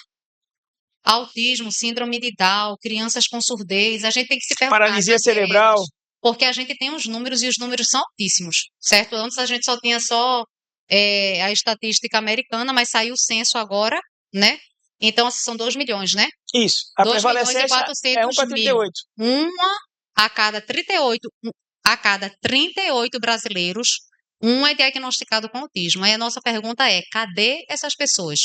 Autismo, síndrome de Down, crianças com surdez, a gente tem que se perguntar. Paralisia cerebral. Porque a gente tem os números e os números são altíssimos, certo? Antes a gente só tinha a estatística americana, mas saiu o censo agora, né? Então, são 2 milhões, né? Isso. A 2 milhões e prevalência é 1 para 38. Uma a cada 38 brasileiros, um é diagnosticado com autismo. Aí a nossa pergunta é: cadê essas pessoas?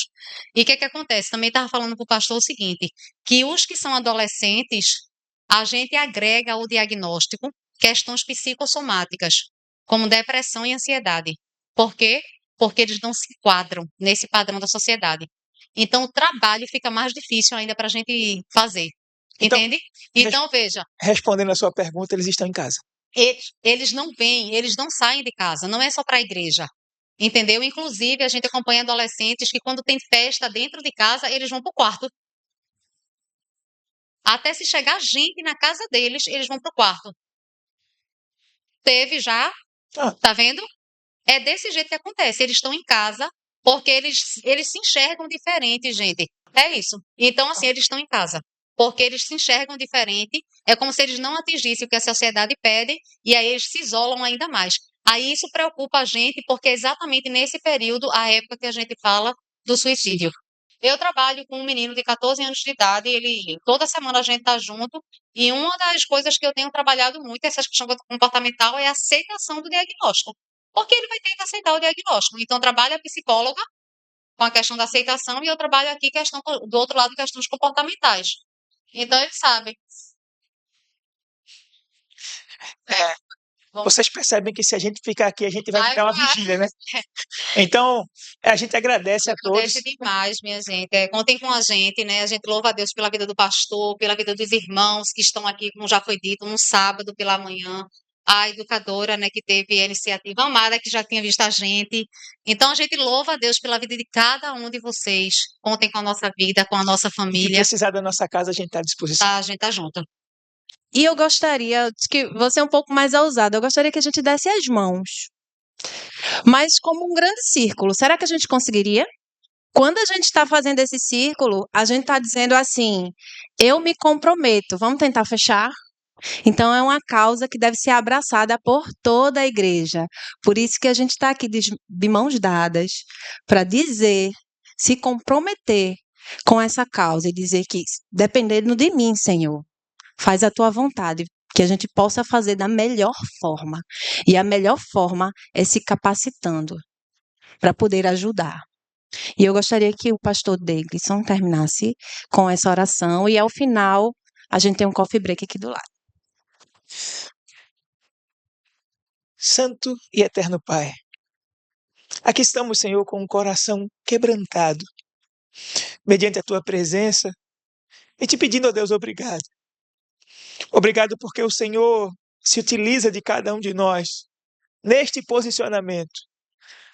E o que acontece? Também estava falando para o pastor o seguinte: que os que são adolescentes, a gente agrega ao diagnóstico questões psicossomáticas, como depressão e ansiedade. Por quê? Porque eles não se enquadram nesse padrão da sociedade. Então, o trabalho fica mais difícil ainda para a gente fazer. Entende? Então, veja. Respondendo a sua pergunta, eles estão em casa. Eles não vêm, eles não saem de casa, não é só para a igreja. Entendeu? Inclusive, a gente acompanha adolescentes que, quando tem festa dentro de casa, eles vão para o quarto. Até se chegar gente na casa deles, eles vão para o quarto. Teve já, tá vendo? É desse jeito que acontece. Eles estão em casa porque eles se enxergam diferente, gente. É isso. Então, assim, eles estão em casa porque eles se enxergam diferente. É como se eles não atingissem o que a sociedade pede e aí eles se isolam ainda mais. Aí isso preocupa a gente, porque é exatamente nesse período, a época que a gente fala do suicídio. Eu trabalho com um menino de 14 anos de idade, toda semana a gente está junto, e uma das coisas que eu tenho trabalhado muito, essa questão comportamental, é a aceitação do diagnóstico. Porque ele vai ter que aceitar o diagnóstico. Então, trabalha a psicóloga com a questão da aceitação, e eu trabalho aqui do outro lado, questões comportamentais. Então, ele sabe. É, Vamos vocês percebem que se a gente ficar aqui, a gente vai vai ficar uma voar. vigília, né? Então, a gente agradece a todos. Agradece demais, minha gente. Contem com a gente, né? A gente louva a Deus pela vida do pastor, pela vida dos irmãos que estão aqui, como já foi dito, no sábado pela manhã. A educadora, né, que teve a iniciativa amada, que já tinha visto a gente. Então, a gente louva a Deus pela vida de cada um de vocês. Contem com a nossa vida, com a nossa Se família. precisar da nossa casa, a gente está à disposição. Tá, a gente tá junto. E eu gostaria que você é um pouco mais ousado. Eu gostaria que a gente desse as mãos. Mas como um grande círculo. Será que a gente conseguiria? Quando a gente está fazendo esse círculo, a gente está dizendo assim: eu me comprometo. Vamos tentar fechar? Então, é uma causa que deve ser abraçada por toda a igreja. Por isso que a gente está aqui de mãos dadas para dizer, se comprometer com essa causa e dizer que, dependendo de mim, Senhor, faz a tua vontade, que a gente possa fazer da melhor forma. E a melhor forma é se capacitando para poder ajudar. E eu gostaria que o pastor Deglison terminasse com essa oração e, ao final, a gente tem um coffee break aqui do lado. Santo e eterno Pai, aqui estamos, Senhor, com um coração quebrantado, mediante a tua presença, e te pedindo, ó Deus, obrigado. Obrigado porque o Senhor se utiliza de cada um de nós neste posicionamento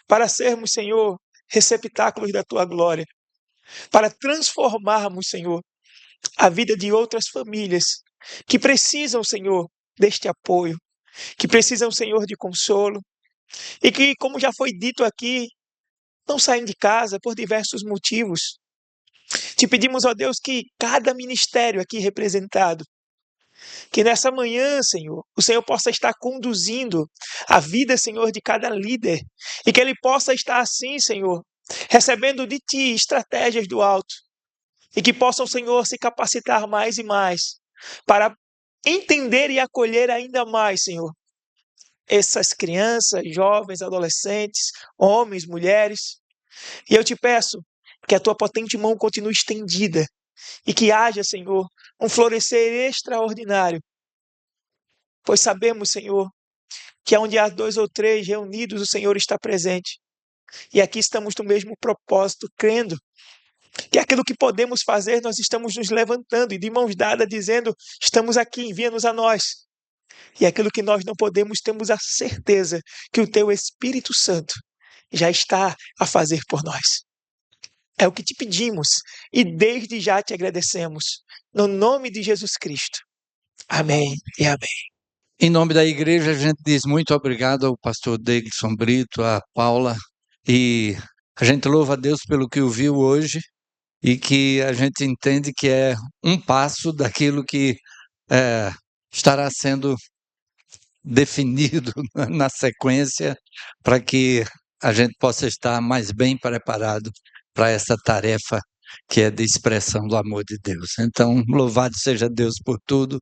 para sermos, Senhor, receptáculos da tua glória, para transformarmos, Senhor, a vida de outras famílias que precisam, Senhor, deste apoio, que precisam, Senhor, de consolo e que, como já foi dito aqui, não saem de casa por diversos motivos. Te pedimos, ó Deus, que cada ministério aqui representado, que nessa manhã, Senhor, o Senhor possa estar conduzindo a vida, Senhor, de cada líder e que ele possa estar assim, Senhor, recebendo de Ti estratégias do alto e que possam, Senhor, se capacitar mais e mais para entender e acolher ainda mais, Senhor, essas crianças, jovens, adolescentes, homens, mulheres. E eu te peço que a tua potente mão continue estendida e que haja, Senhor, um florescer extraordinário. Pois sabemos, Senhor, que onde há 2 ou 3 reunidos, o Senhor está presente. E aqui estamos no mesmo propósito, crendo que aquilo que podemos fazer, nós estamos nos levantando e de mãos dadas, dizendo: estamos aqui, envia-nos a nós. E aquilo que nós não podemos, temos a certeza que o teu Espírito Santo já está a fazer por nós. É o que te pedimos e desde já te agradecemos. No nome de Jesus Cristo. Amém e amém. Em nome da igreja, a gente diz muito obrigado ao pastor Deglison Brito, a Paula, e a gente louva a Deus pelo que ouviu hoje e que a gente entende que é um passo daquilo que estará sendo definido na sequência para que a gente possa estar mais bem preparado para essa tarefa que é de expressão do amor de Deus. Então, louvado seja Deus por tudo